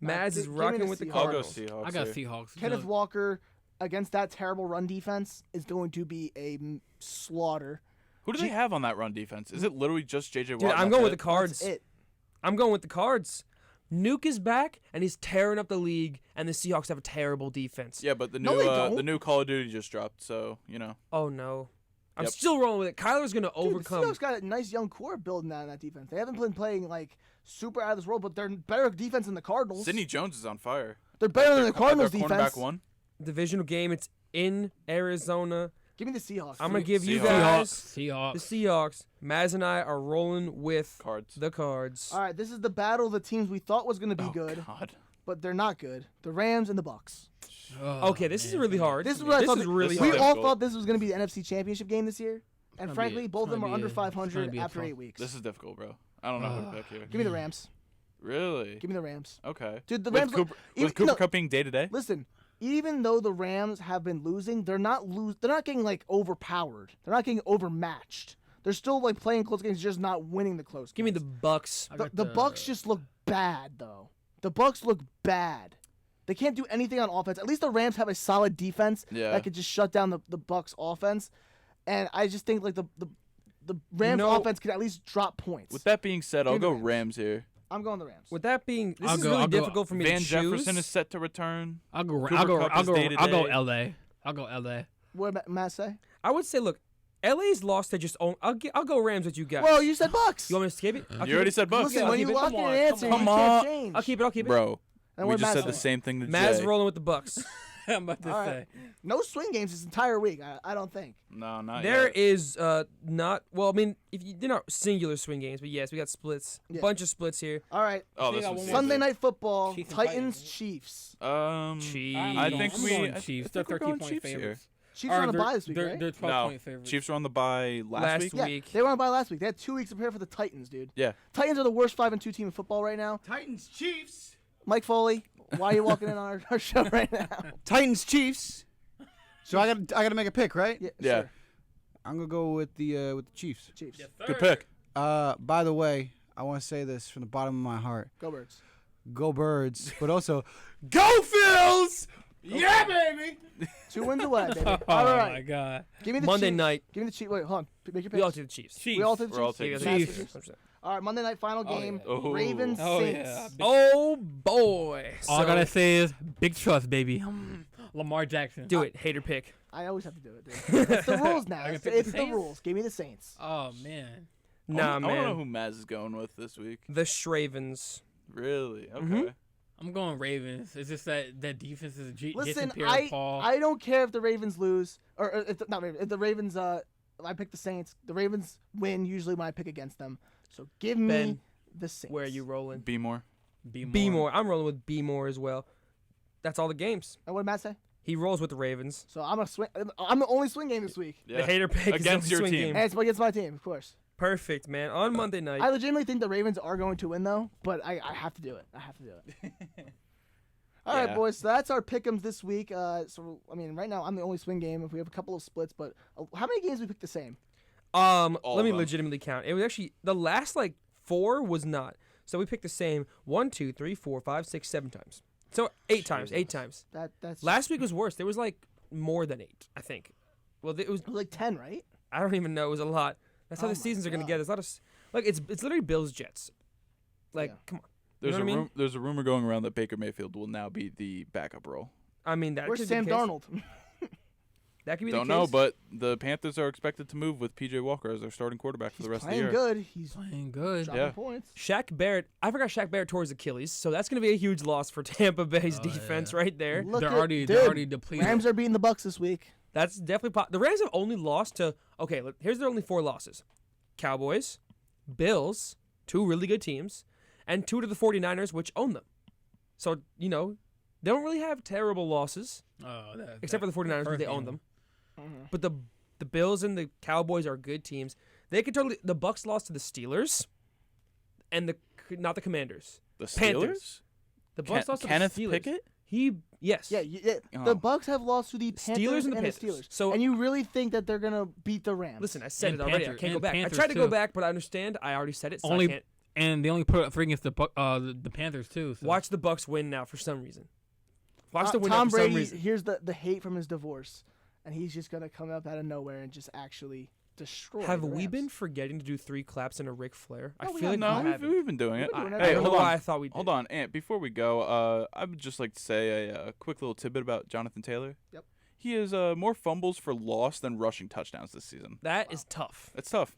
Mazz is rocking with the Cardinals. I'll go Seahawks. I got Seahawks. Kenneth Walker against that terrible run defense is going to be a slaughter. Who do they have on that run defense? Is it literally just JJ Watt? Dude, I'm going with the Cards. That's it. I'm going with the Cards. Nuke is back, and he's tearing up the league, and the Seahawks have a terrible defense. Yeah, but the new Call of Duty just dropped, so, you know. Oh, no. I'm still rolling with it. Kyler's going to overcome. The Seahawks got a nice young core building out in that defense. They haven't been playing, like, super out of this world, but they're better defense than the Cardinals. Sidney Jones is on fire. They're better than the Cardinals defense. Cornerback 1. Divisional game. It's in Arizona. Give me the Seahawks. I'm going to give you guys Seahawks. the Seahawks. Mazz and I are rolling with the Cards. All right, this is the battle of the teams we thought was going to be good, but they're not good. The Rams and the Bucks. Okay, this is really hard. This is what I thought. Really we hard. all thought this was going to be the NFC Championship game this year, and frankly, both of them are under 500 after 8 weeks. This is difficult, bro. I don't know who to pick here. Give me the Rams. Really? Give me the Rams. Okay. Dude, the Rams. With Cooper Kupp being day-to-day? Listen. Even though the Rams have been losing, they're not getting like overpowered. They're not getting overmatched. They're still like playing close games, just not winning the close games. Give me the Bucks. The Bucks just look bad though. The Bucks look bad. They can't do anything on offense. At least the Rams have a solid defense that could just shut down the Bucks offense. And I just think like the Rams offense could at least drop points. With that being said, I'll go Rams here. I'm going the Rams. With that being, this is really difficult for me to choose. Van Jefferson is set to return. I'll go LA. I'll go LA. What did Matt say? I would say, look, LA's lost to just own. I'll go Rams with you guys. Well, you said Bucks. You want me to skip it? You already said Bucks. Look, when you lock in an answer, you can't change. I'll keep it. Bro, and we just said the same thing to Jay. Matt's rolling with the Bucks. I'm about to say. No swing games this entire week. I don't think. No, not there yet. is not. Well, I mean, they're not singular swing games, but yes, we got splits. Yeah. Bunch of splits here. All right. Oh, this was Sunday Night Football. Chiefs and Titans, Chiefs. Chiefs. I think Chiefs. They're 13-point favorites. Chiefs are on the bye this week, right? They're 12-point favorites. Chiefs were on the bye last week. Yeah, they were on the bye last week. They had 2 weeks to prepare for the Titans, dude. Yeah. Titans are the worst 5-2 team in football right now. Titans, Chiefs. Mike Foley, why are you walking in on our show right now? Titans, Chiefs. So I gotta make a pick, right? Yeah. Sure. I'm gonna go with the Chiefs. Chiefs. Yes, Good pick. By the way, I want to say this from the bottom of my heart. Go Birds. Go Birds, but also go Phils! Yeah, baby. 2 wins away, baby. Oh All right. my God. Give me the Monday Chiefs. night. Give me the Chiefs. Wait, hold on. Make your We all picks. do the Chiefs. We all did the We're all Chiefs. taking the Chiefs. Chiefs. All right, Monday night final game. yeah. Oh. Ravens Saints. Yeah. Oh boy. All I gotta say is big trust, baby. Lamar Jackson. Do it. Hater pick. I always have to do it, dude. It's the rules now. I It's can pick the the Saints? rules. Give me the Saints. Oh man. Nah, I don't know man. who Mazz is going with this week. The Shravens. Really? Okay. Mhm. I'm going Ravens. It's just that defense is Listen, getting Paul. I don't care if the Ravens lose or if not Ravens. If the Ravens I pick the Saints. The Ravens win usually when I pick against them. So give me Ben, the Saints. Where are you rolling? Be more. B more. I'm rolling with B more as well. That's all the games. And what did Matt say? He rolls with the Ravens. So I'm the only swing game this week. Yeah. The hater pick Against is the your swing team. game. And it's against my team, of course. Perfect, man. On Monday night. I legitimately think the Ravens are going to win though, but I have to do it. I have to do it. All right, Yeah. boys. So that's our pick'ems this week. So I mean, right now I'm the only swing game. If we have a couple of splits, but how many games we picked the same? All let me of them. legitimately count. It was actually the last 4 was not. So we picked the same 1, 2, 3, 4, 5, 6, 7 times. So 8 times. 8 times. That's Last week was worse. There was more than 8, I think. Well, it was. like 10, right? I don't even know. It was a lot. That's how Oh the my seasons are gonna God. get. It's not it's literally Bills Jets. Like, Yeah. come on. There's know what I mean? there's a rumor going around that Baker Mayfield will now be the backup role. I mean that. Where's could be the Sam case. Darnold? That could be Don't the case. know, but the Panthers are expected to move with P.J. Walker as their starting quarterback for the rest of the year. He's playing good. Dropping points. Shaq Barrett. I forgot Shaq Barrett tore his Achilles, so that's going to be a huge loss for Tampa Bay's defense right there. They're already depleted. Rams are beating the Bucs this week. That's definitely the Rams have only lost to here's their only 4 losses. Cowboys, Bills, 2 really good teams, and 2 to the 49ers, which own them. So, they don't really have terrible losses. Except for the 49ers, because they own them. Mm-hmm. But the Bills and the Cowboys are good teams. They could totally. The Bucs lost to the Steelers, and not the Commanders. The Steelers. Panthers. The Bucs lost to the Steelers. Kenneth Pickett. Yes. Yeah. The Bucs have lost to the Panthers Steelers and the the Panthers. Steelers. So, and you really think that they're gonna beat the Rams? Listen, I said it already. I can't go back. Panthers I tried to go too. back, but I understand. I already said it. So Only I can't. And they only put up 3 against the Panthers too. So. Watch the Bucs win now for some reason. Watch the win Tom now for some Brady reason. hears the hate from his divorce, and he's just gonna come up out of nowhere and just actually destroy. Have the we Rams. been forgetting to do 3 claps and a Ric Flair? I No, we feel like haven't. we we've been doing it. We've been doing it. Hey, I don't know hold why on. I thought we did. Hold on, Ant. Before we go, I would just like to say a quick little tidbit about Jonathan Taylor. Yep. He has more fumbles for loss than rushing touchdowns this season. That is tough. It's tough.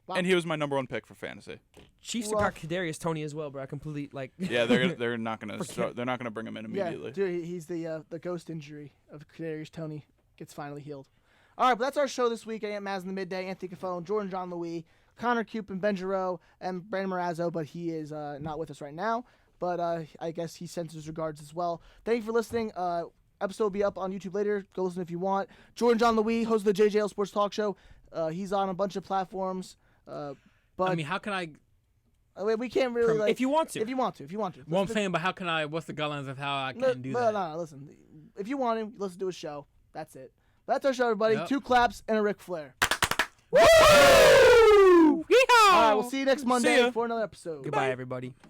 Wow. And he was my number 1 pick for fantasy. Chiefs have got Kadarius Toney as well, bro. I completely Yeah, they're not gonna they're not gonna bring him in immediately. Yeah, dude, he's the ghost injury of Kadarius Toney gets finally healed. All right, but that's our show this week. I am Mazz in the Midday, Anthony Cafone, Jordan John Louis, Connor Cupin, Ben Giroux, and Brandon Marazzo, but he is not with us right now. But I guess he sends his regards as well. Thank you for listening. Episode will be up on YouTube later. Go listen if you want. Jordan John Louis, host of the JJL Sports Talk Show. He's on a bunch of platforms. But I mean, how can I? We can't really if you want to. If you want to. Well, I'm saying, but how can I? What's the guidelines of how I can do that? No, listen. If you want to, listen to a show. That's it. That's our show, everybody. Yep. 2 claps and a Ric Flair. Woo! All right, we'll see you next Monday for another episode. Goodbye, everybody.